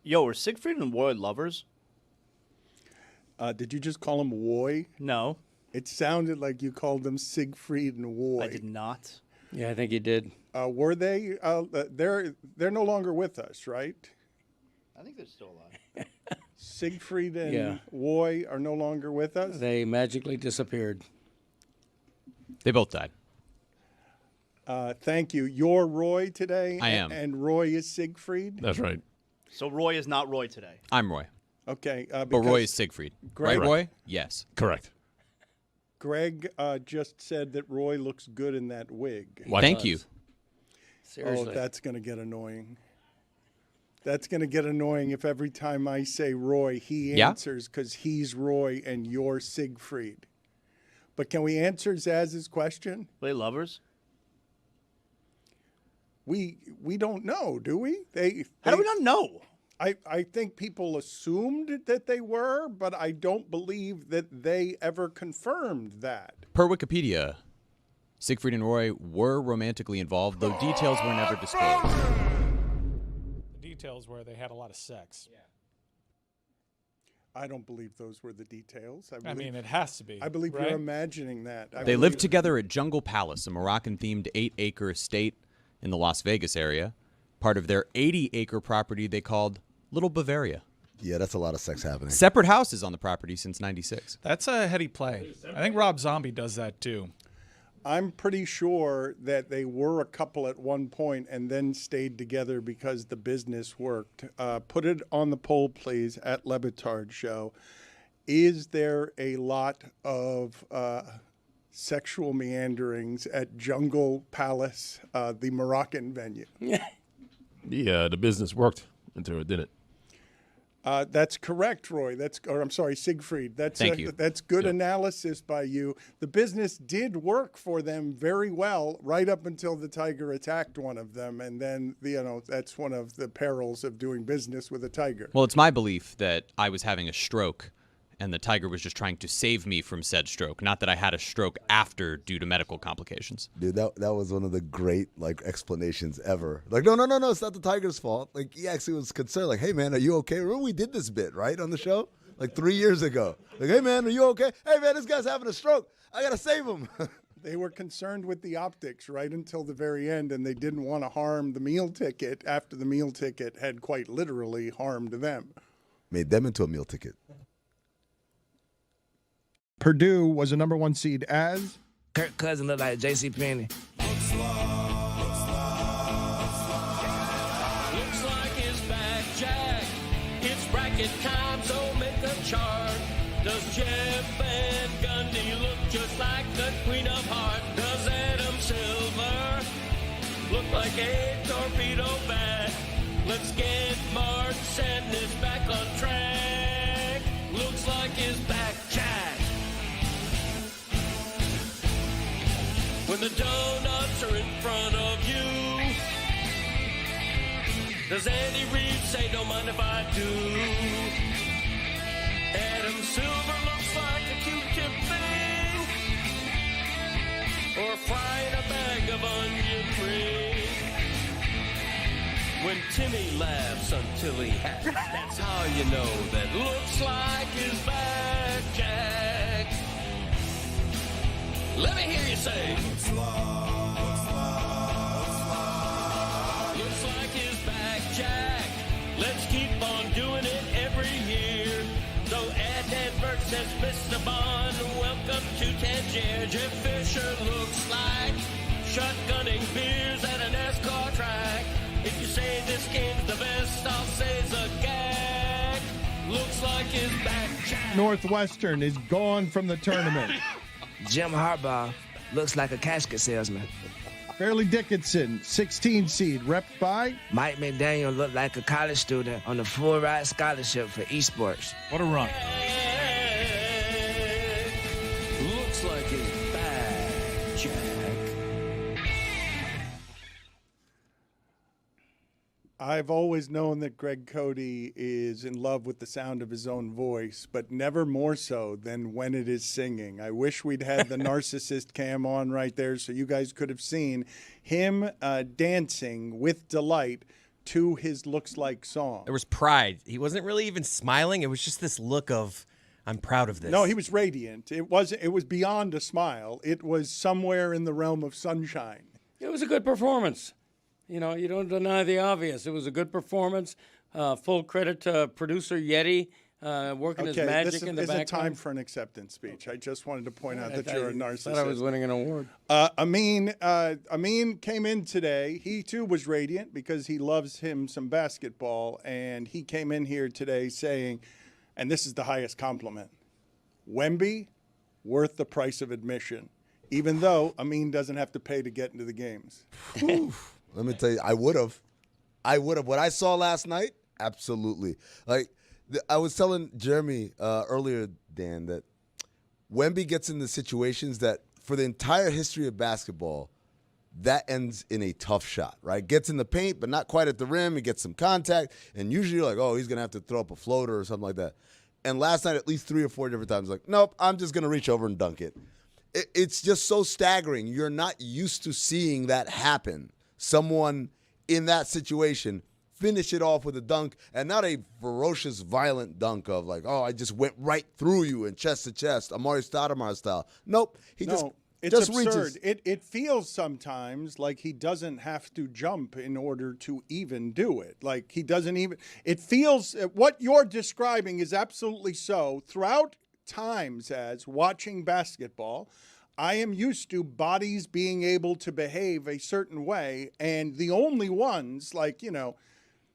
Yo, are Siegfried and Roy lovers? Did you just call him Roy? No, It sounded like you called them Siegfried and Roy. I did not. Yeah, I think you did. Were they? They're no longer with us, right? I think they're still alive. Siegfried and Yeah. Roy are no longer with us. They magically disappeared. They both died. Thank you. You're Roy today. I am. And Roy is Siegfried. That's right. So Roy is not Roy today. I'm Roy. Okay. But Roy is Siegfried. Greg- Right, Roy? Yes. Correct. Greg just said that Roy looks good in that wig. Thank you. Seriously. Oh, that's going to get annoying. That's going to get annoying if every time I say Roy, he Yeah? answers because he's Roy and you're Siegfried. But can we answer Zaz's question? Are they lovers? We don't know, do we? How do we not know? I think people assumed that they were, but I don't believe that they ever confirmed that. Per Wikipedia, Siegfried and Roy were romantically involved, though details were never disclosed. The details where they had a lot of sex. I don't believe those were the details. I mean, it has to be. I believe right? you're imagining that. They lived together at Jungle Palace, a Moroccan-themed 8-acre estate in the Las Vegas area, part of their 80-acre property they called Little Bavaria. Yeah, that's a lot of sex happening. Separate houses on the property since '96. That's a heady play. I think Rob Zombie does that too. I'm pretty sure that they were a couple at one point and then stayed together because the business worked. Put it on the poll, please, at Le Batard Show. Is there a lot of sexual meanderings at Jungle Palace, the Moroccan venue? The business worked until it didn't. That's correct, Roy. I'm sorry, Siegfried. Thank you. That's good analysis by you. The business did work for them very well right up until the tiger attacked one of them, and then that's one of the perils of doing business with a tiger. Well, it's my belief that I was having a stroke, and the tiger was just trying to save me from said stroke, not that I had a stroke after due to medical complications. Dude, that was one of the great explanations ever. Like, no, it's not the tiger's fault. Like, he actually was concerned. Like, hey man, are you okay? Remember we did this bit right on the show like 3 years ago. Like, hey man, are you okay? Hey man, this guy's having a stroke. I gotta save him. They were concerned with the optics right until the very end, and they didn't want to harm the meal ticket after the meal ticket had quite literally harmed them. Made them into a meal ticket. Purdue was a number 1 seed as Kirk Cousins look like J.C. Penney. Looks like it's back, Jack. It's bracket time, so make a chart. Does Jeff Van Gundy look just like the Queen of Hearts? Does Adam Silver look like a torpedo bat? Let's get March Sadness back on track. Looks like it's back, Jack. When the donuts are in front of you, does Andy Reid say, don't mind if I do? Adam Silver looks like a Q-tip thing, or frying a bag of onion rings. When Timmy laughs until he has, that's how you know that looks like his back, Jack. Let me hear you say. Looks like his back, Jack. Let's keep on doing it every year. Though Adnan Burks has missed a bond, welcome to Tangier. Jeff Fisher looks like shotgunning beers at a NASCAR track. If you say this game's the best, I'll say it's a gag. Looks like his back, Jack. Northwestern is gone from the tournament. Jim Harbaugh looks like a casket salesman. Fairleigh Dickinson, 16 seed, rep by Mike McDaniel looked like a college student on a full ride scholarship for esports. What a run. Looks like his back, Jack. I've always known that Greg Cody is in love with the sound of his own voice, but never more so than when it is singing. I wish we'd had the narcissist cam on right there so you guys could have seen him dancing with delight to his Looks Like song. There was pride. He wasn't really even smiling. It was just this look of, I'm proud of this. No, he was radiant. It was beyond a smile. It was somewhere in the realm of sunshine. It was a good performance. You know, you don't deny the obvious. It was a good performance. Full credit to producer Yeti working his magic in the background. This is a time for an acceptance speech. I just wanted to point out that you're a narcissist. I thought I was winning an award. Amin came in today. He, too, was radiant because he loves him some basketball. And he came in here today saying, and this is the highest compliment, Wemby, worth the price of admission, even though Amin doesn't have to pay to get into the games. Let me tell you, I would have. What I saw last night, absolutely. Like, I was telling Jeremy earlier, Dan, that Wemby gets into situations that for the entire history of basketball, that ends in a tough shot, right? Gets in the paint, but not quite at the rim. He gets some contact, and usually you're like, oh, he's going to have to throw up a floater or something like that. And last night, at least 3 or 4 different times, like, nope, I'm just going to reach over and dunk it. It's just so staggering. You're not used to seeing that happen. Someone in that situation finish it off with a dunk, and not a ferocious, violent dunk of like, oh, I just went right through you and chest to chest, Amari Stoudemire style. Nope. It's just absurd. reaches. It feels sometimes like he doesn't have to jump in order to even do it. Like he doesn't even. It feels what you're describing is absolutely so. Throughout times as watching basketball, I am used to bodies being able to behave a certain way, and the only ones like, you know,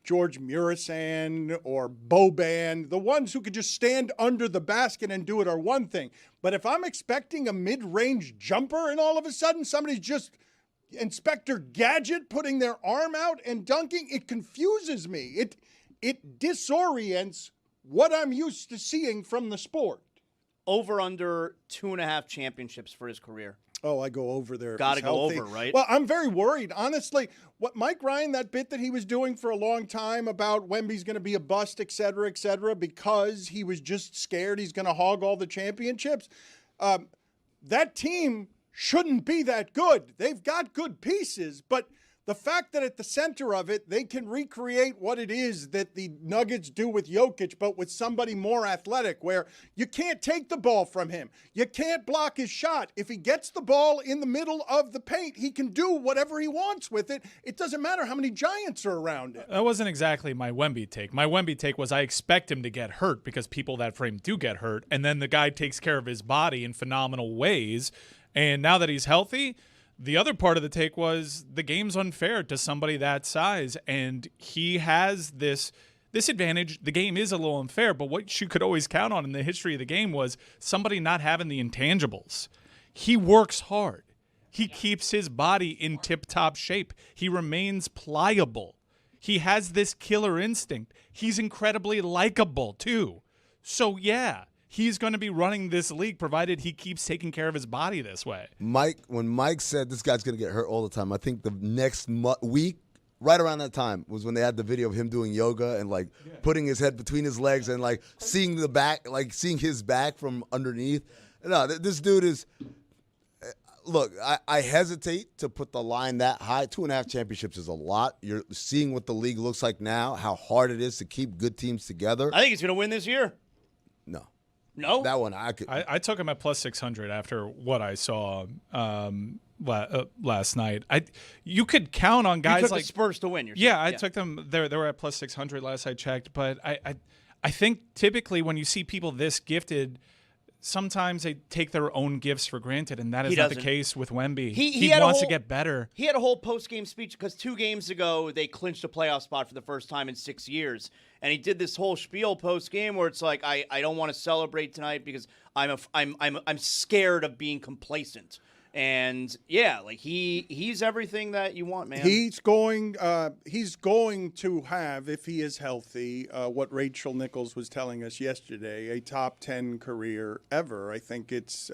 George Murasan or Boban, the ones who could just stand under the basket and do it are one thing. But if I'm expecting a mid-range jumper and all of a sudden somebody's just Inspector Gadget putting their arm out and dunking, it confuses me. It disorients what I'm used to seeing from the sport. Over under 2.5 championships for his career. Oh, I go over there. Got to go over, right? Well, I'm very worried. Honestly, what Mike Ryan, that bit that he was doing for a long time about Wemby's going to be a bust, et cetera, because he was just scared he's going to hog all the championships. That team shouldn't be that good. They've got good pieces, but the fact that at the center of it, they can recreate what it is that the Nuggets do with Jokic, but with somebody more athletic, where you can't take the ball from him. You can't block his shot. If he gets the ball in the middle of the paint, he can do whatever he wants with it. It doesn't matter how many giants are around it. That wasn't exactly my Wemby take. My Wemby take was I expect him to get hurt because people that frame do get hurt, and then the guy takes care of his body in phenomenal ways. And now that he's healthy, the other part of the take was the game's unfair to somebody that size, and he has this advantage. The game is a little unfair, but what you could always count on in the history of the game was somebody not having the intangibles. He works hard. He keeps his body in tip-top shape. He remains pliable. He has this killer instinct. He's incredibly likable, too. So, yeah, he's going to be running this league provided he keeps taking care of his body this way. When Mike said this guy's going to get hurt all the time, I think the next week, right around that time, was when they had the video of him doing yoga and like putting his head between his legs and like seeing the back, like seeing his back from underneath. No, this dude is. Look, I hesitate to put the line that high. 2.5 championships is a lot. You're seeing what the league looks like now, how hard it is to keep good teams together. I think he's going to win this year. No. No? That one I could. I took him at plus 600 after what I saw last night. You could count on guys you took like the Spurs to win. I took them. They were at plus 600 last I checked. But I think typically when you see people this gifted, sometimes they take their own gifts for granted, and that is not the case with Wemby. He wants to get better. He had a whole post-game speech because 2 games ago they clinched a playoff spot for the first time in 6 years, and he did this whole spiel post-game where it's like, I don't want to celebrate tonight because I'm scared of being complacent. And yeah, like he's everything that you want, man. He's going to have, if he is healthy, what Rachel Nichols was telling us yesterday, a top 10 career ever. I think it's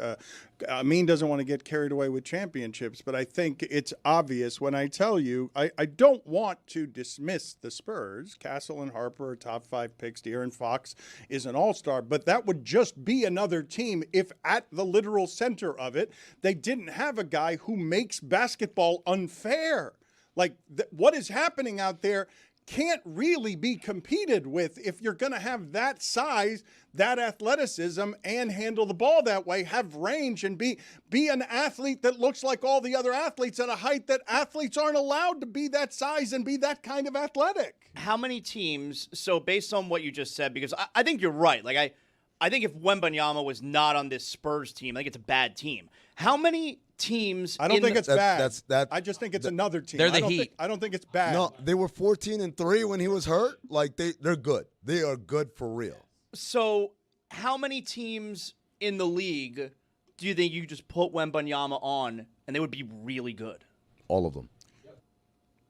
Amin doesn't want to get carried away with championships, but I think it's obvious when I tell you, I don't want to dismiss the Spurs. Castle and Harper are top 5 picks. De'Aaron Fox is an all-star, but that would just be another team if at the literal center of it, they didn't have a guy who makes basketball unfair. Like what is happening out there, can't really be competed with if you're going to have that size, that athleticism, and handle the ball that way, have range, and be an athlete that looks like all the other athletes at a height that athletes aren't allowed to be that size and be that kind of athletic. How many teams, so based on what you just said, because I think you're right. Like, I think if Wemanyama was not on this Spurs team, I think it's a bad team. How many teams? I don't think it's bad. That I just think it's another team. They're the Heat. I don't think it's bad. No, they were 14-3 when he was hurt. Like they're good. They are good for real. So how many teams in the league do you think you just put Wembanyama on and they would be really good? All of them.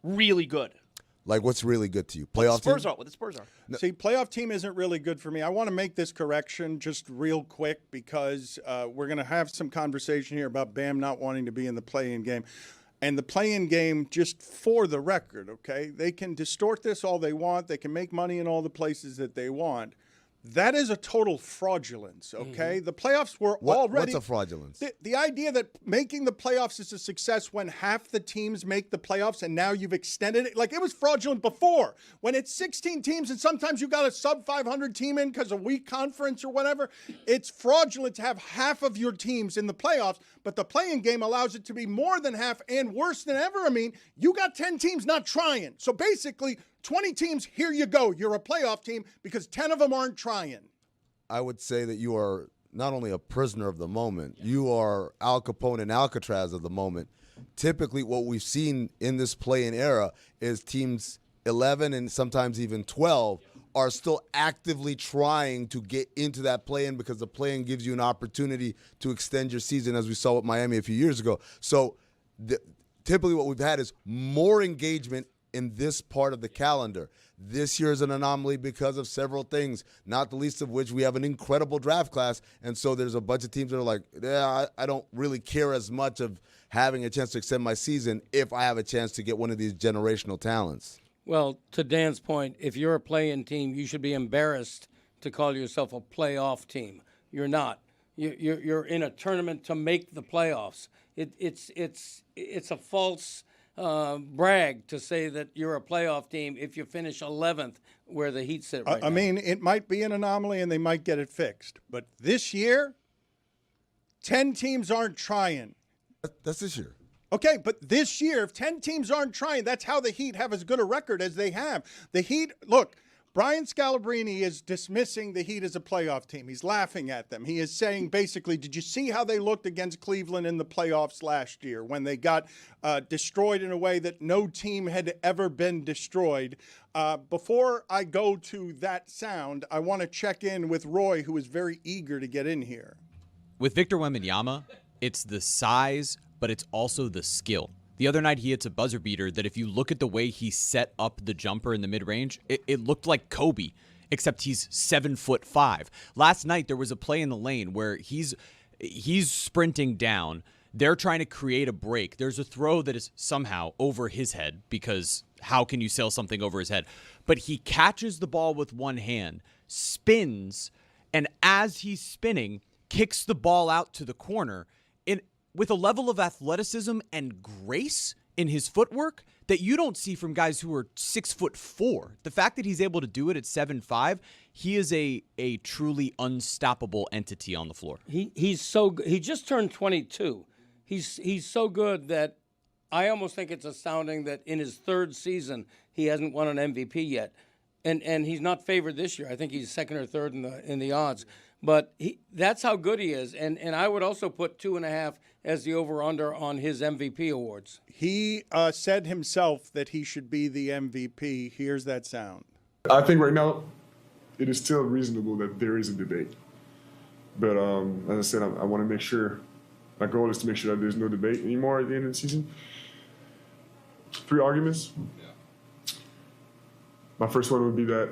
Really good. Like, what's really good to you? Playoff Spurs team? are. What the Spurs are. No. See, playoff team isn't really good for me. I want to make this correction just real quick because we're going to have some conversation here about Bam not wanting to be in the play-in game. And the play-in game, just for the record, okay, they can distort this all they want. They can make money in all the places that they want. That is a total fraudulence, okay? Mm-hmm. The playoffs were already... What's a fraudulence? The idea that making the playoffs is a success when half the teams make the playoffs and now you've extended it. Like, it was fraudulent before. When it's 16 teams and sometimes you got a sub-500 team in because of weak conference or whatever, it's fraudulent to have half of your teams in the playoffs, but the play-in game allows it to be more than half and worse than ever. I mean, you got 10 teams not trying. So basically... 20 teams, here you go. You're a playoff team because 10 of them aren't trying. I would say that you are not only a prisoner of the moment, you are Al Capone and Alcatraz of the moment. Typically, what we've seen in this play-in era is teams 11 and sometimes even 12 are still actively trying to get into that play-in because the play-in gives you an opportunity to extend your season, as we saw with Miami a few years ago. So typically what we've had is more engagement in this part of the calendar. This year is an anomaly because of several things, not the least of which we have an incredible draft class, and so there's a bunch of teams that are like, yeah, I don't really care as much of having a chance to extend my season if I have a chance to get one of these generational talents. Well, to Dan's point, if you're a play-in team, you should be embarrassed to call yourself a playoff team. You're not. You're in a tournament to make the playoffs. It's a false brag to say that you're a playoff team if you finish 11th where the Heat sit right now. I mean, it might be an anomaly and they might get it fixed. But this year, 10 teams aren't trying. That's this year. Okay, but this year, if 10 teams aren't trying, that's how the Heat have as good a record as they have. The Heat, look, Brian Scalabrine is dismissing the Heat as a playoff team. He's laughing at them. He is saying, basically, did you see how they looked against Cleveland in the playoffs last year when they got destroyed in a way that no team had ever been destroyed? Before I go to that sound, I want to check in with Roy, who is very eager to get in here. With Victor Wembanyama, it's the size, but it's also the skill. The other night, he hits a buzzer beater that if you look at the way he set up the jumper in the mid-range, it looked like Kobe, except he's 7'5". Last night, there was a play in the lane where he's sprinting down. They're trying to create a break. There's a throw that is somehow over his head because how can you sail something over his head? But he catches the ball with one hand, spins, and as he's spinning, kicks the ball out to the corner with a level of athleticism and grace in his footwork that you don't see from guys who are 6'4". The fact that he's able to do it at 7'5", he is a truly unstoppable entity on the floor. He's so good. He just turned 22. He's so good that I almost think it's astounding that in his third season he hasn't won an MVP yet, and he's not favored this year. I think he's second or third in the odds. But that's how good he is. And I would also put 2.5 as the over-under on his MVP awards. He said himself that he should be the MVP. Here's that sound. I think right now it is still reasonable that there is a debate. But as I said, I want to make sure, my goal is to make sure that there's no debate anymore at the end of the season. 3 arguments. My first one would be that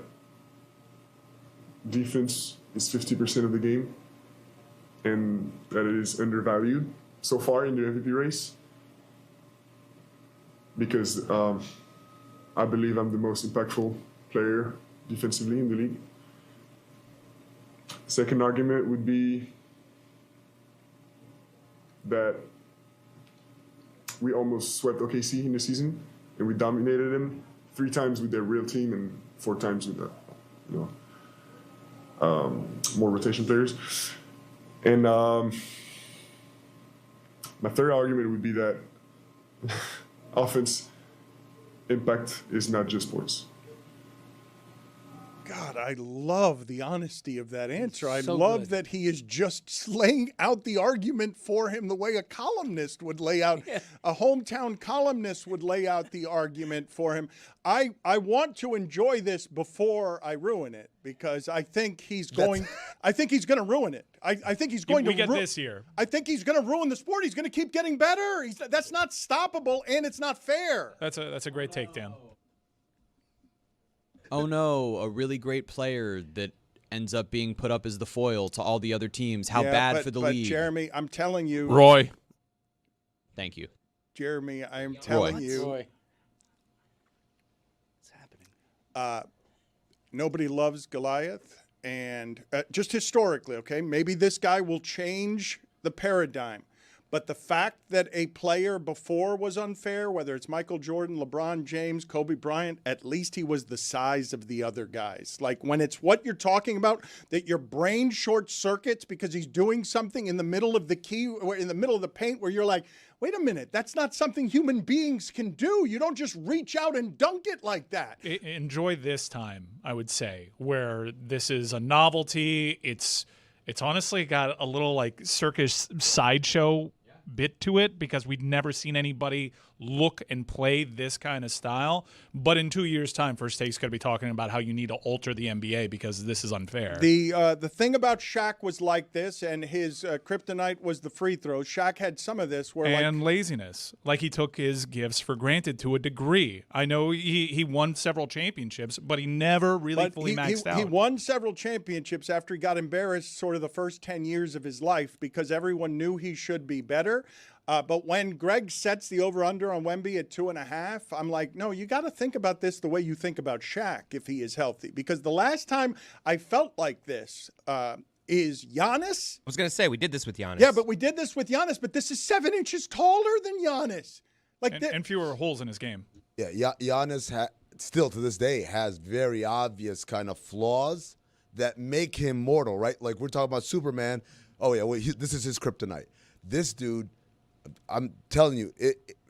defense is 50% of the game and that it is undervalued so far in the MVP race because I believe I'm the most impactful player defensively in the league. Second argument would be that we almost swept OKC in the season and we dominated them 3 times with their real team and 4 times with the, more rotation players. And my third argument would be that offense impact is not just points. God, I love the honesty of that answer. I So love good. that he is just laying out the argument for him the way a columnist would lay out, a hometown columnist would lay out the argument for him. I want to enjoy this before I ruin it because I think he's going to ruin it. I think he's going We to get this year. I think he's going to ruin the sport. He's going to keep getting better. That's not stoppable and it's not fair. That's a great take, Dan. Oh no, a really great player that ends up being put up as the foil to all the other teams. How bad for the league. Jeremy, I'm telling you. Roy. Thank you. Jeremy, I am telling you. Roy. What's happening? Nobody loves Goliath. And just historically, okay, maybe this guy will change the paradigm. But the fact that a player before was unfair, whether it's Michael Jordan, LeBron James, Kobe Bryant, at least he was the size of the other guys. Like when it's what you're talking about, that your brain short circuits because he's doing something in the middle of the key or in the middle of the paint where you're like, wait a minute, that's not something human beings can do. You don't just reach out and dunk it like that. Enjoy this time, I would say, where this is a novelty. It's honestly got a little like circus sideshow bit to it because we'd never seen anybody look and play this kind of style. But in 2 years' time, First Take's going to be talking about how you need to alter the NBA because this is unfair. The thing about Shaq was like this, and his kryptonite was the free throws. Shaq had some of this where and laziness. Like he took his gifts for granted to a degree. I know he won several championships, but he never really fully maxed out. He won several championships after he got embarrassed sort of the first 10 years of his life because everyone knew he should be better. But when Greg sets the over-under on Wemby at 2.5, I'm like, no, you got to think about this the way you think about Shaq if he is healthy. Because the last time I felt like this is Giannis. I was going to say, we did this with Giannis. Yeah, but we did this with Giannis, but this is 7 inches taller than Giannis. And fewer holes in his game. Yeah, Giannis still to this day has very obvious kind of flaws that make him mortal, right? Like we're talking about Superman. Oh, yeah, well, this is his kryptonite. This dude, I'm telling you,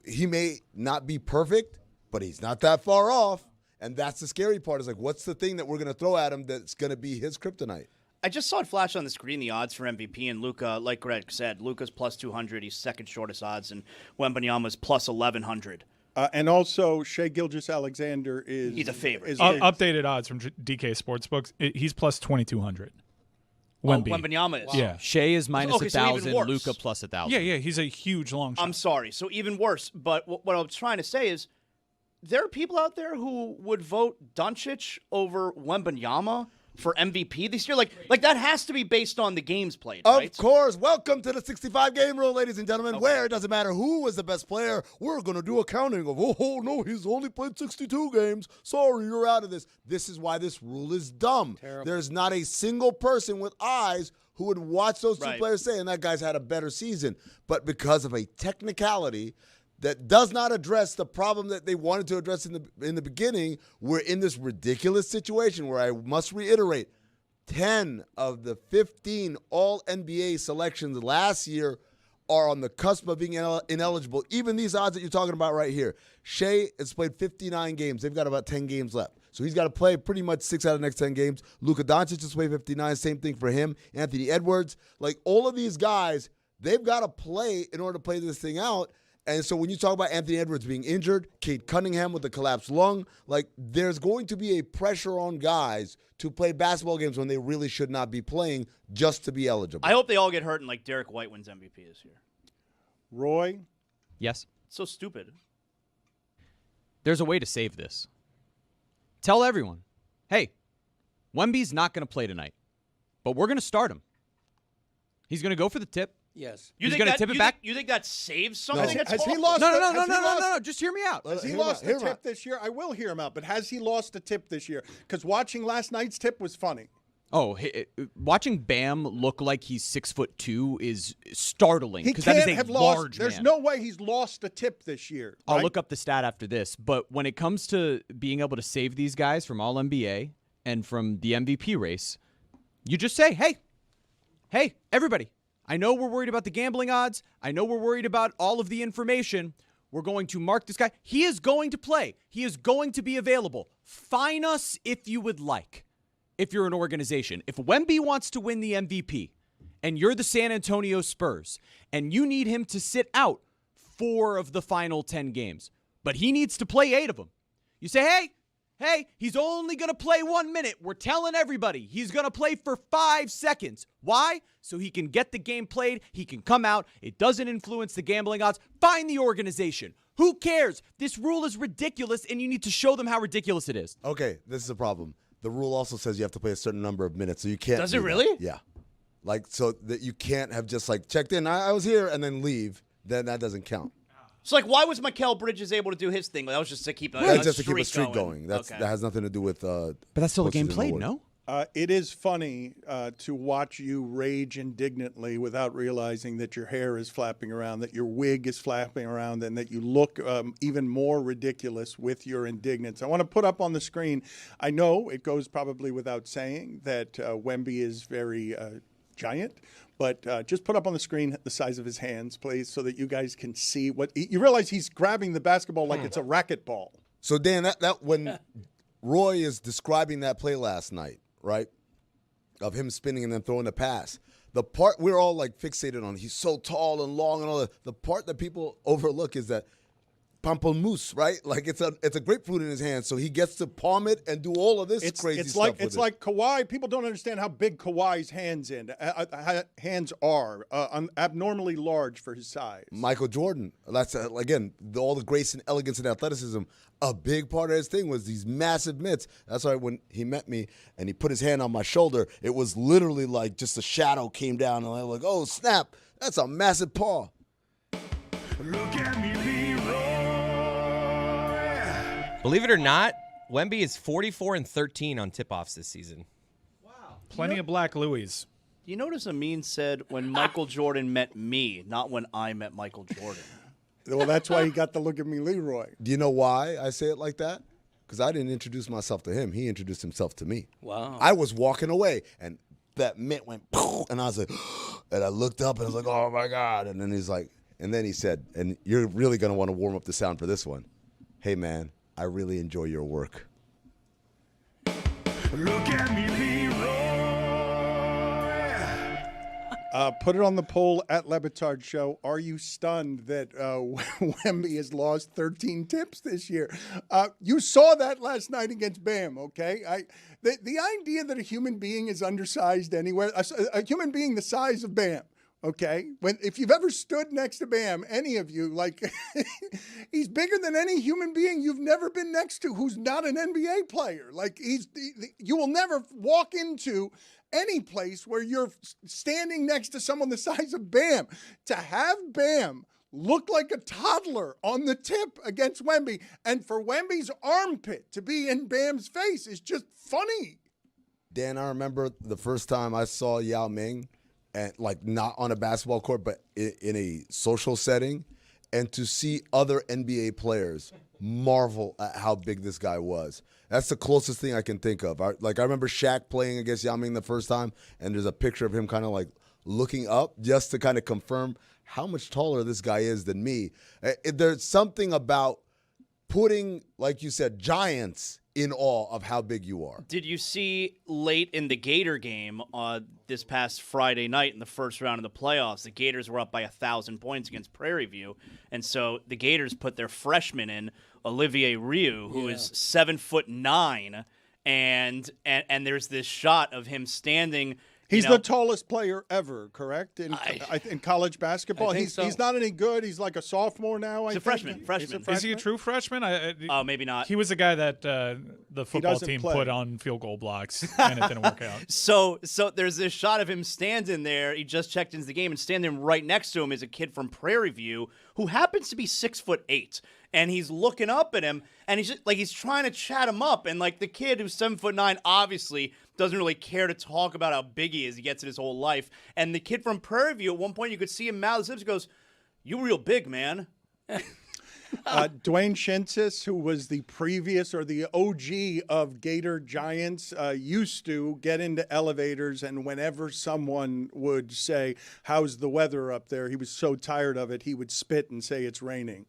he may not be perfect, but he's not that far off. And that's the scary part is like, what's the thing that we're going to throw at him that's going to be his kryptonite? I just saw it flash on the screen, the odds for MVP, and Luka, like Greg said, Luka's plus 200. He's second shortest odds, and Wembanyama's plus 1,100. And also, Shai Gilgeous-Alexander he's a favorite. Updated odds from DK Sportsbooks. He's plus 2,200. Wembanyama is. Yeah. Shea is minus Okay, so even 1,000, worse. Luka plus 1,000. Yeah, he's a huge long shot. I'm sorry. So even worse. But what I was trying to say is there are people out there who would vote Doncic over Wembanyama for MVP this year. Like that has to be based on the games played, right? Of course. Welcome to the 65-game rule, ladies and gentlemen, where it doesn't matter who was the best player. We're going to do a counting of, oh, no, he's only played 62 games. Sorry, you're out of this. This is why this rule is dumb. Terrible. There's not a single person with eyes who would watch those two Right. players say, and that guy's had a better season. But because of a technicality that does not address the problem that they wanted to address in the beginning, we're in this ridiculous situation where I must reiterate, 10 of the 15 All-NBA selections last year are on the cusp of being ineligible. Even these odds that you're talking about right here. Shea has played 59 games. They've got about 10 games left. So he's got to play pretty much 6 out of the next 10 games. Luka Doncic has played 59. Same thing for him. Anthony Edwards. Like, all of these guys, they've got to play in order to play this thing out. And so when you talk about Anthony Edwards being injured, Cade Cunningham with the collapsed lung, like there's going to be a pressure on guys to play basketball games when they really should not be playing just to be eligible. I hope they all get hurt and like Derek White wins MVP this year. Roy? Yes? So stupid. There's a way to save this. Tell everyone, hey, Wemby's not going to play tonight, but we're going to start him. He's going to go for the tip. Yes. You He's think gonna tip it back? You think that saves something? No. That's Has he awful. lost? No. Just hear me out. Has he Hear him lost out, hear a him tip out. this year? I will hear him out, but has he lost a tip this year? Because watching last night's tip was funny. Watching Bam look like he's 6'2" is startling. He 'cause can't that is a have large lost. There's man. no way he's lost a tip this year. I'll right? look up the stat after this, but when it comes to being able to save these guys from All NBA and from the MVP race, you just say, hey, everybody, I know we're worried about the gambling odds. I know we're worried about all of the information. We're going to mark this guy. He is going to play. He is going to be available. Fine us if you would like, if you're an organization. If Wemby wants to win the MVP and you're the San Antonio Spurs and you need him to sit out 4 of the final 10 games, but he needs to play 8 of them, you say, hey, he's only going to play 1 minute. We're telling everybody he's going to play for 5 seconds. Why? So he can get the game played. He can come out. It doesn't influence the gambling odds. Find the organization. Who cares? This rule is ridiculous, and you need to show them how ridiculous it is. Okay, this is a problem. The rule also says you have to play a certain number of minutes, so you can't. Does do it really? That. Yeah. Like, so that you can't have just like checked in, I was here, and then leave. Then that doesn't count. So, like, why was Mikal Bridges able to do his thing? That was just to keep a, That's just to keep a streak going. That has nothing to do with. But that's still a game played, no? It is funny to watch you rage indignantly without realizing that your hair is flapping around, that your wig is flapping around, and that you look even more ridiculous with your indignance. I want to put up on the screen, I know it goes probably without saying that Wemby is very giant, but just put up on the screen the size of his hands, please, so that you guys can see what you realize he's grabbing the basketball like it's a racquetball. So, Dan, that when Roy is describing that play last night, right, of him spinning and then throwing the pass, the part we're all like fixated on, he's so tall and long and all that. The part that people overlook is that pamplemousse, right? Like it's a grapefruit in his hand, so he gets to palm it and do all of this crazy stuff with it. It's like Kawhi. People don't understand how big Kawhi's hands are. Abnormally large for his size. Michael Jordan. That's again all the grace and elegance and athleticism. A big part of his thing was these massive mitts. That's why when he met me and he put his hand on my shoulder, it was literally like just a shadow came down, and I was like, "Oh snap! That's a massive paw." Look at me, Leroy. Believe it or not, Wemby is 44-13 on tip-offs this season. Plenty of Black Louis. You notice Amin said when Michael Jordan met me, not when I met Michael Jordan. Well, that's why he got the look at me, Leroy. Do you know why I say it like that? Because I didn't introduce myself to him. He introduced himself to me. Wow. I was walking away, and that mitt went, and I was like, and I looked up, and I was like, oh, my God. And then he's like, and then he said, and you're really going to want to warm up the sound for this one. Hey, man, I really enjoy your work. Look at me, Leroy. Put it on the poll at Le Batard Show. Are you stunned that Wemby has lost 13 tips this year? You saw that last night against Bam, okay? The idea that a human being is undersized anywhere, a human being the size of Bam, okay? If you've ever stood next to Bam, any of you, like, he's bigger than any human being you've never been next to who's not an NBA player. Like, you will never walk into any place where you're standing next to someone the size of Bam. To have Bam look like a toddler on the tip against Wemby, and for Wemby's armpit to be in Bam's face is just funny. Dan, I remember the first time I saw Yao Ming, and like not on a basketball court, but in a social setting, and to see other NBA players marvel at how big this guy was. That's the closest thing I can think of. I remember Shaq playing against Yao Ming the first time, and there's a picture of him kind of like looking up just to kind of confirm how much taller this guy is than me. There's something about putting, like you said, giants in awe of how big you are. Did you see late in the Gator game this past Friday night in the first round of the playoffs, the Gators were up by 1,000 points against Prairie View, and so the Gators put their freshman in, Olivier Rioux, who is 7'9", and there's this shot of him standing. He's the tallest player ever, correct? In college basketball, so. He's not any good. He's like a sophomore now. He's a freshman. Is he a true freshman? Oh, maybe not. He was the guy that the football team put on field goal blocks, and it didn't work out. So there's this shot of him standing there. He just checked into the game, and standing right next to him is a kid from Prairie View who happens to be 6'8". and he's looking up at him, and he's just, like, he's trying to chat him up, and like the kid who's 7'9" obviously doesn't really care to talk about how big he is. He gets it his whole life, and the kid from Prairie View at one point you could see him mouth his lips, goes, "You real big, man." Dwayne Shinsis, who was the previous or the OG of Gator Giants, used to get into elevators, and whenever someone would say, "How's the weather up there?" he was so tired of it, he would spit and say, "It's raining."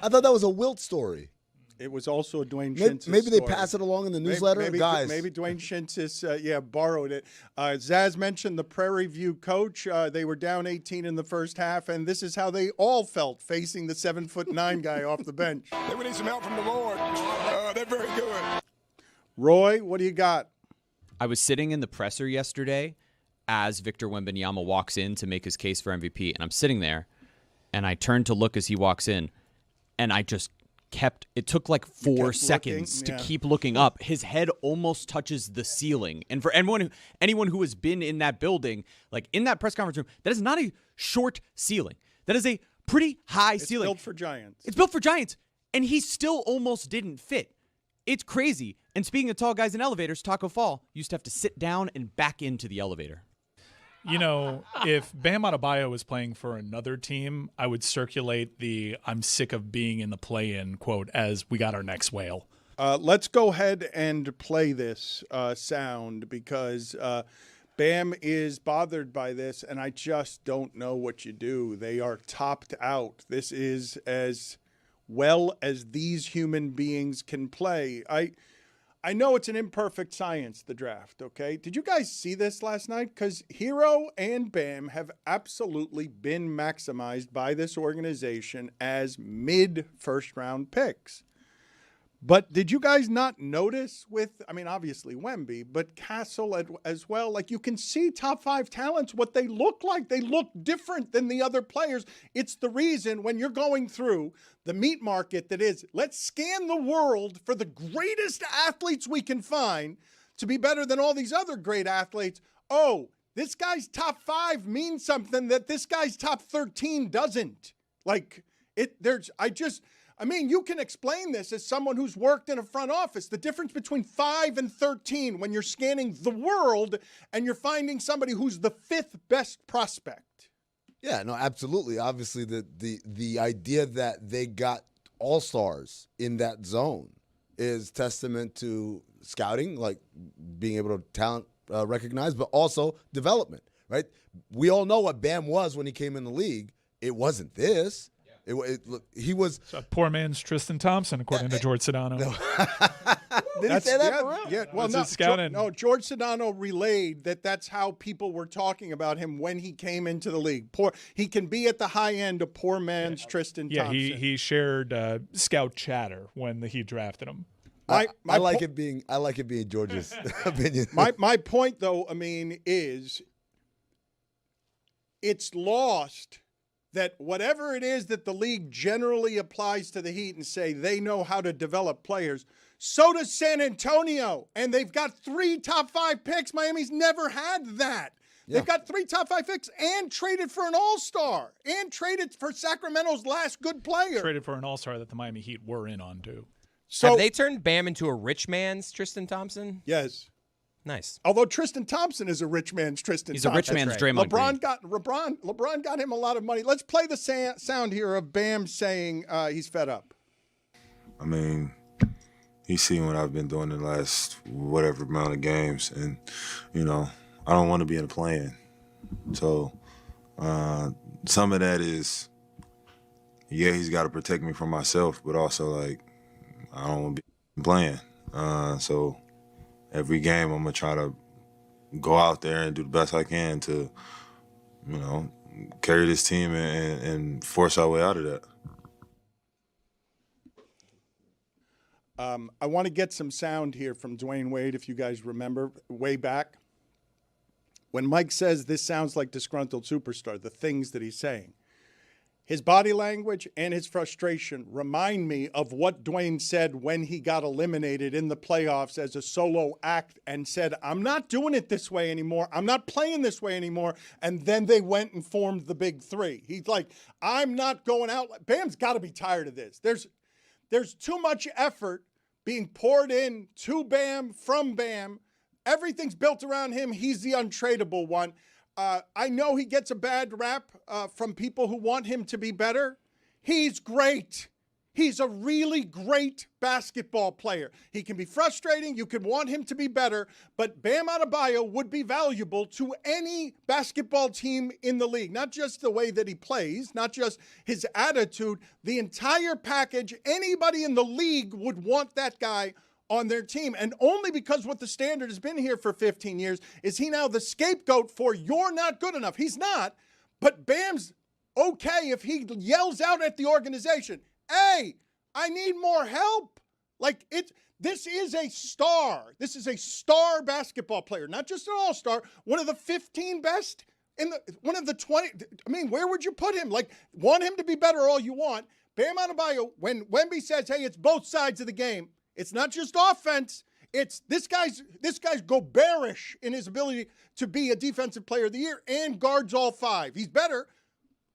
I thought that was a Wilt story. It was also a Dwayne Shinsis Maybe they story. pass it along in the newsletter, guys. Maybe Dwayne Shinsis, borrowed it. Zaz mentioned the Prairie View coach. They were down 18 in the first half, and this is how they all felt facing the 7'9" guy off the bench. They would need some help from the Lord. They're very good. Roy, what do you got? I was sitting in the presser yesterday as Victor Wembanyama walks in to make his case for MVP, and I'm sitting there, and I turned to look as he walks in, and I just it took like 4 seconds to keep looking up. His head almost touches the ceiling. And for anyone who has been in that building, like in that press conference room, that is not a short ceiling. That is a pretty high ceiling. It's built for giants. It's built for giants. And he still almost didn't fit. It's crazy. And speaking of tall guys in elevators, Taco Fall used to have to sit down and back into the elevator. You know, if Bam Adebayo was playing for another team, I would circulate the "I'm sick of being in the play-in" quote as we got our next whale. Let's go ahead and play this sound because Bam is bothered by this, and I just don't know what you do. They are topped out. This is as well as these human beings can play. I know it's an imperfect science, the draft, okay? Did you guys see this last night? Because Hero and Bam have absolutely been maximized by this organization as mid-first-round picks. But did you guys not notice obviously Wemby, but Castle as well? Like, you can see top 5 talents, what they look like. They look different than the other players. It's the reason when you're going through the meat market that is, let's scan the world for the greatest athletes we can find to be better than all these other great athletes. Oh, this guy's top 5 means something that this guy's top 13 doesn't. You can explain this as someone who's worked in a front office. The difference between 5 and 13 when you're scanning the world and you're finding somebody who's the 5th best prospect. Yeah, no, absolutely. Obviously, the idea that they got all-stars in that zone is testament to scouting, like being able to talent recognize, but also development, right? We all know what Bam was when he came in the league. It wasn't this. He was a poor man's Tristan Thompson, according to George Sedano. Did he say that for real? Yeah, well, George Sedano relayed that's how people were talking about him when he came into the league. He can be at the high end of poor man's Tristan Thompson. Yeah, he shared scout chatter when he drafted him. I like it being George's opinion. My point, though, is it's lost that whatever it is that the league generally applies to the Heat and say they know how to develop players, so does San Antonio. And they've got 3 top 5 picks. Miami's never had that. Yeah. They've got 3 top 5 picks and traded for an all-star and traded for Sacramento's last good player. Traded for an all-star that the Miami Heat were in on, too. So, have they turned Bam into a rich man's Tristan Thompson? Yes. Nice. Although Tristan Thompson is a rich man's Tristan Thompson. He's a rich man's Draymond Green. LeBron got him a lot of money. Let's play the sound here of Bam saying he's fed up. He's seen what I've been doing in the last whatever amount of games, and I don't want to be in the play-in. So some of that is, he's got to protect me from myself, but also I don't want to be playing. So every game I'm gonna try to go out there and do the best I can to, carry this team and force our way out of that. I want to get some sound here from Dwayne Wade, if you guys remember, way back. When Mike says this sounds like disgruntled superstar, the things that he's saying. His body language and his frustration remind me of what Dwayne said when he got eliminated in the playoffs as a solo act and said, I'm not doing it this way anymore. I'm not playing this way anymore. And then they went and formed the big three. He's like, I'm not going out. Bam's got to be tired of this. There's too much effort being poured in to Bam, from Bam. Everything's built around him. He's the untradeable one. I know he gets a bad rap from people who want him to be better. He's great. He's a really great basketball player. He can be frustrating. You can want him to be better, but Bam Adebayo would be valuable to any basketball team in the league. Not just the way that he plays, not just his attitude, the entire package. Anybody in the league would want that guy on their team. And only because what the standard has been here for 15 years is he now the scapegoat for you're not good enough. He's not, but Bam's okay if he yells out at the organization, hey, I need more help. Like this is a star. This is a star basketball player, not just an all-star, one of the 15 best one of the 20. I mean, where would you put him? Like, want him to be better all you want. Bam Adebayo, when Wemby says, hey, it's both sides of the game, it's not just offense. It's this guy's go bearish in his ability to be a defensive player of the year and guards all five. He's better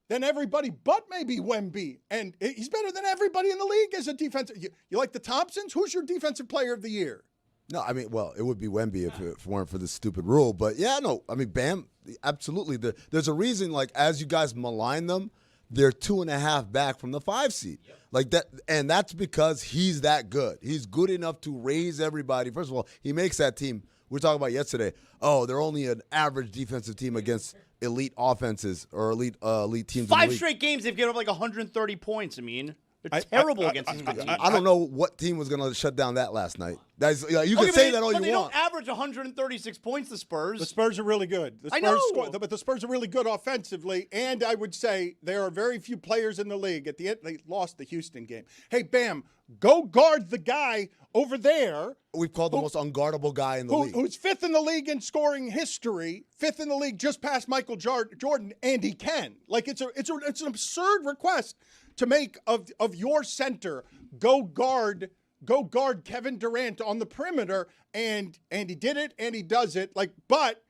than everybody but maybe Wemby. And he's better than everybody in the league as a defensive. You like the Thompsons? Who's your defensive player of the year? No, I mean, well, it would be Wemby if it weren't for this stupid rule. But yeah, no, I mean, Bam, absolutely. There's a reason, like, as you guys malign them, they're 2.5 back from the 5 seed. Yep. Like that, and that's because he's that good. He's good enough to raise everybody. First of all, he makes that team. We were talking about yesterday. Oh, they're only an average defensive team against elite offenses or elite teams. 5 straight games, they've given up like 130 points. I mean, they're terrible against these good teams. I don't know what team was going to shut down that last night. You can say that all you want. They don't average 136 points, the Spurs. The Spurs are really good. I know. But the Spurs are really good offensively, and I would say there are very few players in the league. At the end, they lost the Houston game. Hey, Bam, go guard the guy over there. We've called the most unguardable guy in the league. Who's 5th in the league in scoring history, 5th in the league just past Michael Jordan, and he can. Like, it's an absurd request to make of your center go guard Kevin Durant on the perimeter, and he did it, and he does it. Like, but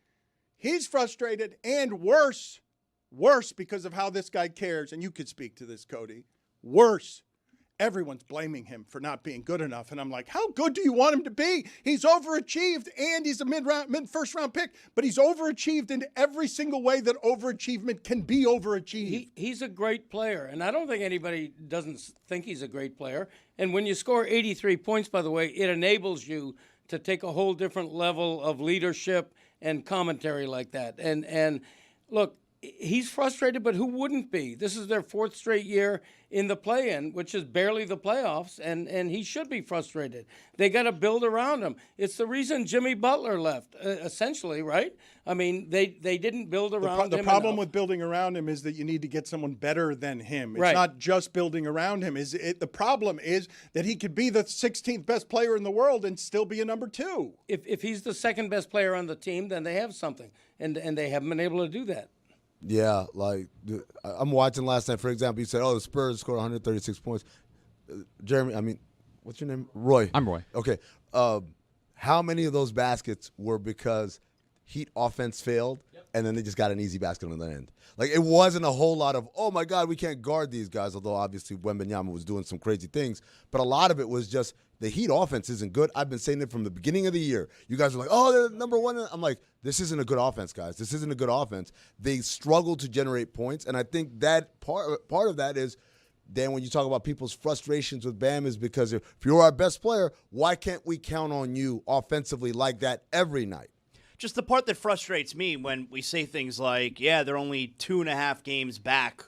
he's frustrated, and worse because of how this guy cares. And you could speak to this, Cody. Worse. Everyone's blaming him for not being good enough. And I'm like, how good do you want him to be? He's overachieved, and he's a mid-first round pick, but he's overachieved in every single way that overachievement can be overachieved. He's a great player, and I don't think anybody doesn't think he's a great player. And when you score 83 points, by the way, it enables you to take a whole different level of leadership and commentary like that. And look, he's frustrated, but who wouldn't be? This is their 4th straight year in the play-in, which is barely the playoffs, and he should be frustrated. They got to build around him. It's the reason Jimmy Butler left, essentially, right? I mean, they didn't build around him. The problem enough. with building around him is that you need to get someone better than him. It's right. not just building around him. The problem is that he could be the 16th best player in the world and still be a number 2. If he's the 2nd best player on the team, then they have something, and they haven't been able to do that. Yeah, like I'm watching last night, for example, you said, oh, the Spurs scored 136 points. Jeremy, I mean, what's your name? Roy. I'm Roy. Okay. How many of those baskets were because Heat offense failed, and then they just got an easy basket on the end? Like, it wasn't a whole lot of, oh, my God, we can't guard these guys, although obviously Wemanyama was doing some crazy things. But a lot of it was just the Heat offense isn't good. I've been saying it from the beginning of the year. You guys are like, oh, they're number 1. I'm like, this isn't a good offense, guys. This isn't a good offense. They struggle to generate points, and I think that part of that is, Dan, when you talk about people's frustrations with Bam, is because if you're our best player, why can't we count on you offensively like that every night? Just the part that frustrates me when we say things like, yeah, they're only 2.5 games back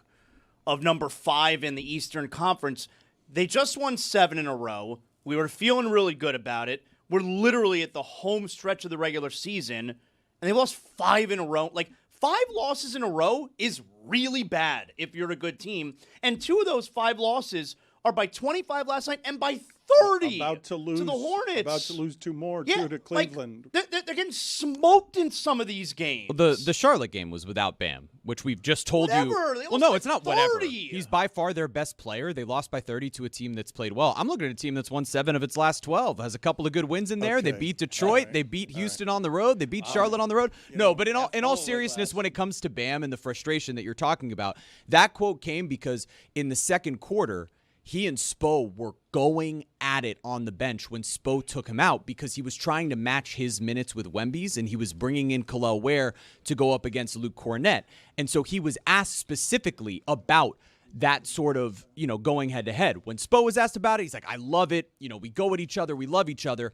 of number 5 in the Eastern Conference. They just won 7 in a row. We were feeling really good about it. We're literally at the home stretch of the regular season, and they lost 5 in a row. Like, 5 losses in a row is really bad if you're a good team. And 2 of those 5 losses are by 25 last night and by 30 about to lose the Hornets. About to lose 2 more Yeah, to Cleveland. Like, they're getting smoked in some of these games. The Charlotte game was without Bam, which we've just told Whatever. you. They Well, lost no, by it's not 30. whatever. He's by far their best player. They lost by 30 to a team that's played well. I'm looking at a team that's won 7 of its last 12. Has a couple of good wins in there. Okay. They beat Detroit. They beat Houston on the road. They beat Charlotte on the road. No, but in all seriousness, when it comes to Bam and the frustration that you're talking about, that quote came because in the second quarter, he and Spo were going at it on the bench when Spo took him out because he was trying to match his minutes with Wemby's, and he was bringing in Khalil Ware to go up against Luke Cornett. And so he was asked specifically about that sort of, going head-to-head. When Spo was asked about it, he's like, I love it. We go at each other. We love each other.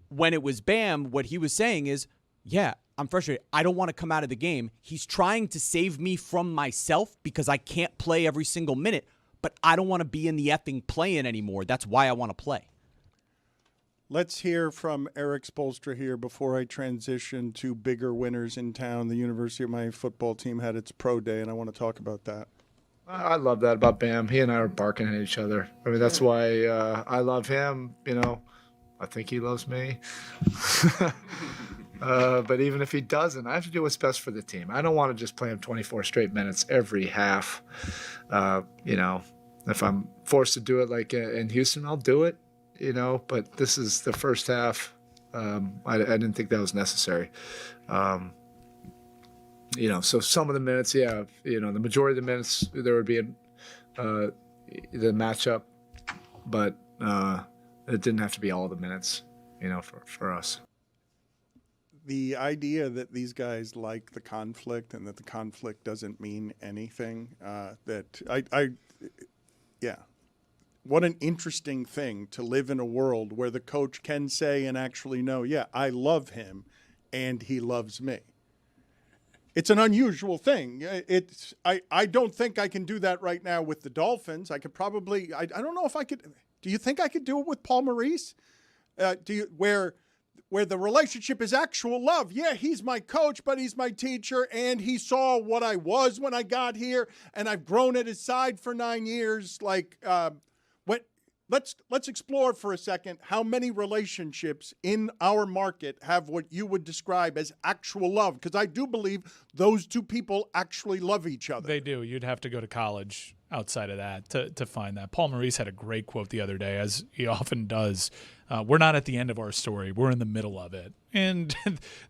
When it was Bam, what he was saying is, yeah, I'm frustrated. I don't want to come out of the game. He's trying to save me from myself because I can't play every single minute. But I don't want to be in the effing play-in anymore. That's why I want to play. Let's hear from Eric Spoelstra here before I transition to bigger winners in town. The University of Miami football team had its pro day, and I want to talk about that. I love that about Bam. He and I are barking at each other. I mean, that's why I love him. I think he loves me. But even if he doesn't, I have to do what's best for the team. I don't want to just play him 24 straight minutes every half. If I'm forced to do it like in Houston, I'll do it, but this is the first half. I didn't think that was necessary. So some of the minutes, the majority of the minutes, there would be the matchup, but it didn't have to be all the minutes, for us. The idea that these guys like the conflict and that the conflict doesn't mean anything, what an interesting thing to live in a world where the coach can say and actually know, yeah, I love him and he loves me. It's an unusual thing. I don't think I can do that right now with the Dolphins. I could probably, I don't know if I could. Do you think I could do it with Paul Maurice? Where the relationship is actual love. Yeah, he's my coach, but he's my teacher, and he saw what I was when I got here, and I've grown at his side for 9 years. Let's explore for a second how many relationships in our market have what you would describe as actual love, because I do believe those two people actually love each other. They do. You'd have to go to college outside of that to find that. Paul Maurice had a great quote the other day, as he often does. We're not at the end of our story. We're in the middle of it. And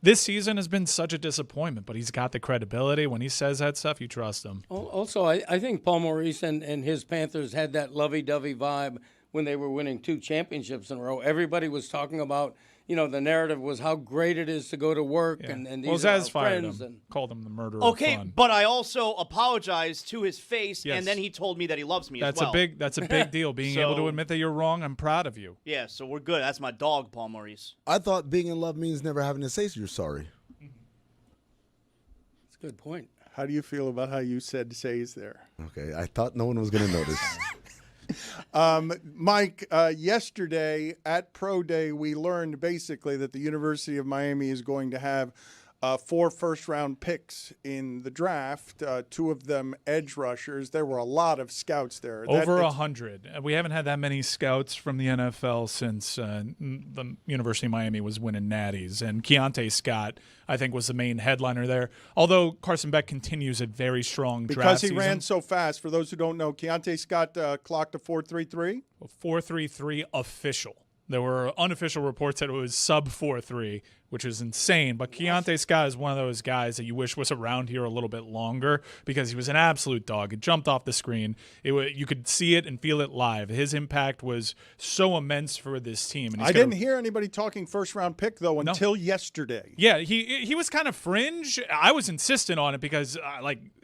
this season has been such a disappointment, but he's got the credibility. When he says that stuff, you trust him. Also, I think Paul Maurice and his Panthers had that lovey-dovey vibe when they were winning 2 championships in a row. Everybody was talking about, the narrative was how great it is to go to work and these are our friends. Called him the murderer Okay, of fun. but I also apologized to his face, and then he told me that he loves me as well. That's a big deal. Being able to admit that you're wrong, I'm proud of you. Yeah, so we're good. That's my dog, Paul Maurice. I thought being in love means never having to say you're sorry. That's a good point. How do you feel about how you said says there? Okay, I thought no one was going to notice. Mike, yesterday at Pro Day, we learned basically that the University of Miami is going to have 4 first-round picks in the draft, 2 of them edge rushers. There were a lot of scouts there. Over 100. We haven't had that many scouts from the NFL since the University of Miami was winning natties. And Keontae Scott, I think, was the main headliner there. Although Carson Beck continues a very strong draft season. Because he ran so fast. For those who don't know, Keontae Scott clocked a 4.33. 4.33 official. There were unofficial reports that it was sub 4.3, which is insane. But Keontae Scott is one of those guys that you wish was around here a little bit longer because he was an absolute dog. It jumped off the screen. You could see it and feel it live. His impact was so immense for this team. And I didn't hear anybody talking first-round pick, though, until yesterday. Yeah, he was kind of fringe. I was insistent on it because,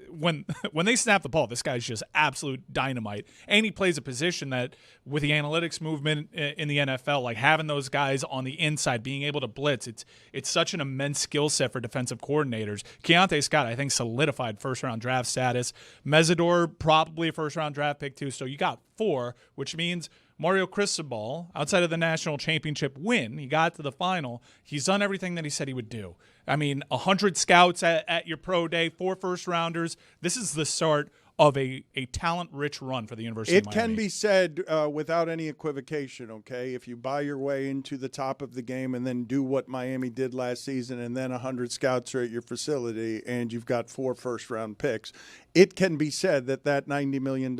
when they snap the ball, this guy's just absolute dynamite. And he plays a position that, with the analytics movement in the NFL, like having those guys on the inside, being able to blitz, it's such an immense skill set for defensive coordinators. Keontae Scott, I think, solidified first-round draft status. Mesidor, probably a first-round draft pick, too. So you got 4, which means Mario Cristobal, outside of the national championship win, he got to the final. He's done everything that he said he would do. I mean, 100 scouts at your pro day, 4 first-rounders. This is the start of a talent-rich run for the University of It Miami. can be said without any equivocation, okay? If you buy your way into the top of the game and then do what Miami did last season and then 100 scouts are at your facility and you've got 4 first-round picks, it can be said that $90 million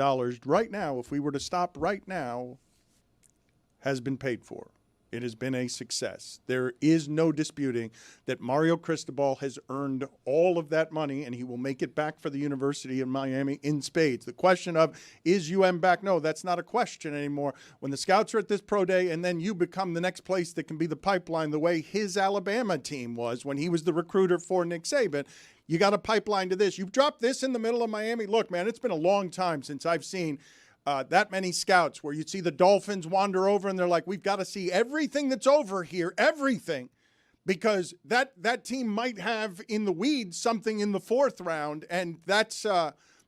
right now, if we were to stop right now, has been paid for. It has been a success. There is no disputing that Mario Cristobal has earned all of that money, and he will make it back for the University of Miami in spades. The question of, is UM back? No, that's not a question anymore. When the scouts are at this pro day, and then you become the next place that can be the pipeline, the way his Alabama team was when he was the recruiter for Nick Saban, you got a pipeline to this. You've dropped this in the middle of Miami. Look, man, it's been a long time since I've seen that many scouts where you'd see the Dolphins wander over and they're like, we've got to see everything that's over here, everything, because that team might have in the weeds something in the 4th round, and that's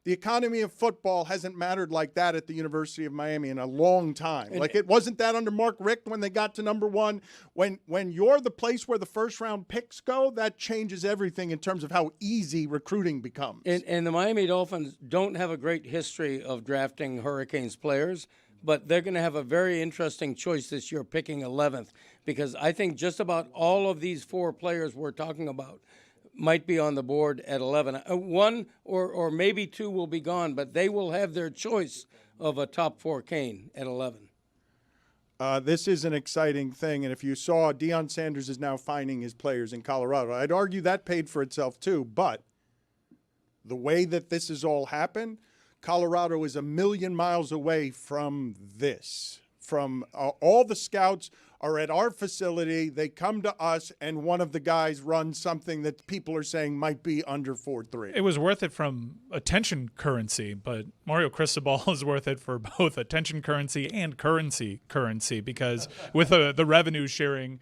the economy of football hasn't mattered like that at the University of Miami in a long time. Like, it wasn't that under Mark Richt when they got to number 1. When you're the place where the first-round picks go, that changes everything in terms of how easy recruiting becomes. And the Miami Dolphins don't have a great history of drafting Hurricanes players, but they're going to have a very interesting choice this year picking 11th, because I think just about all of these 4 players we're talking about might be on the board at 11. One or maybe 2 will be gone, but they will have their choice of a top 4 cane at 11. This is an exciting thing, and if you saw, Deion Sanders is now finding his players in Colorado. I'd argue that paid for itself too, but the way that this has all happened, Colorado is a million miles away from this. From all the scouts are at our facility, they come to us, and one of the guys runs something that people are saying might be under 4.3. It was worth it from attention currency, but Mario Cristobal is worth it for both attention currency and currency, because with the revenue sharing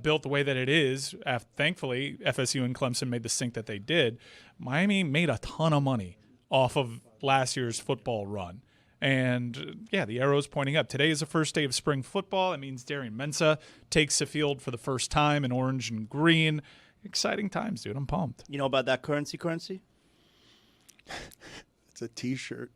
built the way that it is, thankfully, FSU and Clemson made the sync that they did. Miami made a ton of money off of last year's football run. And, yeah, the arrow's pointing up. Today is the first day of spring football. That means Darian Mensah takes the field for the first time in orange and green. Exciting times, dude. I'm pumped. You know about that currency? It's a T-shirt.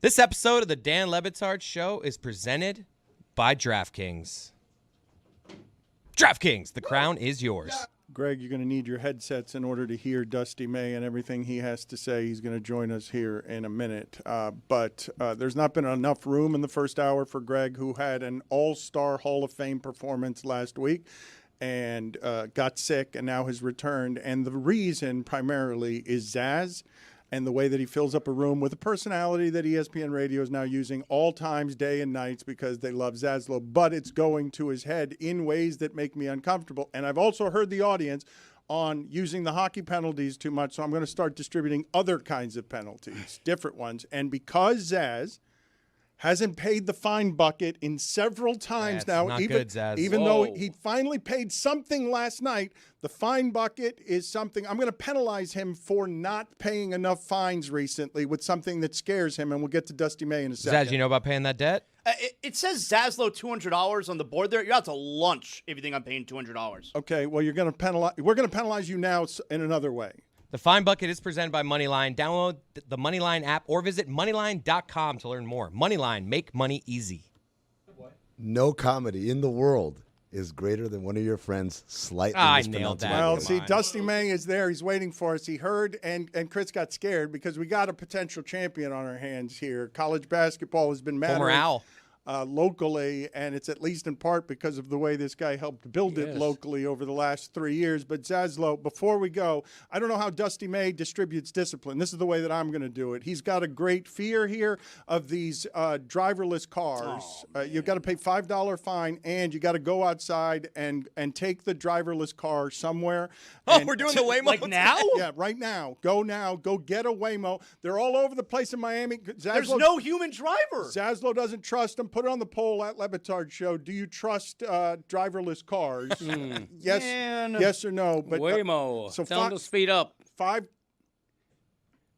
This episode of the Dan Le Batard Show is presented by DraftKings. DraftKings, the crown is yours. Greg, you're going to need your headsets in order to hear Dusty May and everything he has to say. He's going to join us here in a minute. But there's not been enough room in the first hour for Greg, who had an all-star Hall of Fame performance last week and got sick and now has returned. And the reason primarily is Zaz and the way that he fills up a room with a personality that ESPN Radio is now using all times, day and nights, because they love Zaslow, but it's going to his head in ways that make me uncomfortable. And I've also heard the audience on using the hockey penalties too much, so I'm going to start distributing other kinds of penalties, different ones. And because Zaz Hasn't paid the fine bucket in several times now. Not good, Zaz. Even though he finally paid something last night, the fine bucket is something. I'm going to penalize him for not paying enough fines recently with something that scares him, and we'll get to Dusty May in a second. Zaz, you know about paying that debt? It says Zaslow $200 on the board there. You're out to lunch if you think I'm paying $200. Okay, well, you're going to penalize. We're going to penalize you now in another way. The Fine Bucket is presented by Moneyline. Download the Moneyline app or visit moneyline.com to learn more. Moneyline, make money easy. No comedy in the world is greater than one of your friends slightly I mispronouncing nailed that. it. Well, Come see, on. Dusty May is there. He's waiting for us. He heard, and Chris got scared because we got a potential champion on our hands here. College basketball has been Former mattering Owl. locally, and it's at least in part because of the way this guy helped build it locally over the last 3 years. But Zaslow, before we go, I don't know how Dusty May distributes discipline. This is the way that I'm going to do it. He's got a great fear here of these driverless cars. You've got to pay $5 fine, and you got to go outside and take the driverless car somewhere. Oh, we're doing the Waymo Like now? Yeah, right now. Go now. Go get a Waymo. They're all over the place in Miami. There's no human driver. Zaslow doesn't trust them. Put it on the poll at Le Batard Show. Do you trust driverless cars? Yes, Man. yes or no? But Waymo. so Tell him to speed up. five.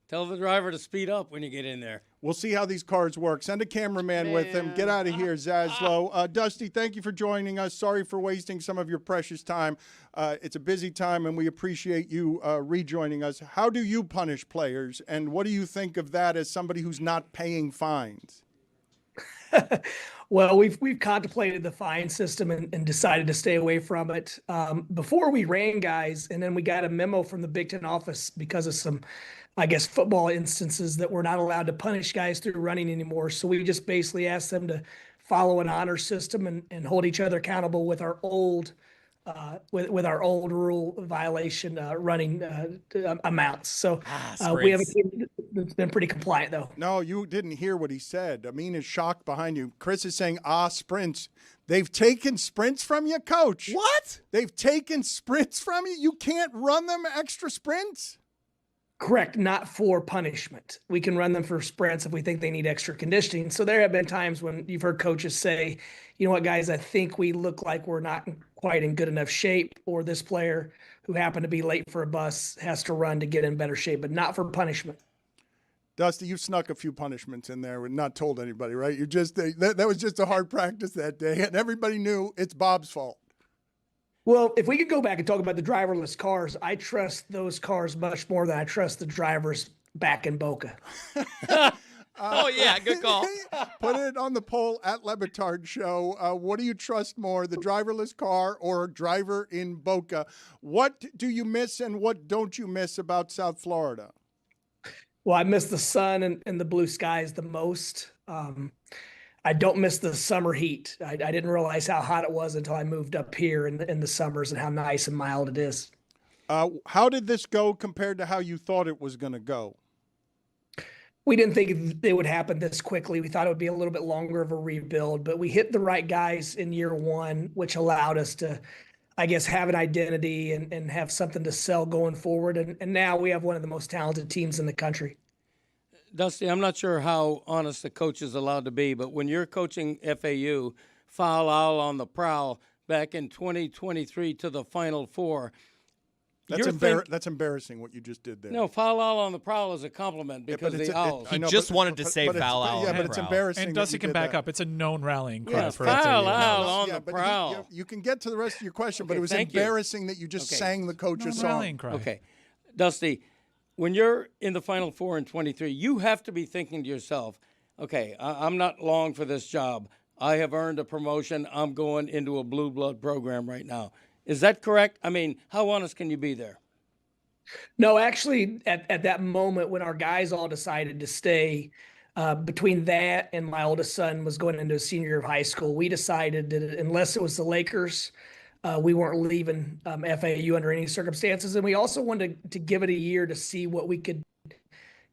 Tell the driver to speed up when you get in there. We'll see how these cars work. Send a cameraman with him. Get out of here, Zaslow. Dusty, thank you for joining us. Sorry for wasting some of your precious time. It's a busy time, and we appreciate you rejoining us. How do you punish players, and what do you think of that as somebody who's not paying fines? Well, we've contemplated the fine system and decided to stay away from it. Before we ran guys, and then we got a memo from the Big Ten office because of some, I guess, football instances that we're not allowed to punish guys through running anymore. So we just basically asked them to follow an honor system and hold each other accountable with our old with our old rule violation running amounts. So we have a team that's been pretty compliant, though. No, you didn't hear what he said. Amin is shocked behind you. Chris is saying, sprints. They've taken sprints from you, Coach. What? They've taken sprints from you? You can't run them extra sprints? Correct, not for punishment. We can run them for sprints if we think they need extra conditioning. So there have been times when you've heard coaches say, you know what, guys, I think we look like we're not quite in good enough shape, or this player who happened to be late for a bus has to run to get in better shape, but not for punishment. Dusty, you snuck a few punishments in there and not told anybody, right? You just that was just a hard practice that day, and everybody knew it's Bob's fault. Well, if we could go back and talk about the driverless cars, I trust those cars much more than I trust the drivers back in Boca. Oh, yeah, good call. Put it on the poll at Le Batard Show. What do you trust more, the driverless car or a driver in Boca? What do you miss and what don't you miss about South Florida? Well, I miss the sun and the blue skies the most. I don't miss the summer heat. I didn't realize how hot it was until I moved up here in the summers and how nice and mild it is. How did this go compared to how you thought it was going to go? We didn't think it would happen this quickly. We thought it would be a little bit longer of a rebuild, but we hit the right guys in year one, which allowed us to, I guess, have an identity and have something to sell going forward. And now we have one of the most talented teams in the country. Dusty, I'm not sure how honest the coach is allowed to be, but when you're coaching FAU, foul out on the prowl back in 2023 to the Final Four. That's embarrassing what you just did there. No, foul out on the prowl is a compliment because the Owls. He just wanted to say foul out. Yeah, but it's embarrassing. And Dusty can back up. It's a known rallying cry for foul FAU. out on the prowl. You can get to the rest of your question, but Okay, it was embarrassing that you just sang the coach's song. Rallying cry. Okay. Dusty, when you're in the Final Four in 23, you have to be thinking to yourself, okay, I'm not long for this job. I have earned a promotion. I'm going into a blue blood program right now. Is that correct? I mean, how honest can you be there? No, actually, at that moment when our guys all decided to stay, between that and my oldest son was going into a senior year of high school, we decided that unless it was the Lakers, we weren't leaving FAU under any circumstances. And we also wanted to give it a year to see what we could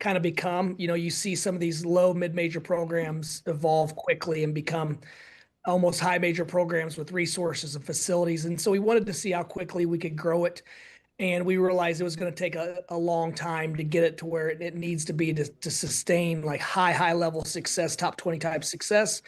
kind of become. You know, you see some of these low mid-major programs evolve quickly and become almost high major programs with resources and facilities. And so we wanted to see how quickly we could grow it. And we realized it was going to take a long time to get it to where it needs to be to sustain like high level success, top 20 type success.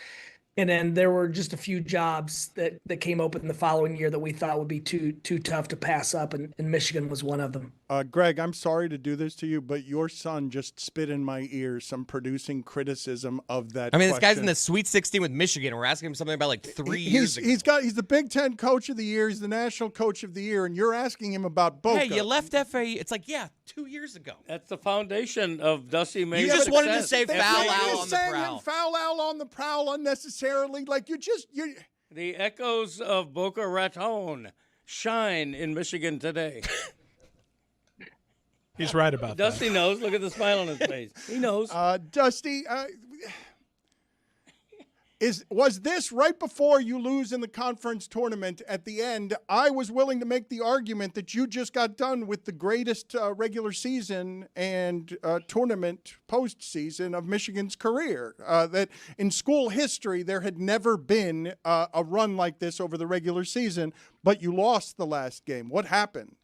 And then there were just a few jobs that came open the following year that we thought would be too tough to pass up, and Michigan was one of them. Greg, I'm sorry to do this to you, but your son just spit in my ear some producing criticism of that. I mean, this question. guy's in the Sweet 16 with Michigan. We're asking him something about like 3 years ago. He's the Big Ten Coach of the Year. He's the National Coach of the Year, and you're asking him about Boca. Hey, you left FAU. It's like, yeah, 2 years ago. That's the foundation of Dusty May's You just success. wanted to say foul out on the saying prowl. Foul out on the prowl unnecessarily. Like you're. The echoes of Boca Raton shine in Michigan today. He's right about that. Dusty knows. Look at the smile on his face. He knows. Dusty, was this right before you lose in the conference tournament at the end? I was willing to make the argument that you just got done with the greatest regular season and tournament postseason of Michigan's career. That in school history, there had never been a run like this over the regular season, but you lost the last game. What happened?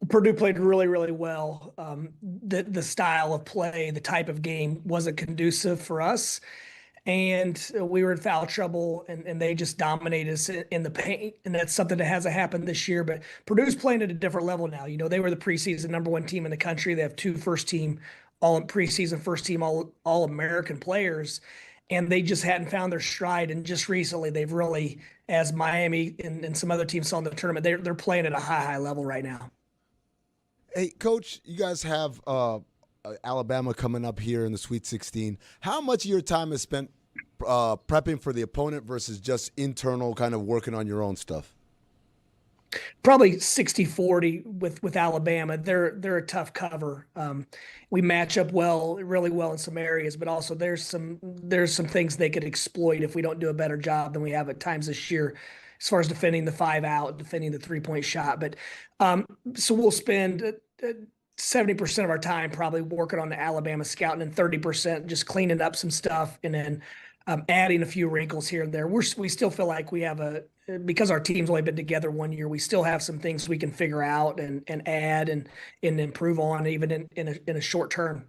Purdue played really, really well. The style of play, the type of game wasn't conducive for us. And we were in foul trouble, and they just dominated us in the paint. And that's something that hasn't happened this year. But Purdue's playing at a different level now. You know, they were the preseason #1 team in the country. They have 2 first-team, preseason first-team All-American players. And they just hadn't found their stride. And just recently, they've really, as Miami and some other teams saw in the tournament, they're playing at a high level right now. Hey, Coach, you guys have Alabama coming up here in the Sweet 16. How much of your time is spent prepping for the opponent versus just internal kind of working on your own stuff? Probably 60-40 with Alabama. They're a tough cover. We match up really well in some areas, but also there's some things they could exploit if we don't do a better job than we have at times this year, as far as defending the 5-out, defending the 3-point shot. But so we'll spend 70% of our time probably working on the Alabama scouting, and 30% just cleaning up some stuff, and then adding a few wrinkles here and there. We still feel like we have because our team's only been together 1 year, we still have some things we can figure out and add and improve on, even in a short term.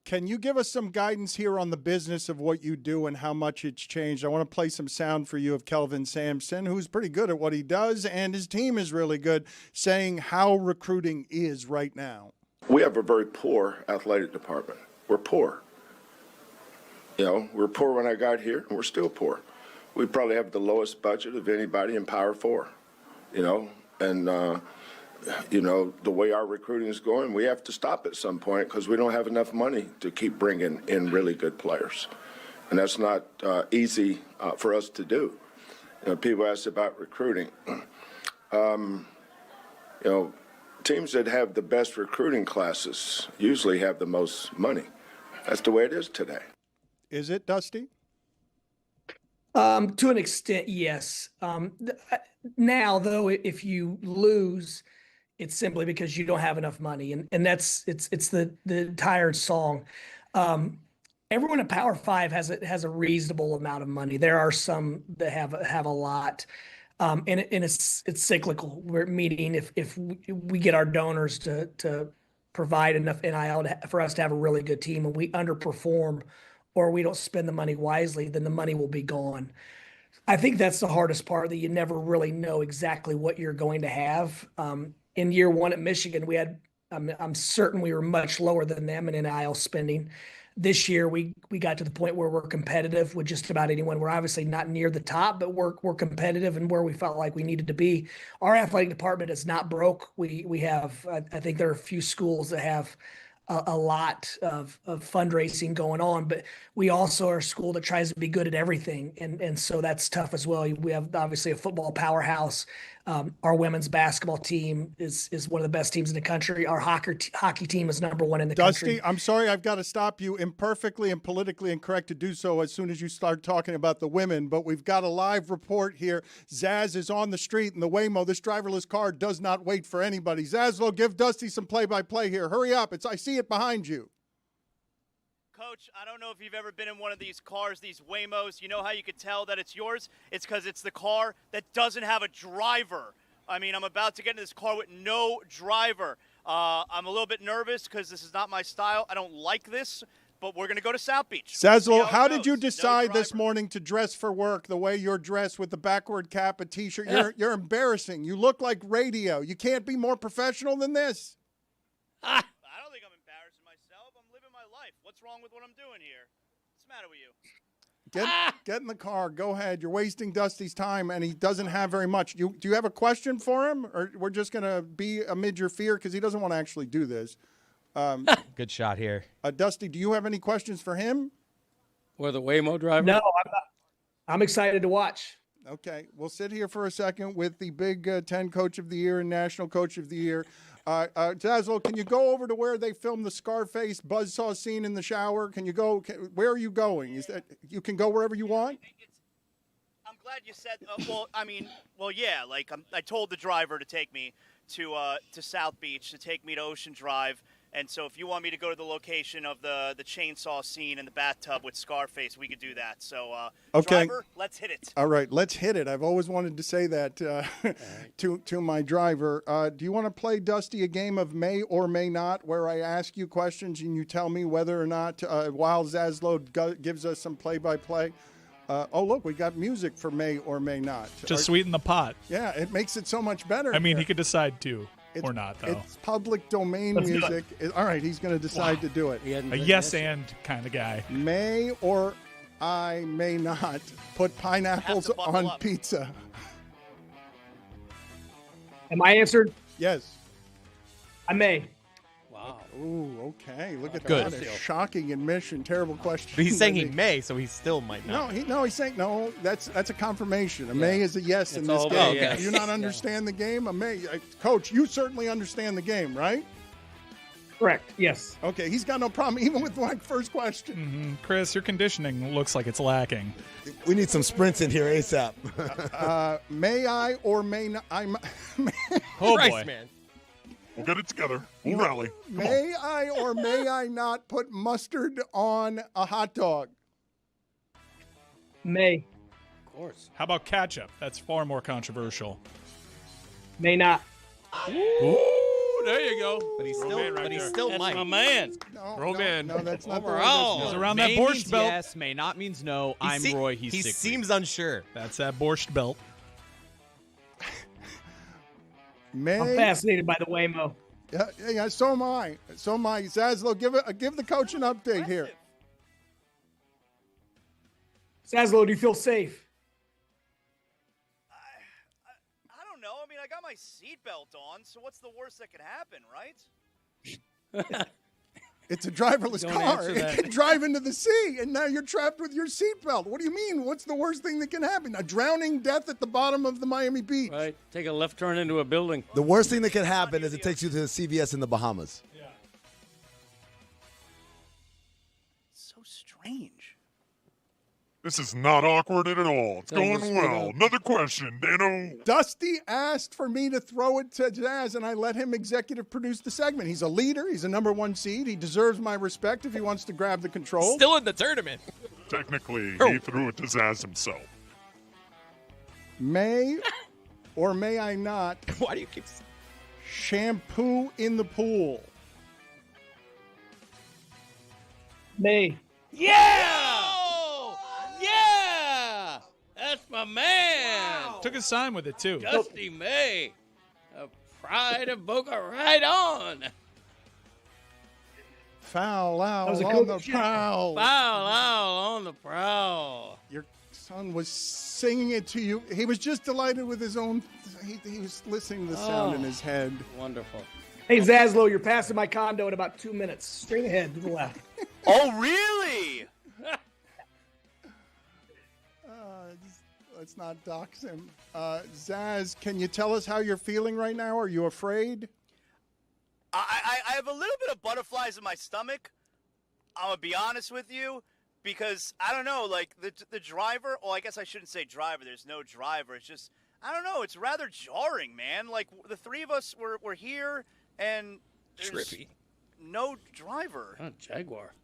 Can you give us some guidance here on the business of what you do and how much it's changed? I want to play some sound for you of Kelvin Sampson, who's pretty good at what he does, and his team is really good, saying how recruiting is right now. We have a very poor athletic department. We're poor. You know, we were poor when I got here, and we're still poor. We probably have the lowest budget of anybody in Power 4, you know, and you know, the way our recruiting is going, we have to stop at some point because we don't have enough money to keep bringing in really good players. And that's not easy for us to do. You know, people ask about recruiting. You know, teams that have the best recruiting classes usually have the most money. That's the way it is today. Is it, Dusty? To an extent, yes. Now, though, if you lose, it's simply because you don't have enough money, and it's the tired song. Everyone at Power 5 has a reasonable amount of money. There are some that have a lot, and it's cyclical. Meaning if we get our donors to provide enough NIL for us to have a really good team, and we underperform or we don't spend the money wisely, then the money will be gone. I think that's the hardest part, that you never really know exactly what you're going to have. In year 1 at Michigan, we had, I'm certain we were much lower than them in NIL spending. This year, we got to the point where we're competitive with just about anyone. We're obviously not near the top, but we're competitive and where we felt like we needed to be. Our athletic department is not broke. We have, I think there are a few schools that have a lot of fundraising going on, but we also are a school that tries to be good at everything. And so that's tough as well. We have obviously a football powerhouse. Our women's basketball team is one of the best teams in the country. Our hockey team is #1 in the country. Dusty, I'm sorry, I've got to stop you. Imperfectly and politically incorrect to do so as soon as you start talking about the women, but we've got a live report here. Zaz is on the street in the Waymo. This driverless car does not wait for anybody. Zaslow, give Dusty some play-by-play here. Hurry up. I see it behind you. Coach, I don't know if you've ever been in one of these cars, these Waymos. You know how you could tell that it's yours? It's because it's the car that doesn't have a driver. I mean, I'm about to get in this car with no driver. I'm a little bit nervous because this is not my style. I don't like this, but we're going to go to South Beach. Zaslow, how did you decide this morning to dress for work the way you're dressed with the backward cap, a T-shirt? You're embarrassing. You look like radio. You can't be more professional than this. I don't think I'm embarrassing myself. I'm living my life. What's wrong with what I'm doing here? What's the matter with you? Get in the car. Go ahead. You're wasting Dusty's time, and he doesn't have very much. Do you have a question for him, or we're just going to be amid your fear because he doesn't want to actually do this? Good shot here. Dusty, do you have any questions for him? Or the Waymo driver? No, I'm not. I'm excited to watch. Okay, we'll sit here for a second with the Big 10 Coach of the Year and National Coach of the Year. Zaslow, can you go over to where they filmed the Scarface buzzsaw scene in the shower? Can you go? Where are you going? Is that you can go wherever you want? I'm glad you said. Yeah. Like I told the driver to take me to South Beach, to take me to Ocean Drive. And so if you want me to go to the location of the chainsaw scene in the bathtub with Scarface, we could do that. So, okay. Driver, let's hit it. All right, let's hit it. I've always wanted to say that to my driver. Do you want to play, Dusty, a game of may or may not where I ask you questions and you tell me whether or not, while Zaslow gives us some play-by-play? Look, we got music for may or may not. Just sweeten the pot. Yeah, it makes it so much better. I mean, he could decide to. Or not, though. It's public domain music. All right, he's going to decide to do it. A yes and kind of guy. May or I may not put pineapples on pizza. Am I answered? Yes. I may. Wow. Ooh, okay. Look at Good. that. A shocking admission. Terrible question. But he's saying he may, so he still might not. He's saying no. That's a confirmation. A may is a yes in this all game. yes. Do you not understand the game? A may, Coach, you certainly understand the game, right? Correct. Yes. Okay. He's got no problem even with my first question. Mm-hmm. Chris, your conditioning looks like it's lacking. We need some sprints in here ASAP. May I or may not? Oh Christ, boy, man. We'll get it together. We'll rally. May I or may I not put mustard on a hot dog? May. Of course. How about ketchup? That's far more controversial. May not. Ooh, there you go. But he's Roman still, right but he's there. still That's might. my man. No, that's not the way Overall. this He's goes. around May that borscht means belt. yes, may not means no. I'm Roy. He's He Siegfried. seems unsure. That's that borscht belt. I'm May. fascinated by the Waymo. Yeah, so am I. Zaslow, give the coach an update here. Zaslow, do you feel safe? I don't know. I mean, I got my seatbelt on, so what's the worst that could happen, right? It's a driverless Don't car. answer It that. can drive into the sea, and now you're trapped with your seatbelt. What do you mean? What's the worst thing that can happen? A drowning death at the bottom of the Miami Beach. Right. Take a left turn into a building. The worst thing that could happen is it takes you to the CVS in the Bahamas. So strange. This is not awkward at all. It's Thanks, going well. Stugotz. Another question, Dano. Dusty asked for me to throw it to Jazz, and I let him executive produce the segment. He's a leader. He's a number one seed. He deserves my respect if he wants to grab the control. Still in the tournament. Technically, Oh. he threw it to Zaz himself. May or may I not Why do you keep... shampoo in the pool? May. Yeah! Yeah! That's my man. Took his time with it too. Dusty May. A pride of Boca right on. Foul out That was a on good the shot. prowl. Foul out on the prowl. Your son was singing it to you. He was just delighted with his own. He was listening to the sound in his head. Wonderful. Hey, Zaslow, you're passing my condo in about 2 minutes. Straight ahead to the left. Oh, really? Let's not dox him. Zaz, can you tell us how you're feeling right now? Are you afraid? I have a little bit of butterflies in my stomach. I'm gonna be honest with you, because I don't know, like the driver. Well, I guess I shouldn't say driver. There's no driver. It's just I don't know. It's rather jarring, man. Like the three of us were here, and there's Trippy. no driver. Oh, Jaguar.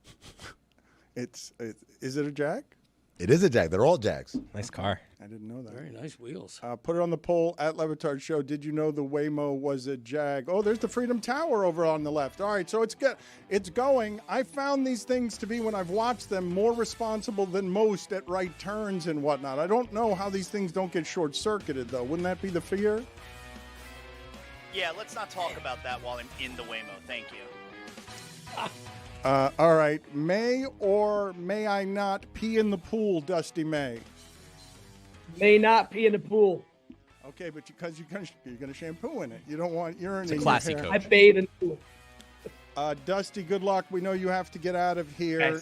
Is it a Jack? It is a Jag. They're all Jags. Nice car. I didn't know that. Very nice wheels. Put it on the poll at Le Batard Show. Did you know the Waymo was a Jag? Oh, there's the Freedom Tower over on the left. All right, so it's going. I found these things to be, when I've watched them, more responsible than most at right turns and whatnot. I don't know how these things don't get short-circuited, though. Wouldn't that be the fear? Yeah, let's not talk about that while I'm in the Waymo. Thank you. All right. May or may I not pee in the pool, Dusty May? May not pee in the pool. Okay, but because you're going to shampoo in it. You don't want urine in classy your hair. coach. I bathe in the pool. Dusty, good luck. We know you have to get out of here.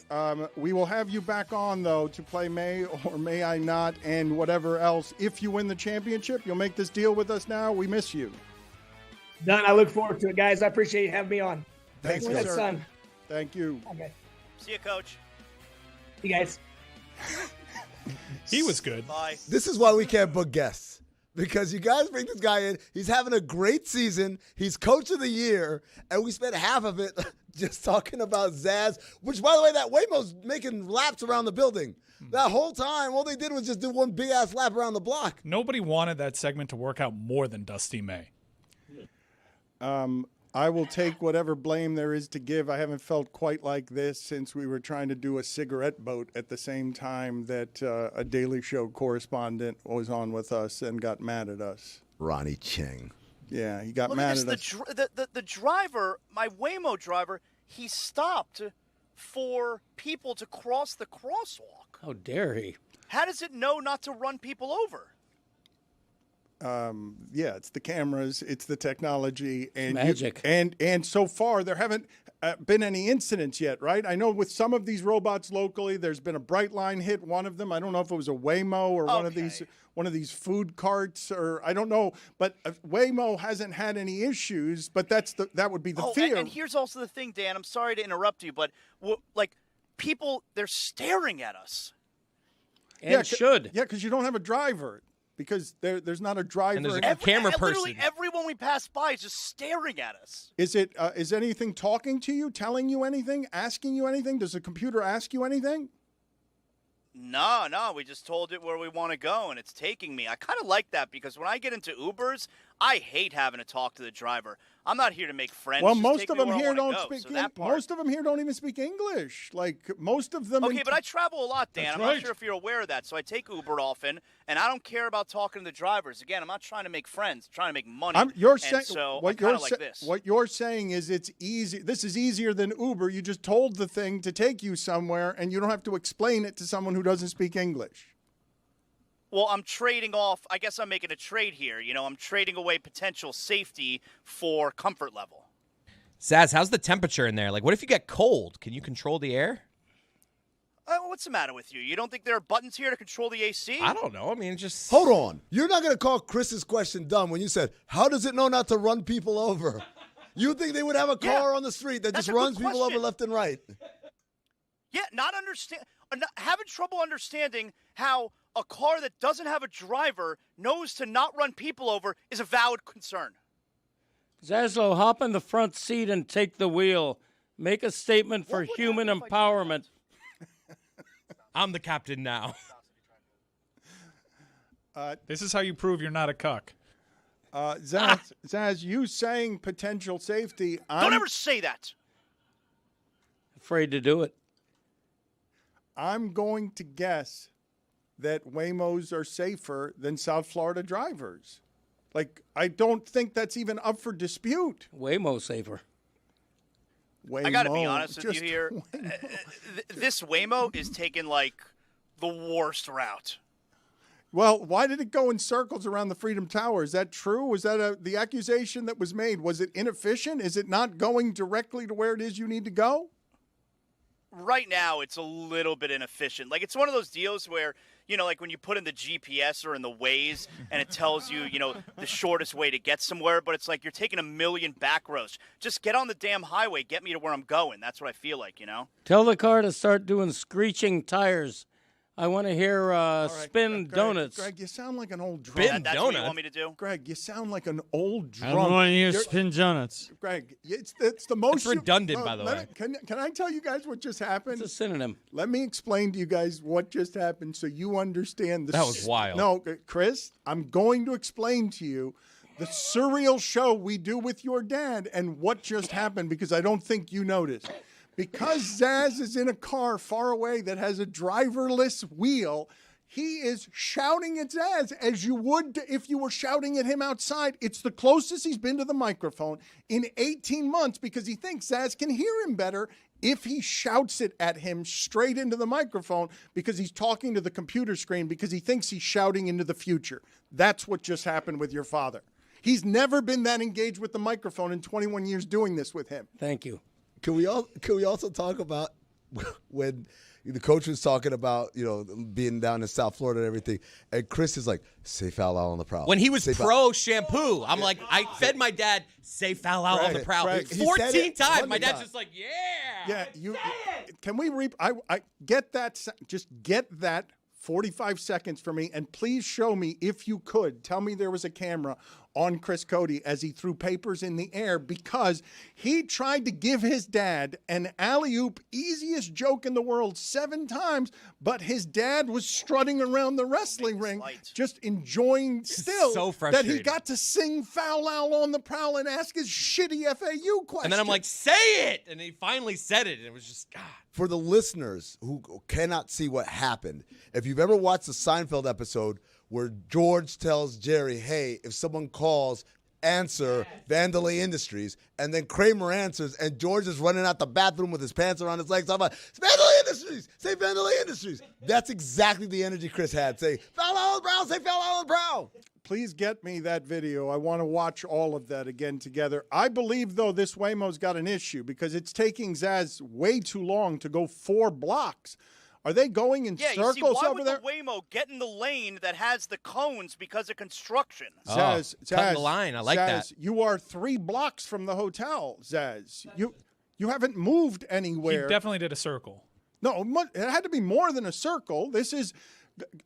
We will have you back on, though, to play May or May I Not and whatever else. If you win the championship, you'll make this deal with us now. We miss you. Done. I look forward to it, guys. I appreciate you having me on. Thanks, Win it, sir. son. Thank you. Okay. See you, Coach. You guys. He was good. Bye. This is why we can't book guests. Because you guys bring this guy in. He's having a great season. He's coach of the year. And we spent half of it just talking about Zaz. Which, by the way, that Waymo's making laps around the building. That whole time, all they did was just do one big-ass lap around the block. Nobody wanted that segment to work out more than Dusty May. I will take whatever blame there is to give. I haven't felt quite like this since we were trying to do a cigarette boat at the same time that a Daily Show correspondent was on with us and got mad at us. Ronnie Cheng. Yeah, he got Look mad at this, at us. the driver, my Waymo driver, he stopped for people to cross the crosswalk. How dare he? How does it know not to run people over? Yeah, it's the cameras, it's the technology, and magic. And so far there haven't been any incidents yet, right? I know with some of these robots locally, there's been a bright line hit. One of them, I don't know if it was a Waymo or one of these food carts, or I don't know. But Waymo hasn't had any issues. But that would be the fear. And here's also the thing, Dan. I'm sorry to interrupt you, but people, they're staring at us. And should. Yeah, because you don't have a driver. Because there's not a driver. And there's a camera person. Literally everyone we pass by is just staring at us. Is anything talking to you, telling you anything, asking you anything? Does the computer ask you anything? No, we just told it where we want to go, and it's taking me. I kind of like that because when I get into Ubers, I hate having to talk to the driver. I'm not here to make friends. Well, Just most take of me them where I here wanna don't go. speak. So that part- Most of them here don't even speak English. Like most of them. Okay, but I travel a lot, Dan. That's I'm right. not sure if you're aware of that. So I take Uber often, and I don't care about talking to the drivers. Again, I'm not trying to make friends. I'm trying to make money. You're and saying so what I kind you're of like this. What you're saying is it's easy. This is easier than Uber. You just told the thing to take you somewhere, and you don't have to explain it to someone who doesn't speak English. Well, I'm trading off. I guess I'm making a trade here. I'm trading away potential safety for comfort level. Zaz, how's the temperature in there? Like, what if you get cold? Can you control the air? What's the matter with you? You don't think there are buttons here to control the AC? I don't know. I mean, just... Hold on. You're not going to call Chris's question dumb when you said, how does it know not to run people over? You think they would have a car on the street that just runs people over left and right? Yeah, having trouble understanding how a car that doesn't have a driver knows to not run people over is a valid concern. Zaslow, hop in the front seat and take the wheel. Make a statement for human empowerment. I'm the captain now. This is how you prove you're not a cuck. Zaz, you saying potential safety. Don't ever say that. Afraid to do it. I'm going to guess that Waymos are safer than South Florida drivers. Like, I don't think that's even up for dispute. Waymo safer. Waymo, I got to be honest with you here. This Waymo is taking, the worst route. Well, why did it go in circles around the Freedom Tower? Is that true? Was that the accusation that was made? Was it inefficient? Is it not going directly to where it is you need to go? Right now, it's a little bit inefficient. It's one of those deals where, when you put in the GPS or in the Waze and it tells you, the shortest way to get somewhere, but it's like you're taking a million back roads. Just get on the damn highway, get me to where I'm going. That's what I feel like, Tell the car to start doing screeching tires I want to hear Spin Donuts. Greg, you sound like an old drunk. That's what you want me to do? Greg, you sound like an old drunk. I don't want to hear Spin Donuts. Greg, it's the most It's redundant, by the way. Can I tell you guys what just happened? It's a synonym. Let me explain to you guys what just happened so you understand. That was wild. No, Chris, I'm going to explain to you the surreal show we do with your dad and what just happened because I don't think you noticed. Because Zaz is in a car far away that has a driverless wheel, he is shouting at Zaz as you would if you were shouting at him outside. It's the closest he's been to the microphone in 18 months because he thinks Zaz can hear him better if he shouts it at him straight into the microphone because he's talking to the computer screen because he thinks he's shouting into the future. That's what just happened with your father. He's never been that engaged with the microphone in 21 years doing this with him. Thank you. Can we also talk about when the coach was talking about, being down in South Florida and everything, and Chris is like, say foul out on the prowl. When he was Say pro shampoo, I'm like, I fed my dad, say foul out on the prowl. Greg, 14 times. My dad's just like, Yeah, can we I get that, just get that 45 seconds for me, and please show me, if you could, tell me there was a camera on Chris Cody as he threw papers in the air because he tried to give his dad an alley-oop, easiest joke in the world 7 times, but his dad was strutting around the wrestling ring, just enjoying still so that frustrated. he got to sing foul out on the prowl and ask his shitty FAU question. and then I'm like, say it. And he finally said it. And it was just, God. For the listeners who cannot see what happened, if you've ever watched the Seinfeld episode where George tells Jerry, hey, if someone calls, answer Vandalay Industries, and then Kramer answers, and George is running out the bathroom with his pants around his legs, talking about, it's Vandalay Industries, say Vandalay Industries. That's exactly the energy Chris had. Say, foul out on the brow, say foul out on the brow. Please get me that video. I want to watch all of that again together. I believe, though, this Waymo's got an issue because it's taking Zaz way too long to go 4 blocks. Are they going in circles you see, why over would there? the Waymo get in the lane that has the cones because of construction? Zaz, cutting the line. I like Zaz, that. You are 3 blocks from the hotel, Zaz. You haven't moved anywhere. He definitely did a circle. No, it had to be more than a circle. This is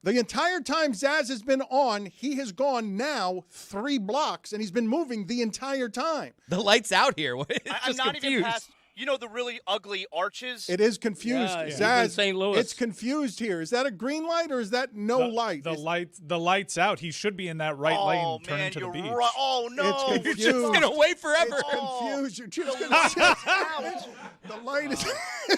the entire time Zaz has been on, he has gone now 3 blocks, and he's been moving the entire time. The light's out here. I'm not even past. You know the really ugly arches? It is confused. Yeah, Zaz, St. Louis. it's confused here. Is that a green light or is that no light? The light's out. He should be in that right lane turning to the beach. Right. Oh no! It's confused. You're just going to wait forever. It's confused. You're just going to the light is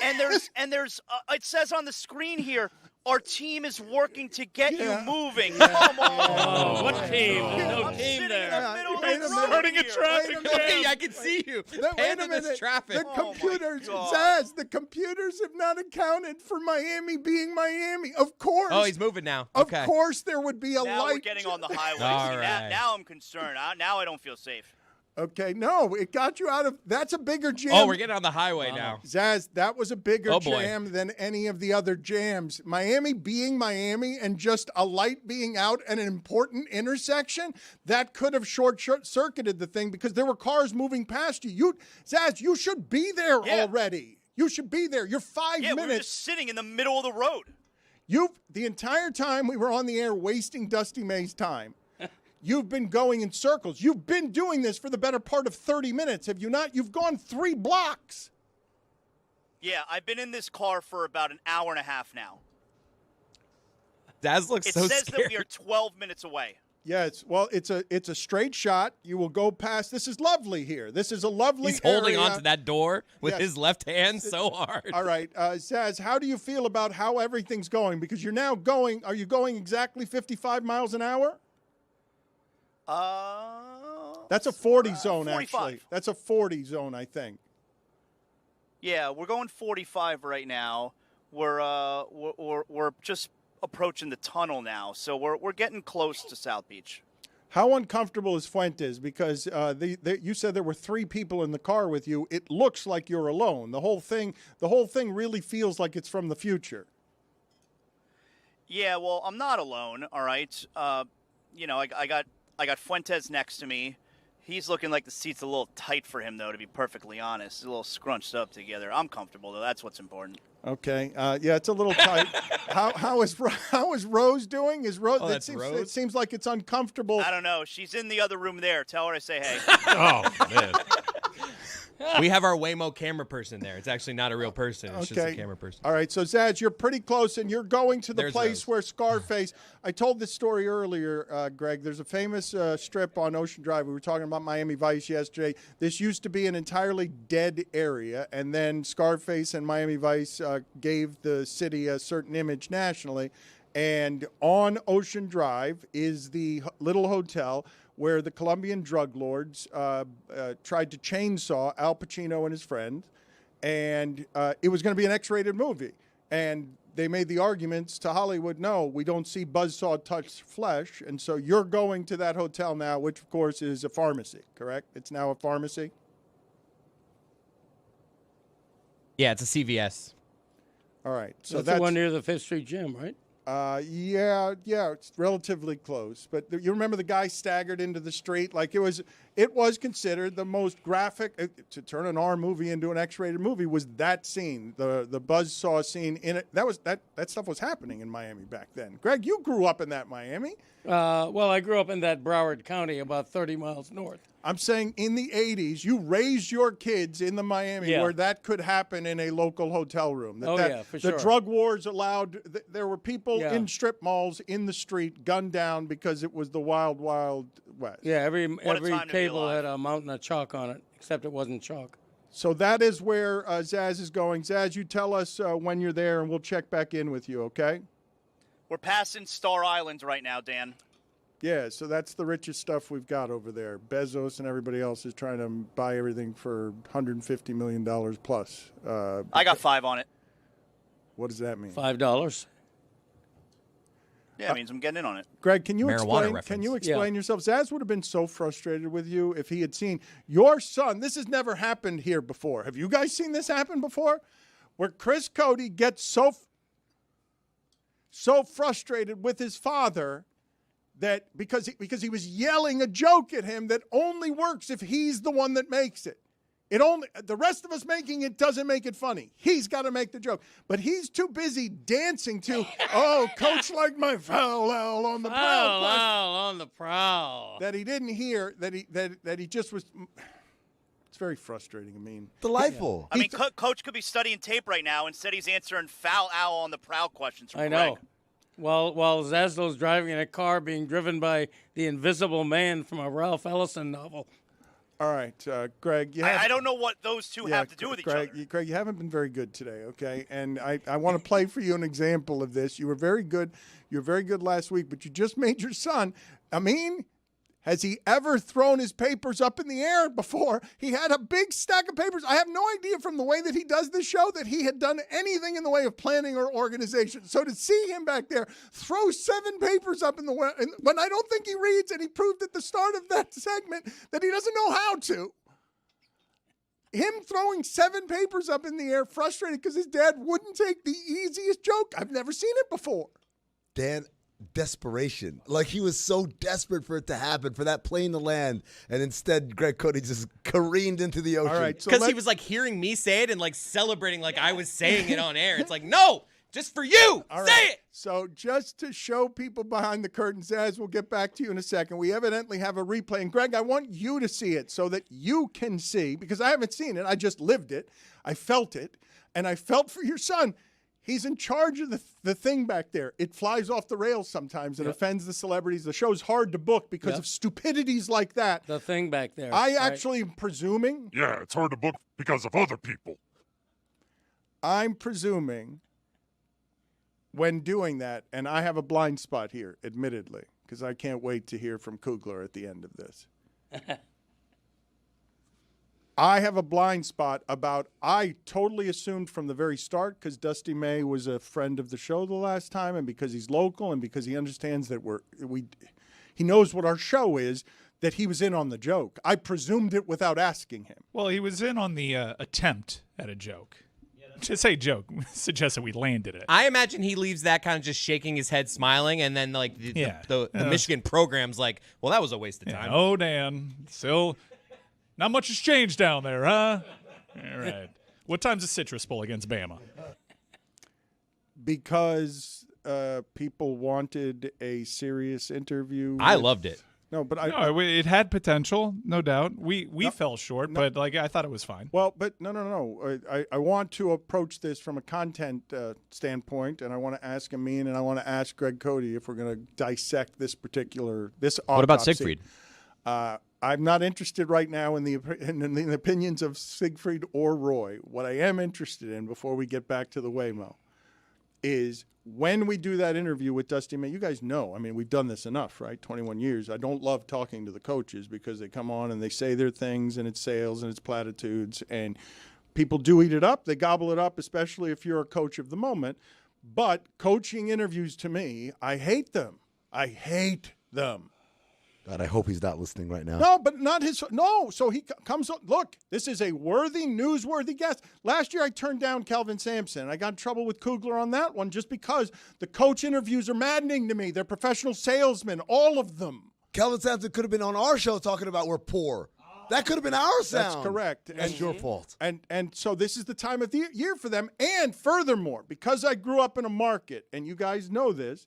and there's it says on the screen here, our team is working to get you moving. Yeah. Come on. Oh, what team? There's no I'm team sitting there. in the middle of Wait a the minute. road Starting a here. traffic Wait a minute. Hey, I can see you. Wait a Panda this minute. traffic. The computers, God. Zaz, the computers have not accounted for Miami being Miami. Of course. Oh, he's moving now. Of Okay. course there would be a Now light. we're getting on the highway. All See, right. now I'm concerned. Now I don't feel safe. Okay, no, it got you out of. That's a bigger jam. Oh, we're getting on the highway now. Zaz, that was a bigger Oh, boy. jam than any of the other jams. Miami being Miami and just a light being out at an important intersection, that could have short-circuited the thing because there were cars moving past you. Zaz, you should be there already. You should be there. You're 5 Yeah, minutes. we were just sitting in the middle of the road. The entire time we were on the air wasting Dusty May's time. You've been going in circles. You've been doing this for the better part of 30 minutes, have you not? You've gone 3 blocks. Yeah, I've been in this car for about an hour and a half now. Daz looks It so says scared. that we are 12 minutes away. Yeah, it's a straight shot. You will go past. This is lovely here. This is a lovely He's holding area. onto that door with Yes. his left hand so hard. All right, Zaz, how do you feel about how everything's going? Because you're now going, are you going exactly 55 miles an hour? That's a 40 zone, 45. actually. That's a 40 zone, I think. Yeah, we're going 45 right now. We're just approaching the tunnel now, so we're getting close to South Beach. How uncomfortable is Fuentes? Because you said there were 3 people in the car with you. It looks like you're alone. The whole thing really feels like it's from the future. Yeah, well, I'm not alone. All right, I got Fuentes next to me. He's looking like the seat's a little tight for him, though, to be perfectly honest. He's a little scrunched up together. I'm comfortable, though. That's what's important. Okay. Yeah, it's a little tight. How is Rose doing? Is Rose? Oh, that's Rose? It seems like it's uncomfortable. I don't know. She's in the other room there. Tell her I say hey. Oh, man. We have our Waymo camera person there. It's actually not a real person. It's just a camera person. All right, so Zaz, you're pretty close, and you're going to the There's place Rose. where Scarface. I told this story earlier, Greg. There's a famous strip on Ocean Drive. We were talking about Miami Vice yesterday. This used to be an entirely dead area, and then Scarface and Miami Vice gave the city a certain image nationally. And on Ocean Drive is the little hotel where the Colombian drug lords tried to chainsaw Al Pacino and his friend, and it was going to be an X-rated movie. And they made the arguments to Hollywood, no, we don't see buzzsaw touch flesh, and so you're going to that hotel now, which, of course, is a pharmacy, correct? It's now a pharmacy? Yeah, it's a CVS. All right. So that's the one near the Fifth Street Gym, right? Yeah, it's relatively close. But you remember the guy staggered into the street? Like it was considered the most graphic to turn an R movie into an X-rated movie was that scene, the buzzsaw scene in it. That stuff was happening in Miami back then. Greg, you grew up in that Miami. Well, I grew up in that Broward County, about 30 miles north. I'm saying in the 80s, you raised your kids in the Miami where that could happen in a local hotel room. For sure. The drug wars allowed, there were people in strip malls in the street gunned down because it was the wild, wild west. Yeah, every table had a mountain of chalk on it, except it wasn't chalk. So that is where Zaz is going. Zaz, you tell us when you're there and we'll check back in with you, okay? We're passing Star Island right now, Dan. Yeah, so that's the richest stuff we've got over there. Bezos and everybody else is trying to buy everything for $150 million plus. I got 5 on it. What does that mean? $5. Yeah, it means I'm getting in on it. Greg, can you explain? Reference. Can you explain yourself? Zaz would have been so frustrated with you if he had seen your son. This has never happened here before. Have you guys seen this happen before? Where Chris Cody gets so frustrated with his father that because he was yelling a joke at him that only works if he's the one that makes it. The rest of us making it doesn't make it funny. He's got to make the joke. But he's too busy dancing to, oh, coach like my foul owl on the prowl. Foul owl on the prowl. That he didn't hear, that he just was. It's very frustrating. I mean, delightful. I mean, coach could be studying tape right now. Instead, he's answering foul owl on the prowl questions from I Greg. know. While Zaslow's driving in a car being driven by the Invisible Man from a Ralph Ellison novel. All right, Greg. I don't know what those two have to do with each other. Greg, you haven't been very good today, okay? And I want to play for you an example of this. You were very good. You were very good last week, but you just made your son. Has he ever thrown his papers up in the air before? He had a big stack of papers. I have no idea from the way that he does this show that he had done anything in the way of planning or organization. So to see him back there throw 7 papers up in the air, when I don't think he reads, and he proved at the start of that segment that he doesn't know how to. Him throwing 7 papers up in the air, frustrated because his dad wouldn't take the easiest joke. I've never seen it before. Dan, desperation. Like he was so desperate for it to happen, for that plane to land, and instead Greg Cody just careened into the ocean. All right, so because he was like hearing me say it and like celebrating like I was saying it on air. It's like, no, just for you. Say it. So just to show people behind the curtain, Zaz, we'll get back to you in a second. We evidently have a replay. And Greg, I want you to see it so that you can see, because I haven't seen it. I just lived it. I felt it. And I felt for your son. He's in charge of the thing back there. It flies off the rails sometimes and offends the celebrities. The show's hard to book because of stupidities like that. The thing back there. I actually am presuming. Yeah, it's hard to book because of other people. I'm presuming when doing that, and I have a blind spot here, admittedly, because I can't wait to hear from Kugler at the end of this. I have a blind spot I totally assumed from the very start, because Dusty May was a friend of the show the last time, and because he's local, and because he understands that he knows what our show is, that he was in on the joke. I presumed it without asking him. Well, he was in on the attempt at a joke. Just say joke. Suggest that we landed it. I imagine he leaves that kind of just shaking his head, smiling, and then like the Michigan program's like, well, that was a waste of time. Oh, Dan. Still, not much has changed down there, huh? All right. What time's the Citrus Bowl against Bama? Because people wanted a serious interview. I loved it. No, but it had potential, no doubt. We fell short, but like I thought it was fine. Well, but no. I want to approach this from a content standpoint, and I want to ask Amin and I want to ask Greg Cody if we're going to dissect this autopsy. What about Siegfried? I'm not interested right now in the opinions of Siegfried or Roy. What I am interested in, before we get back to the Waymo, is when we do that interview with Dusty May. You guys know, I mean, we've done this enough, right? 21 years. I don't love talking to the coaches because they come on and they say their things and it's sales and it's platitudes and people do eat it up. They gobble it up, especially if you're a coach of the moment. But coaching interviews, to me, I hate them. I hate them. God, I hope he's not listening right now. No, but not his. No, so he comes on. Look, this is a worthy, newsworthy guest. Last year, I turned down Kelvin Sampson. I got in trouble with Kugler on that one just because the coach interviews are maddening to me. They're professional salesmen, all of them. Kelvin Sampson could have been on our show talking about we're poor. That could have been our sound. That's correct. That's your fault. And so this is the time of the year for them. And furthermore, because I grew up in a market, and you guys know this,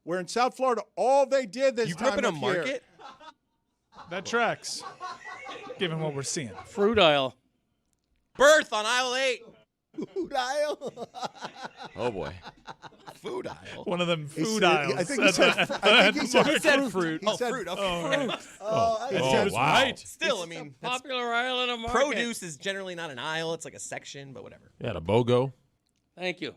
where in South Florida, all they did this time of year. You grew up in a market? That tracks, given what we're seeing. Fruit aisle. Birth on aisle 8. Food aisle? Oh, boy. Food aisle. One of them food aisles. I think he said fruit. He said fruit. Okay. Right. Still, I mean, that's Popular aisle in a market. produce is generally not an aisle. It's like a section, but whatever. Yeah, the BOGO. Thank you.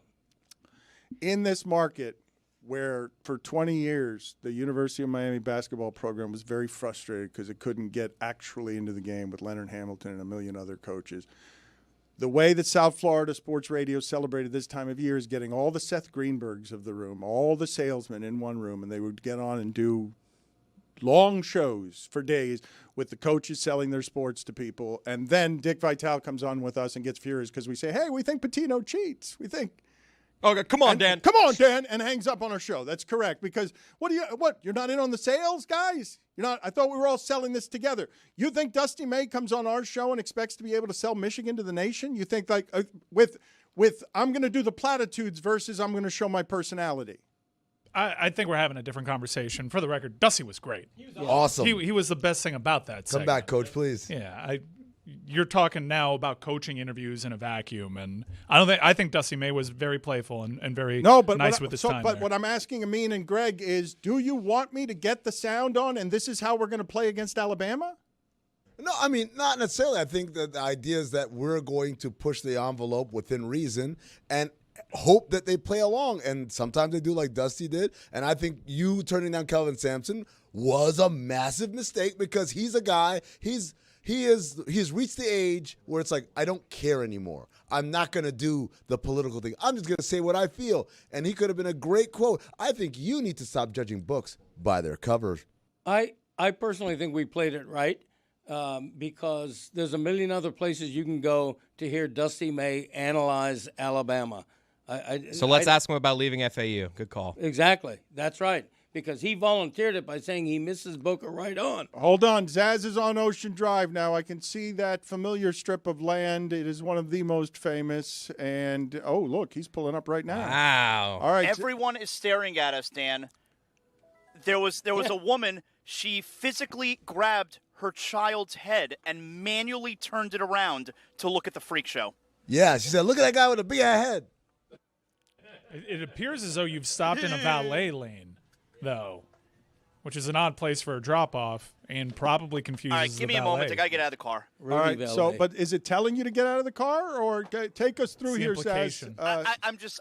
in this market where for 20 years the University of Miami basketball program was very frustrated because it couldn't get actually into the game with Leonard Hamilton and a million other coaches. The way that South Florida sports radio celebrated this time of year is getting all the Seth Greenbergs of the room, all the salesmen in one room, and they would get on and do long shows for days with the coaches selling their sports to people. And then Dick Vitale comes on with us and gets furious because we say, hey, we think Patino cheats. We think. Okay, come on, Dan. Come on, Dan, and hangs up on our show. That's correct. Because you're not in on the sales, guys? You're not. I thought we were all selling this together. You think Dusty May comes on our show and expects to be able to sell Michigan to the nation? You think like with I'm going to do the platitudes versus I'm going to show my personality? I think we're having a different conversation. For the record, Dusty was great. He was awesome. He was the best thing about that segment. Come back, Coach, please. Yeah, you're talking now about coaching interviews in a vacuum, and I think Dusty May was very playful and very nice with his time. But what I'm asking Amin and Greg is, do you want me to get the sound on, and this is how we're going to play against Alabama? No, I mean, not necessarily. I think that the idea is that we're going to push the envelope within reason and hope that they play along. And sometimes they do like Dusty did. And I think you turning down Kelvin Sampson was a massive mistake because he's a guy, he's reached the age where it's like, I don't care anymore. I'm not going to do the political thing. I'm just going to say what I feel. And he could have been a great quote. I think you need to stop judging books by their covers. I personally think we played it right because there's a million other places you can go to hear Dusty May analyze Alabama. So let's ask him about leaving FAU. Good call. Exactly. That's right. Because he volunteered it by saying he misses Boca right on. Hold on. Zaz is on Ocean Drive now. I can see that familiar strip of land. It is one of the most famous. And, oh, look, he's pulling up right now. Wow. All right. Everyone is staring at us, Dan. There was a woman. She physically grabbed her child's head and manually turned it around to look at the freak show. Yeah, she said, look at that guy with a big head. It appears as though you've stopped in a valet lane, though, which is an odd place for a drop-off and probably confuses the All right, give me a moment. I got to get out of the car. All right, but is it telling you to get out of the car or take us through here, Zaz?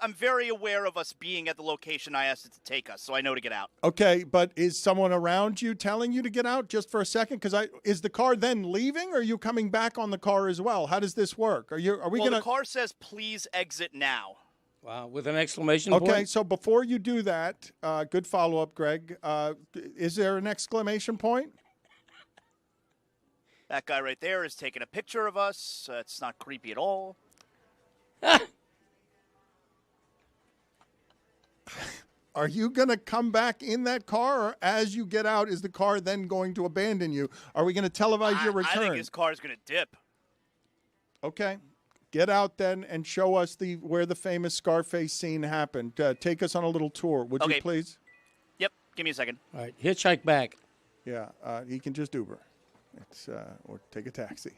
I'm very aware of us being at the location I asked it to take us, so I know to get out. Okay, but is someone around you telling you to get out just for a second? Because is the car then leaving, or are you coming back on the car as well? How does this work? The car says, please exit now. Wow, with an exclamation point? Okay, so before you do that, good follow-up, Greg. Is there an exclamation point? That guy right there is taking a picture of us. It's not creepy at all. Are you going to come back in that car, or as you get out, is the car then going to abandon you? Are we going to televise your return? I think his car is going to dip. Okay. Get out then and show us where the famous Scarface scene happened. Take us on a little tour, would you please? Yep. Give me a second. All right. Hitchhike back. Yeah. He can just Uber. Or take a taxi.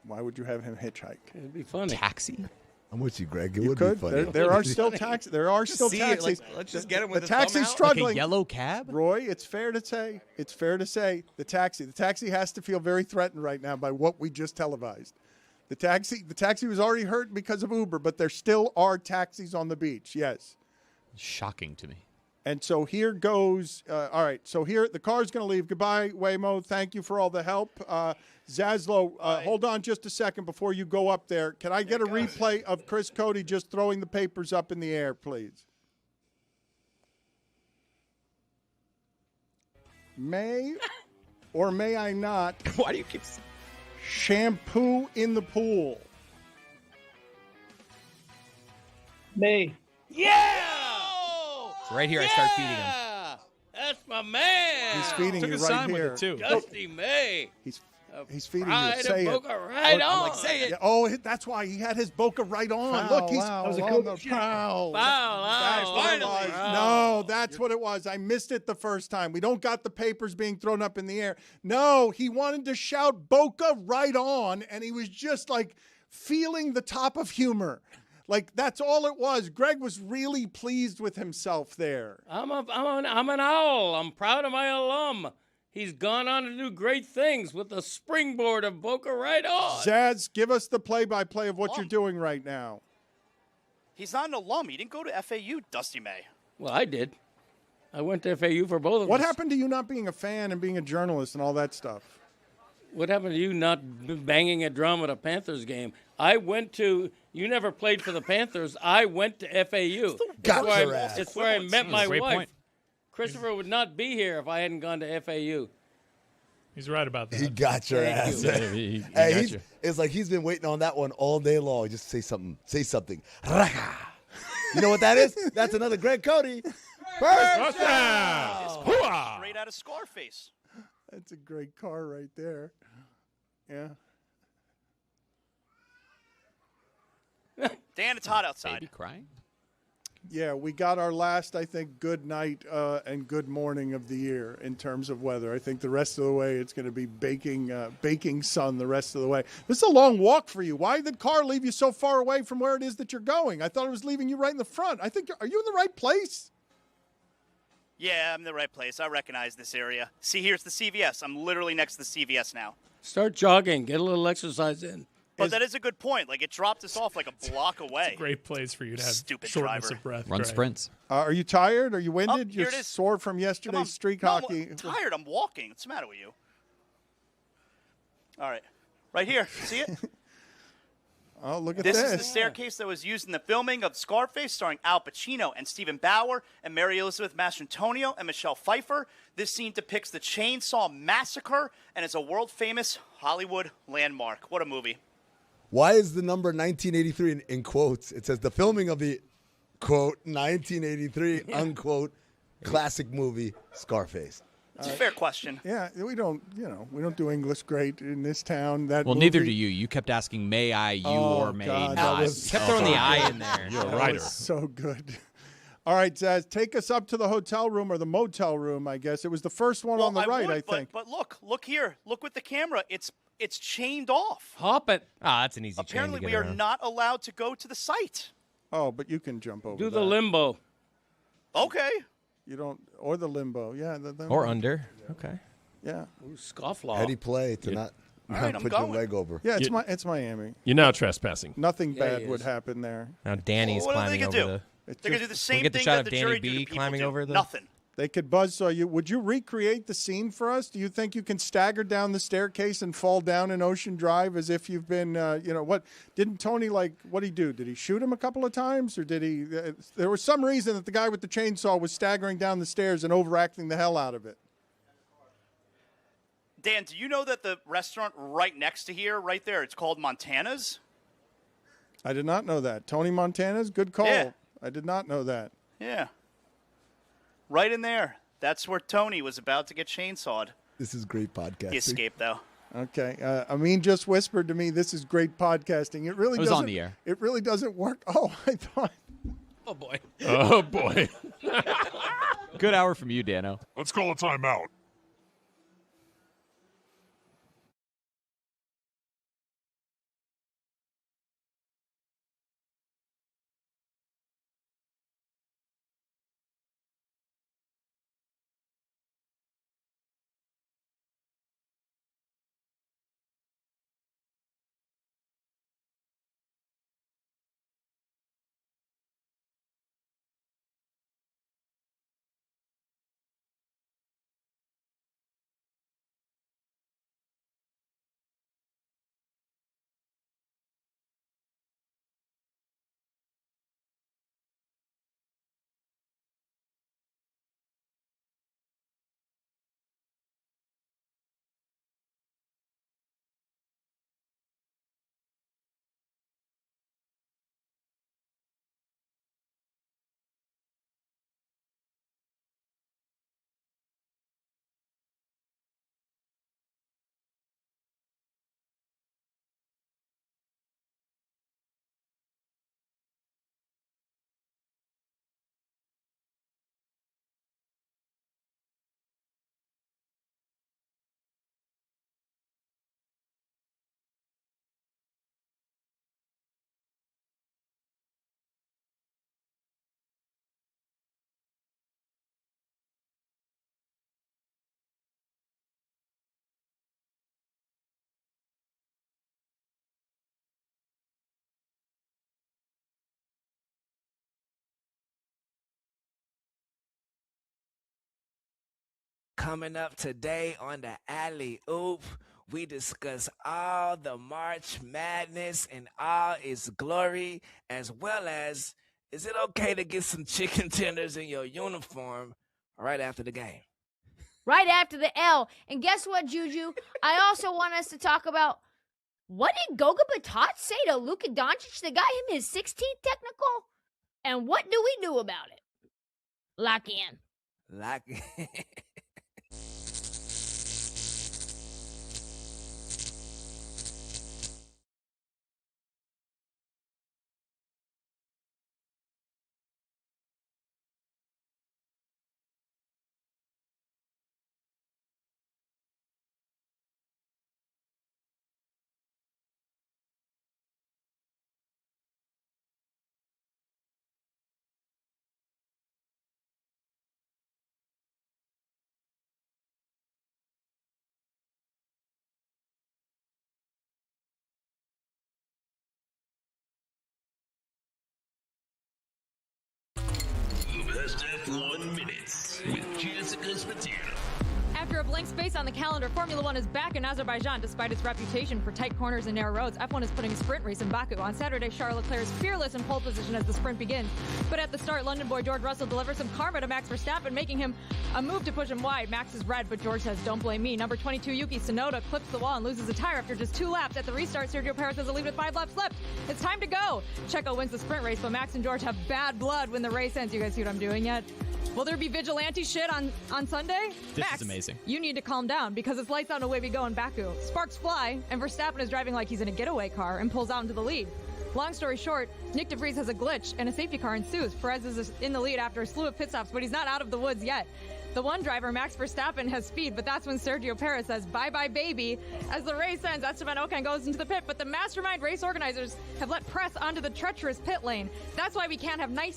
Why would you have him hitchhike? It'd be funny. Taxi? I'm with you, Greg. It You would could. be funny. There are still taxis. There are still See, taxis. let's just get him with the his thumb taxi's out. struggling. Like a yellow cab? Roy, it's fair to say. The taxi has to feel very threatened right now by what we just televised. The taxi was already hurt because of Uber, but there still are taxis on the beach. Yes. Shocking to me. And so here goes. All right. So here the car's going to leave. Goodbye, Waymo. Thank you for all the help. Zaslow, hold on just a second before you go up there. Can I get a replay of Chris Cody just throwing the papers up in the air, please? May or may I not? Why do you keep... Shampoo in the pool. May. Yeah! So right here, I start feeding him. That's my man. He's feeding Took you his right time with here. it, too. Dusty May. He's feeding Pride you. Say of it. Boca right Oh, on. like, say it. Yeah, oh, that's why he had his Boca right on. Look, he's on the prowl. That's what it was. No, that's what it was. I missed it the first time. We don't got the papers being thrown up in the air. No, he wanted to shout Boca right on, and he was just like feeling the top of humor. Like, that's all it was. Greg was really pleased with himself there. I'm an owl. I'm proud of my alum. He's gone on to do great things with the springboard of Boca right on. Zaz, give us the play-by-play of what you're doing right now. He's not an alum. He didn't go to FAU, Dusty May. Well, I did. I went to FAU for both of What us. happened to you not being a fan and being a journalist and all that stuff? What happened to you not banging a drum at a Panthers game? I went to. You never played for the Panthers. I went to FAU. It's where I met my Great wife. point. Christopher would not be here if I hadn't gone to FAU. He's right about that. He got your ass. He Hey, got you. it's like he's been waiting on that one all day long. Just say something. Say something. Raka. You know what that is? That's another Greg Cody. First down. Straight out of Scarface. That's a great car right there. Yeah. Dan, it's hot outside. Baby crying? Yeah, we got our last, I think, good night and good morning of the year in terms of weather. I think the rest of the way it's going to be baking sun the rest of the way. This is a long walk for you. Why did the car leave you so far away from where it is that you're going? I thought it was leaving you right in the front. I think, are you in the right place? Yeah, I'm in the right place. I recognize this area. See, here's the CVS. I'm literally next to the CVS now. Start jogging. Get a little exercise in. But that is a good point. Like, it dropped us off like a block away. It's a great place for you to have Stupid shortness driver. of breath. Run Greg. sprints. Are you tired? Are you winded? here You're it is. sore from yesterday's street No, hockey. I'm tired. I'm walking. What's the matter with you? All right. Right here. See it? Oh, look at This this. is the staircase that was used in the filming of Scarface, starring Al Pacino and Stephen Bauer and Mary Elizabeth Mastrantonio and Michelle Pfeiffer. This scene depicts the Chainsaw Massacre and is a world-famous Hollywood landmark. What a movie. Why is the number 1983 in quotes? It says the filming of the, quote, 1983, unquote, classic movie, Scarface. It's a fair question. Yeah, we don't do English great in this town. That Well, movie, neither do you. You kept asking, may I, you, or may God, not. that was Kept throwing the I in there. You're a That writer. was so good. All right, Zaz, take us up to the hotel room or the motel room, I guess. It was the first one on the right, would, I think. But look here. Look with the camera. It's chained off. Hop it. Ah, that's an easy Apparently, chain to we get are around. not allowed to go to the site. Oh, but you can jump over Do that. the limbo. Okay. You don't, or the limbo. Yeah. The Or under. Okay. Yeah. Ooh, scofflaw. Heady play to not right, I'm put your going. leg over. Yeah, it's Miami. You're now trespassing. Nothing Yeah, bad he would is. happen there. Now Danny's Well, what are they climbing gonna over do? the. It's They're going to just- do the same get the thing shot that of the Danny jury B do to people climbing do. over the- Nothing. They could buzzsaw you. Would you recreate the scene for us? Do you think you can stagger down the staircase and fall down in Ocean Drive as if you've been, what? Didn't Tony, what did he do? Did he shoot him a couple of times? Or did he, there was some reason that the guy with the chainsaw was staggering down the stairs and overacting the hell out of it. Dan, do you know that the restaurant right next to here, right there, it's called Montana's? I did not know that. Tony Montana's, good call. Yeah. I did not know that. Yeah. Right in there. That's where Tony was about to get chainsawed. This is great podcasting. He escaped, though. Okay. Amin just whispered to me, "This is great podcasting." It really was doesn't. on the air. It really doesn't work. Oh, I thought. Oh, boy. Oh, boy. Good hour from you, Dano. Let's call a timeout. Coming up today on the Alley Oop, we discuss all the March Madness and all its glory, as well as, is it okay to get some chicken tenders in your uniform right after the game? Right after the L. And guess what, Juju? I also want us to talk about, what did Goga Batat say to Luka Doncic that got him his 16th technical? And what do we do about it? Lock in. Lock in. Best F1 minutes with Jessica Spatino. After a blank space on the calendar, Formula One is back in Azerbaijan despite its reputation for tight corners and narrow roads. F1 is putting a sprint race in Baku. On Saturday, Charles Leclerc is fearless in pole position as the sprint begins. But at the start, London boy George Russell delivers some karma to Max Verstappen, making him a move to push him wide. Max is red, but George says, "Don't blame me." Number 22, Yuki Tsunoda, clips the wall and loses a tire after just 2 laps. At the restart, Sergio Perez has a lead with 5 laps left. It's time to go. Checo wins the sprint race, but Max and George have bad blood when the race ends. You guys see what I'm doing yet? Will there be vigilante shit on Sunday? This Max, is amazing. You need to calm down because it's lights out and away we go in Baku. Sparks fly, and Verstappen is driving like he's in a getaway car and pulls out into the lead. Long story short, Nick DeVries has a glitch and a safety car ensues. Perez is in the lead after a slew of pit stops, but he's not out of the woods yet. The one driver, Max Verstappen, has speed, but that's when Sergio Perez says, "Bye-bye, baby." As the race ends, Esteban Ocon goes into the pit, but the mastermind race organizers have let press onto the treacherous pit lane. This is why we can't have nice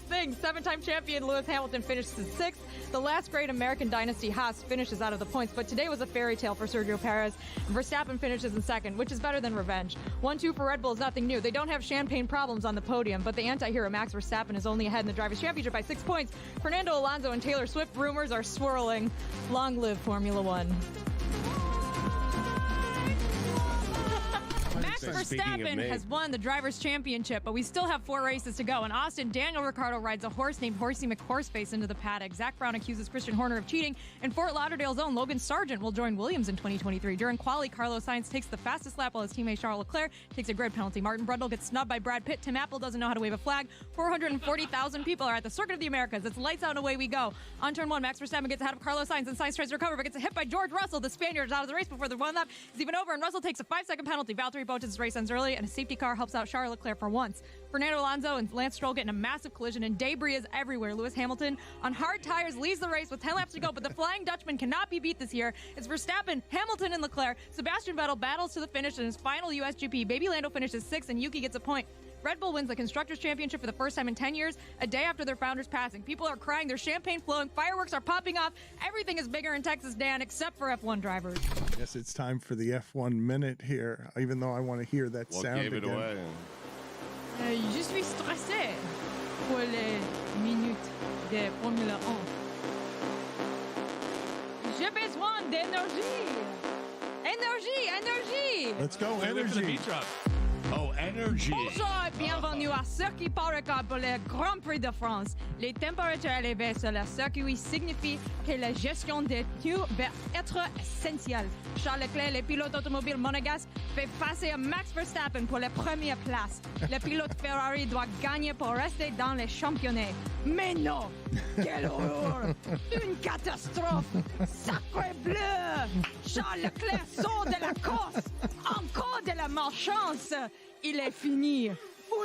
things. 7-time champion Lewis Hamilton finishes in 6th. The last great American dynasty, Haas, finishes out of the points, but today was a fairy tale for Sergio Perez. Verstappen finishes in 2nd, which is better than revenge. 1-2 for Red Bull is nothing new. They don't have champagne problems on the podium, but the anti-hero Max Verstappen is only ahead in the Drivers' Championship by 6 points. Fernando Alonso and Taylor Swift rumors are swirling. Long live Formula One. Max Verstappen has won the Drivers' Championship, but we still have 4 races to go. In Austin, Daniel Ricciardo rides a horse named Horsey McHorseface into the paddock. Zach Brown accuses Christian Horner of cheating, and Fort Lauderdale's own Logan Sargent will join Williams in 2023. During quali, Carlos Sainz takes the fastest lap while his teammate Charles Leclerc takes a grid penalty. Martin Brundle gets snubbed by Brad Pitt. Tim Apple doesn't know how to wave a flag. 440,000 people are at the Circuit of the Americas. It's lights out and away we go. On turn 1, Max Verstappen gets ahead of Carlos Sainz, and Sainz tries to recover, but gets hit by George Russell. The Spaniard is out of the race before the 1 lap is even over, and Russell takes a 5-second penalty. Valtteri Bottas' race ends early, and a safety car helps out Charles Leclerc for once. Fernando Alonso and Lance Stroll get in a massive collision, and debris is everywhere. Lewis Hamilton, on hard tires, leads the race with 10 laps to go, but the Flying Dutchman cannot be beat this year. It's Verstappen, Hamilton, and Leclerc. Sebastian Vettel battles to the finish in his final USGP. Baby Lando finishes 6th, and Yuki gets a point. Red Bull wins the Constructors' Championship for the first time in 10 years, a day after their founder's passing. People are crying, there's champagne flowing, fireworks are popping off. Everything is bigger in Texas, Dan, except for F1 drivers. Yes, it's time for the F1 minute here, even though I want to hear that sound gave it again. away? Je suis stressé pour les minutes de Formule 1. J'ai besoin d'énergie. Énergie. Let's go, Wait for the energy. beat drop. Oh, energy. Bonjour et bienvenue à Circuit Powercar pour le Grand Prix de France. Les températures élevées sur le circuit signifient que la gestion des pneus va être essentielle. Charles Leclerc, le pilote automobile monégasque, fait face à Max Verstappen pour la première place. Le pilote Ferrari doit gagner pour rester dans les championnats. Mais non! Quelle horreur! Une catastrophe! Sacré bleu! Charles Leclerc sort de la course! Encore de la malchance! Il est fini!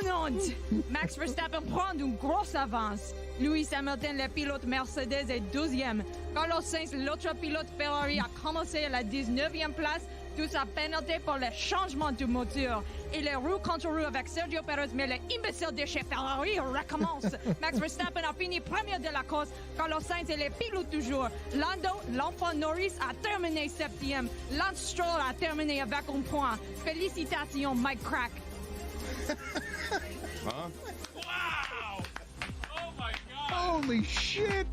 Une honte! Max Verstappen prend une grosse avance. Lewis Hamilton, le pilote Mercedes, est 12e. Carlos Sainz, l'autre pilote Ferrari, a commencé à la 19e place. Tout sa pénalité pour le changement du moteur. Et les roues contre roues avec Sergio Perez, mais l'imbécile de chez Ferrari recommence. Max Verstappen a fini premier de la course. Carlos Sainz est le pilote toujours. Lando, l'enfant Norris, a terminé 7e. Lance Stroll a terminé avec un point. Félicitations, Mike Crack. Huh? Wow! Oh my God! Holy shit!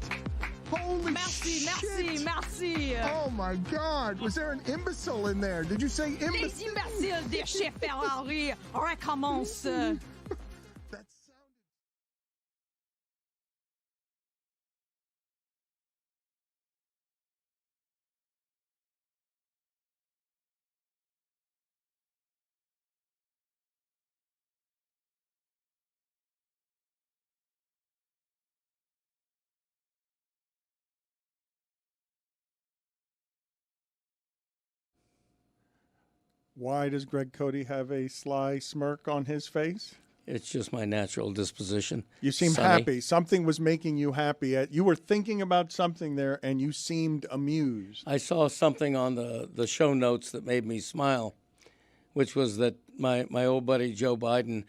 Holy Merci, shit! merci. Oh my God! Was there an imbecile in there? Did you say Les imbecile? imbéciles de chez Ferrari recommencent. Why does Greg Cody have a sly smirk on his face? It's just my natural disposition. You seem Sonny. happy. Something was making you happy. You were thinking about something there, and you seemed amused. I saw something on the show notes that made me smile, which was that my old buddy Joe Biden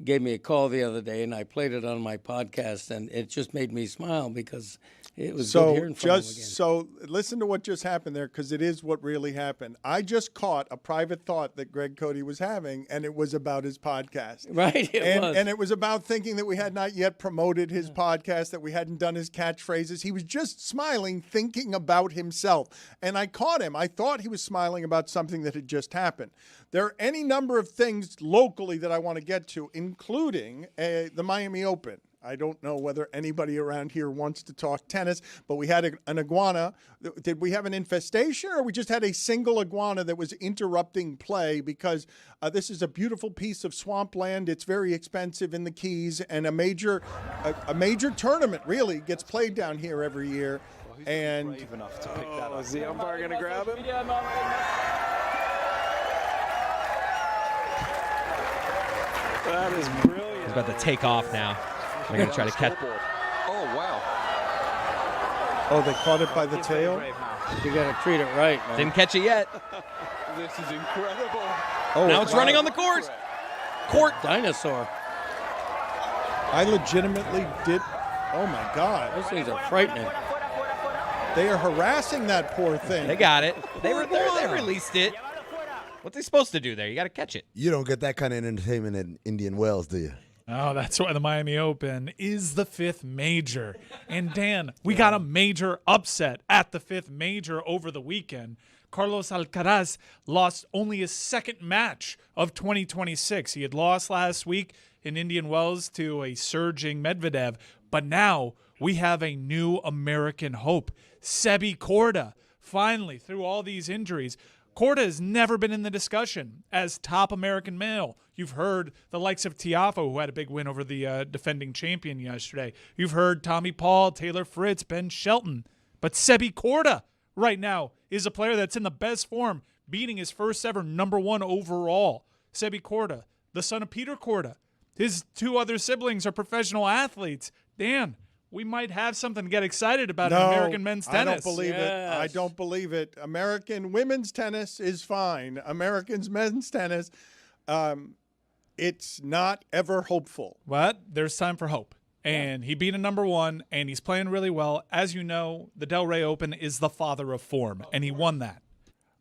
gave me a call the other day, and I played it on my podcast, and it just made me smile because it was good hearing from him again. So listen to what just happened there, because it is what really happened. I just caught a private thought that Greg Cody was having, and it was about his podcast. Right, it was. And it was about thinking that we had not yet promoted his podcast, that we hadn't done his catchphrases. He was just smiling, thinking about himself. And I caught him. I thought he was smiling about something that had just happened. There are any number of things locally that I want to get to, including the Miami Open. I don't know whether anybody around here wants to talk tennis, but we had an iguana. Did we have an infestation, or we just had a single iguana that was interrupting play? Because this is a beautiful piece of swampland. It's very expensive in the Keys, and a major tournament really gets played down here every year. And brave enough to pick that up. Is the umpire going to grab him? That is brilliant. He's about to take off now. They're going to try to catch. Oh, wow. Oh, they caught it by the tail? You got to treat it right, man. Didn't catch it yet. This is incredible. Oh, now it's running on the course. Court dinosaur. I legitimately did. Oh, my God. Those things are frightening. They are harassing that poor thing. They got it. They released it. What's they supposed to do there? You got to catch it. You don't get that kind of entertainment in Indian Wells, do you? Oh, that's why the Miami Open is the 5th major. And Dan, we got a major upset at the 5th major over the weekend. Carlos Alcaraz lost only his second match of 2026. He had lost last week in Indian Wells to a surging Medvedev, but now we have a new American hope, Sebi Korda. Finally, through all these injuries, Korda has never been in the discussion as top American male. You've heard the likes of Tiafoe, who had a big win over the defending champion yesterday. You've heard Tommy Paul, Taylor Fritz, Ben Shelton. But Sebi Korda right now is a player that's in the best form, beating his first ever #1 overall. Sebi Korda, the son of Peter Korda. His 2 other siblings are professional athletes. Dan, we might have something to get excited about in American men's tennis. I don't believe it. I don't believe it. American women's tennis is fine. Americans men's tennis, it's not ever hopeful. But there's time for hope. And he beat a #1, and he's playing really well. As you know, the Delray Open is the father of form, and he won that.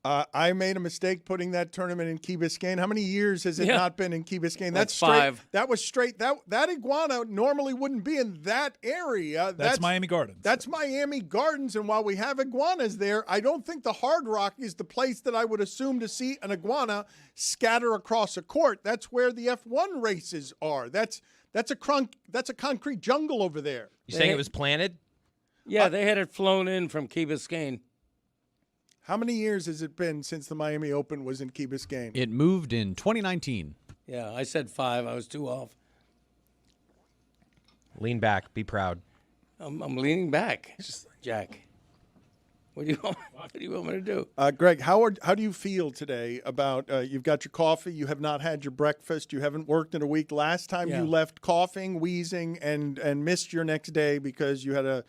I made a mistake putting that tournament in Key Biscayne. How many years has it not been in Key Biscayne? That's 5. That was straight. That iguana normally wouldn't be in that area. That's Miami Gardens. That's Miami Gardens. And while we have iguanas there, I don't think the Hard Rock is the place that I would assume to see an iguana scatter across a court. That's where the F1 races are. That's a concrete jungle over there. You saying it was planted? Yeah, they had it flown in from Key Biscayne. How many years has it been since the Miami Open was in Key Biscayne? It moved in 2019. Yeah, I said 5. I was 2 off. Lean back. Be proud. I'm leaning back, Jack. What do you want me to do? Greg, how do you feel today about you've got your coffee, you have not had your breakfast, you haven't worked in a week. Last time you left coughing, wheezing, and missed your next day because you had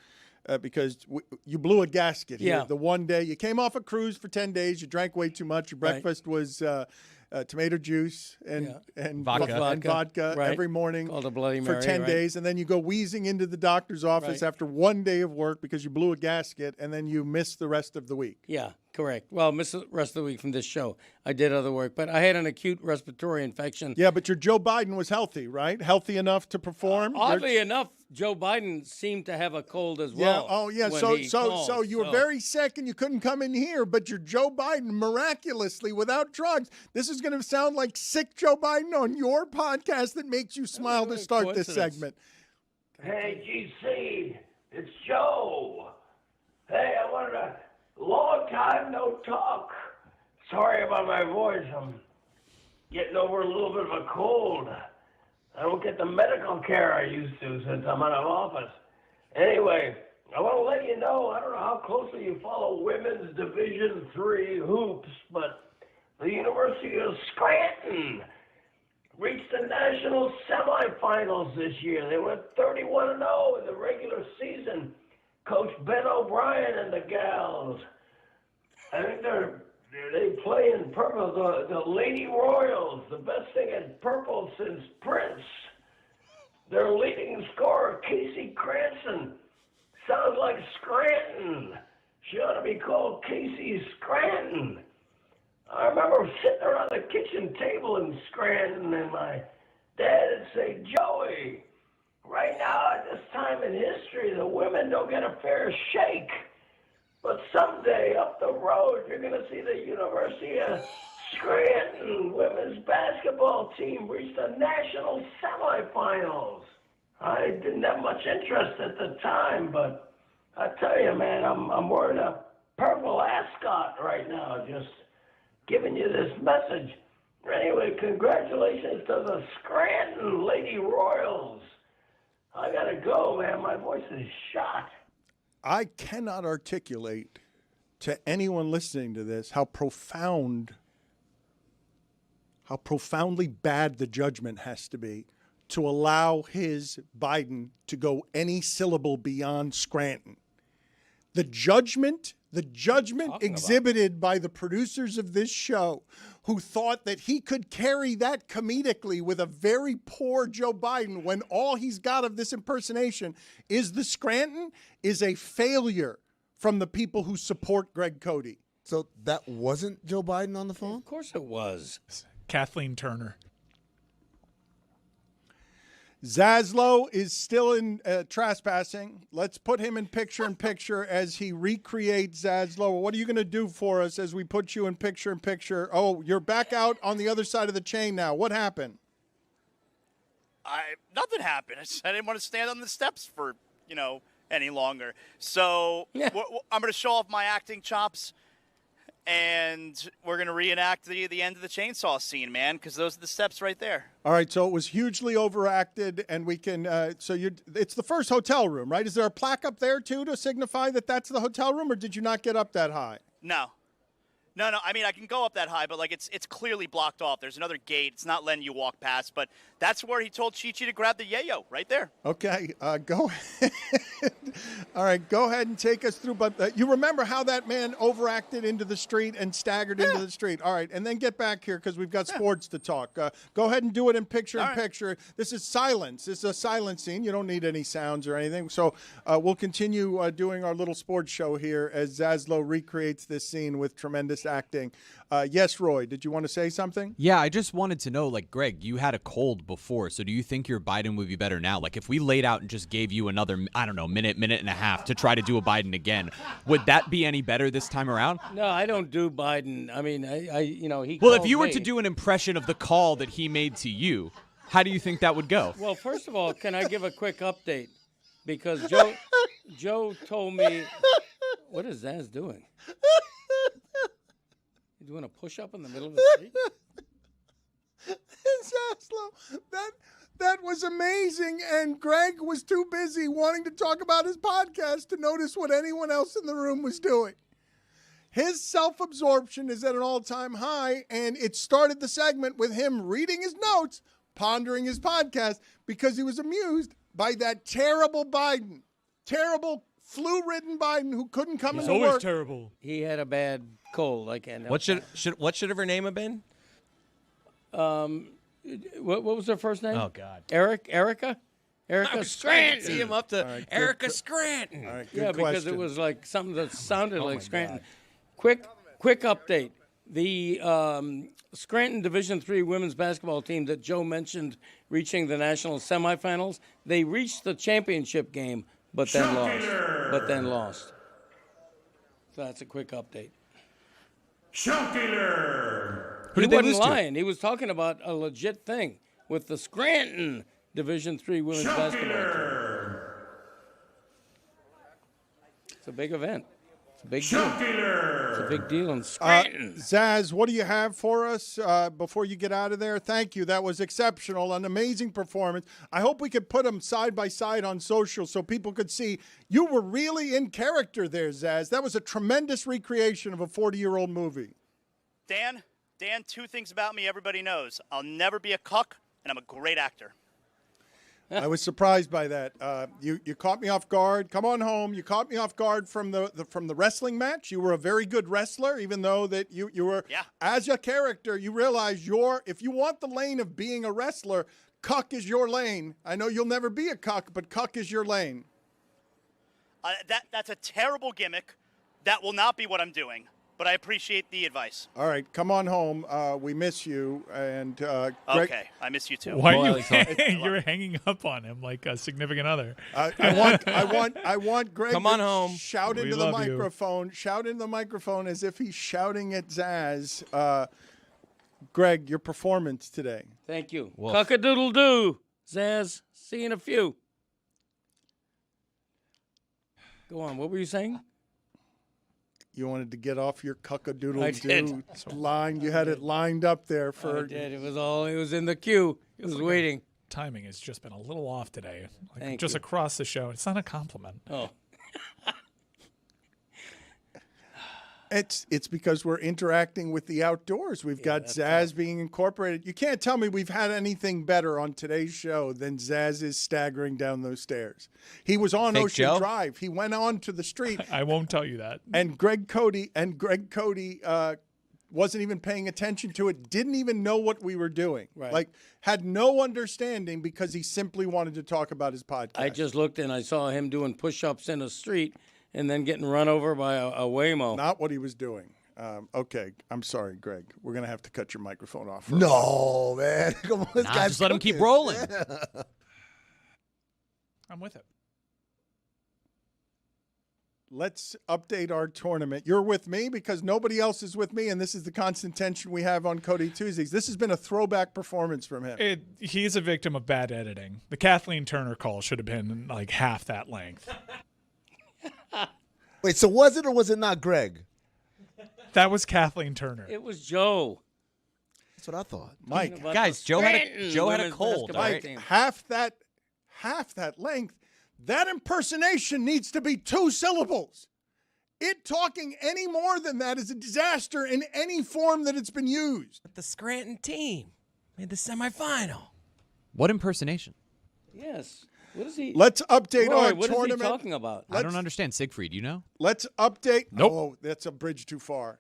you blew a gasket here. Yeah. The one day you came off a cruise for 10 days, you drank way too much. Your breakfast was tomato juice and vodka every morning called a Bloody for Mary, 10 days. And then you go wheezing into the doctor's office after one day of work because you blew a gasket, and then you miss the rest of the week. Yeah, correct. Well, miss the rest of the week from this show. I did other work, but I had an acute respiratory infection. Yeah, but your Joe Biden was healthy, right? Healthy enough to perform? Oddly enough, Joe Biden seemed to have a cold as well. Oh, yeah. So you were very sick and you couldn't come in here, but you're Joe Biden miraculously without drugs. This is going to sound like sick Joe Biden on your podcast that makes you smile to start this segment. Hey, GC, it's Joe. Hey, I wanted a long time no talk. Sorry about my voice. I'm getting over a little bit of a cold. I don't get the medical care I used to since I'm out of office. Anyway, I want to let you know, I don't know how closely you follow women's Division III hoops, but the University of Scranton reached the national semifinals this year. They went 31-0 in the regular season. Coach Ben O'Brien and the gals, I think they play in purple, the Lady Royals, the best thing in purple since Prince. Their leading scorer, Casey Cranston, sounds like Scranton. She ought to be called Casey Scranton. I remember sitting around the kitchen table in Scranton, and my dad would say, Joey, right now at this time in history, the women don't get a fair shake. But someday up the road, you're going to see the University of Scranton women's basketball team reach the national semifinals. I didn't have much interest at the time, but I tell you, man, I'm wearing a purple ascot right now, just giving you this message. Anyway, congratulations to the Scranton Lady Royals. I got to go, man. My voice is shot. I cannot articulate to anyone listening to this how profoundly bad the judgment has to be to allow his Biden to go any syllable beyond Scranton. The judgment exhibited by the producers of this show, who thought that he could carry that comedically with a very poor Joe Biden when all he's got of this impersonation is the Scranton, is a failure from the people who support Greg Cody. So that wasn't Joe Biden on the phone? Of course it was. Kathleen Turner. Zaslow is still in trespassing. Let's put him in picture as he recreates Zaslow. What are you going to do for us as we put you in picture? Oh, you're back out on the other side of the chain now. What happened? Nothing happened. I didn't want to stand on the steps for, any longer. So I'm going to show off my acting chops, and we're going to reenact the end of the chainsaw scene, man, because those are the steps right there. All right, so it was hugely overacted, and we can. It's the first hotel room, right? Is there a plaque up there too to signify that that's the hotel room, or did you not get up that high? No. I mean, I can go up that high, but it's clearly blocked off. There's another gate. It's not letting you walk past, but that's where he told Chi-Chi to grab the yayo, right there. Okay, go ahead. All right, go ahead and take us through. But you remember how that man overacted into the street and staggered into the street. All right, and then get back here because we've got sports to talk. Go ahead and do it in picture. This is silence. This is a silent scene. You don't need any sounds or anything. So we'll continue doing our little sports show here as Zaslow recreates this scene with tremendous acting. Yes, Roy, did you want to say something? Yeah, I just wanted to know, Greg, you had a cold before, so do you think your Biden would be better now? If we laid out and just gave you another, minute and a half to try to do a Biden again, would that be any better this time around? No, I don't do Biden. I mean, he Well, if you were me. to do an impression of the call that he made to you, how do you think that would go? Well, first of all, can I give a quick update? Because Joe told me, what is Zaz doing? You doing a push-up in the middle of the street? Zaslow, that was amazing, and Greg was too busy wanting to talk about his podcast to notice what anyone else in the room was doing. His self-absorption is at an all-time high, and it started the segment with him reading his notes, pondering his podcast, because he was amused by that terrible Biden, terrible flu-ridden Biden who couldn't come into work. He's always terrible. He had a bad cold. I can't. What should have her name have been? What was her first name? Oh God, Erica Scranton. See him up to right, Erica Scranton. All right, good Yeah, because question. it was like something that sounded like Scranton. Quick update. The Scranton Division III women's basketball team that Joe mentioned reaching the national semifinals, they reached the championship game, but then lost. So that's a quick update. Shockiller! Who He did they wasn't lose to? lying. He was talking about a legit thing with the Scranton Division III women's basketball team. It's a big event. It's a big deal. It's a big deal in Scranton. Zaz, what do you have for us before you get out of there? Thank you. That was exceptional, an amazing performance. I hope we could put them side by side on social so people could see you were really in character there, Zaz. That was a tremendous recreation of a 40-year-old movie. Dan, two things about me everybody knows. I'll never be a cuck, and I'm a great actor. I was surprised by that. You caught me off guard. Come on home. You caught me off guard from the wrestling match. You were a very good wrestler, even though that you were as a character. You realize if you want the lane of being a wrestler, cuck is your lane. I know you'll never be a cuck, but cuck is your lane. That's a terrible gimmick. That will not be what I'm doing. But I appreciate the advice. All right, come on home. We miss you. And Greg, okay, I miss you too. Why are you're hanging up on him like a significant other? I want Greg Come on to home. shout into the microphone. Shout into the microphone as if he's shouting at Zaz. Greg, your performance today. Thank you. Wolf. Cock-a-doodle-doo, Zaz. See you in a few. Go on. What were you saying? You wanted to get off your I cuck-a-doodle-doo did. line. You had it lined up there for. I did. It was in the queue. It was waiting. Timing has just been a little off today. Thank just you. across the show. It's not a compliment. Oh. It's because we're interacting with the outdoors. We've got Zaz being incorporated. You can't tell me we've had anything better on today's show than Zaz is staggering down those stairs. He was on Fake Ocean Joe? Drive. He went on to the street. I won't tell you that. And Greg Cody wasn't even paying attention to it, didn't even know what we were doing. Right. Had no understanding because he simply wanted to talk about his podcast. I just looked and I saw him doing push-ups in the street and then getting run over by a Waymo. Not what he was doing. Okay, I'm sorry, Greg. We're going to have to cut your microphone off. No, man. Come on, this guy's just let him keep cooking. rolling. Yeah. I'm with it. Let's update our tournament. You're with me because nobody else is with me, and this is the constant tension we have on Cody Tuesdays. This has been a throwback performance from him. He's a victim of bad editing. The Kathleen Turner call should have been like half that length. Wait, so was it or was it not Greg? That was Kathleen Turner. It was Joe. That's what I thought. Mike. Guys, Joe had a cold. Mike, half that length. That impersonation needs to be 2 syllables. It talking any more than that is a disaster in any form that it's been used. But the Scranton team made the semifinal. What impersonation? Yes. What is he? Let's update Roy, our what tournament. is he talking about? I don't understand. Siegfried, you know? Let's update. Nope. Oh, that's a bridge too far.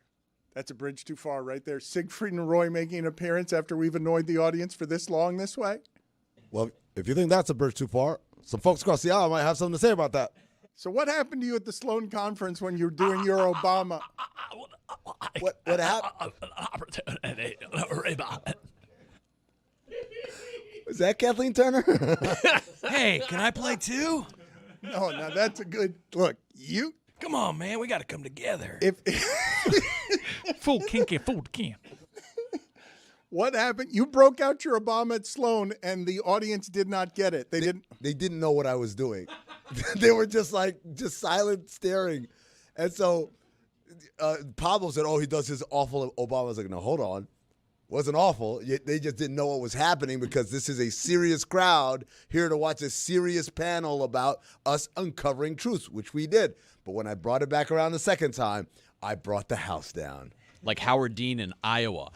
That's a bridge too far right there. Siegfried and Roy making an appearance after we've annoyed the audience for this long this way. Well, if you think that's a bridge too far, some folks across the aisle might have something to say about that. So what happened to you at the Sloan conference when you were doing your Obama? What happened? Is that Kathleen Turner? Hey, can I play too? No, now that's a good look. You Come on, man. We got to come together. if Full kinky food can. what happened? You broke out your Obama at Sloan, and the audience did not get it. They didn't. They didn't know what I was doing. They were just silent staring. And so Pablo said, "Oh, he does his awful Obama." I was like, "No, hold on. Wasn't awful. They just didn't know what was happening because this is a serious crowd here to watch a serious panel about us uncovering truths," which we did. But when I brought it back around the second time, I brought the house down. Like Howard Dean in Iowa.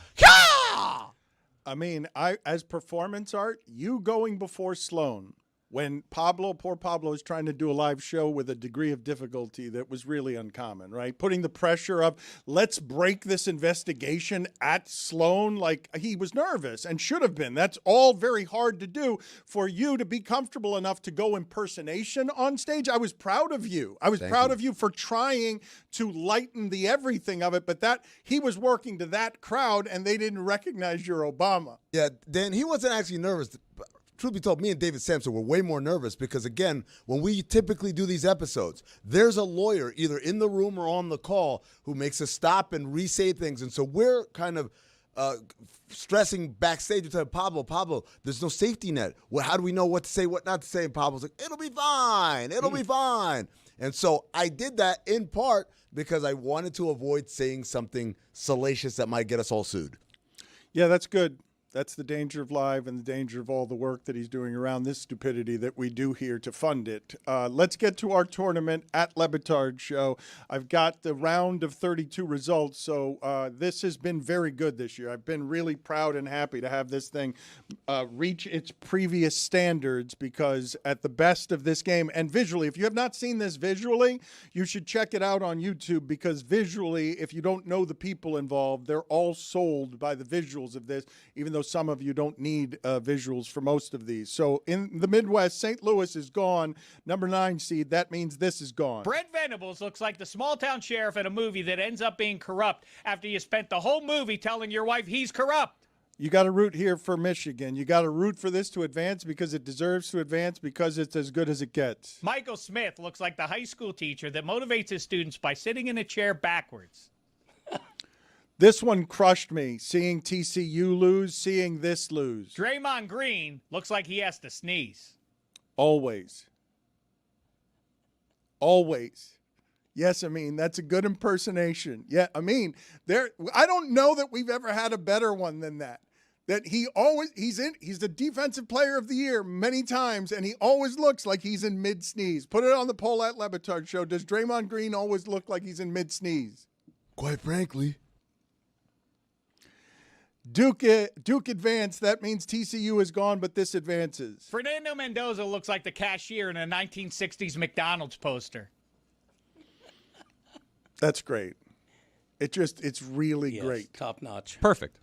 I mean, as performance art, you going before Sloan when poor Pablo is trying to do a live show with a degree of difficulty that was really uncommon, right? Putting the pressure of, let's break this investigation at Sloan, like he was nervous and should have been. That's all very hard to do. For you to be comfortable enough to go impersonation on stage, I was proud of you. I was proud of you for trying to lighten the everything of it, but that he was working to that crowd and they didn't recognize your Obama. Yeah, Dan, he wasn't actually nervous. Truth be told, me and David Sampson were way more nervous because, again, when we typically do these episodes, there's a lawyer either in the room or on the call who makes us stop and re-say things. And so we're kind of stressing backstage to tell Pablo, there's no safety net. Well, how do we know what to say, what not to say? And Pablo's like, it'll be fine. It'll be fine. And so I did that in part because I wanted to avoid saying something salacious that might get us all sued. Yeah, that's good. That's the danger of live and the danger of all the work that he's doing around this stupidity that we do here to fund it. Let's get to our tournament at Le Batard Show. I've got the round of 32 results, so this has been very good this year. I've been really proud and happy to have this thing reach its previous standards because at the best of this game, and visually, if you have not seen this visually, you should check it out on YouTube because visually, if you don't know the people involved, they're all sold by the visuals of this, even though some of you don't need visuals for most of these. So in the Midwest, St. Louis is gone. Number 9 seed. That means this is gone. Brent Venables looks like the small-town sheriff in a movie that ends up being corrupt after you spent the whole movie telling your wife he's corrupt. You got to root here for Michigan. You got to root for this to advance because it deserves to advance because it's as good as it gets. Michael Smith looks like the high school teacher that motivates his students by sitting in a chair backwards. This one crushed me, seeing TCU lose, seeing this lose. Draymond Green looks like he has to sneeze. Always. Always. Yes, I mean, that's a good impersonation. Yeah, I mean, I don't know that we've ever had a better one than that. That he's the defensive player of the year many times, and he always looks like he's in mid-sneeze. Put it on the poll at Le Batard Show. Does Draymond Green always look like he's in mid-sneeze? Quite frankly. Duke advanced. That means TCU is gone, but this advances. Fernando Mendoza looks like the cashier in a 1960s McDonald's poster. That's great. It's really great. Top notch. Perfect.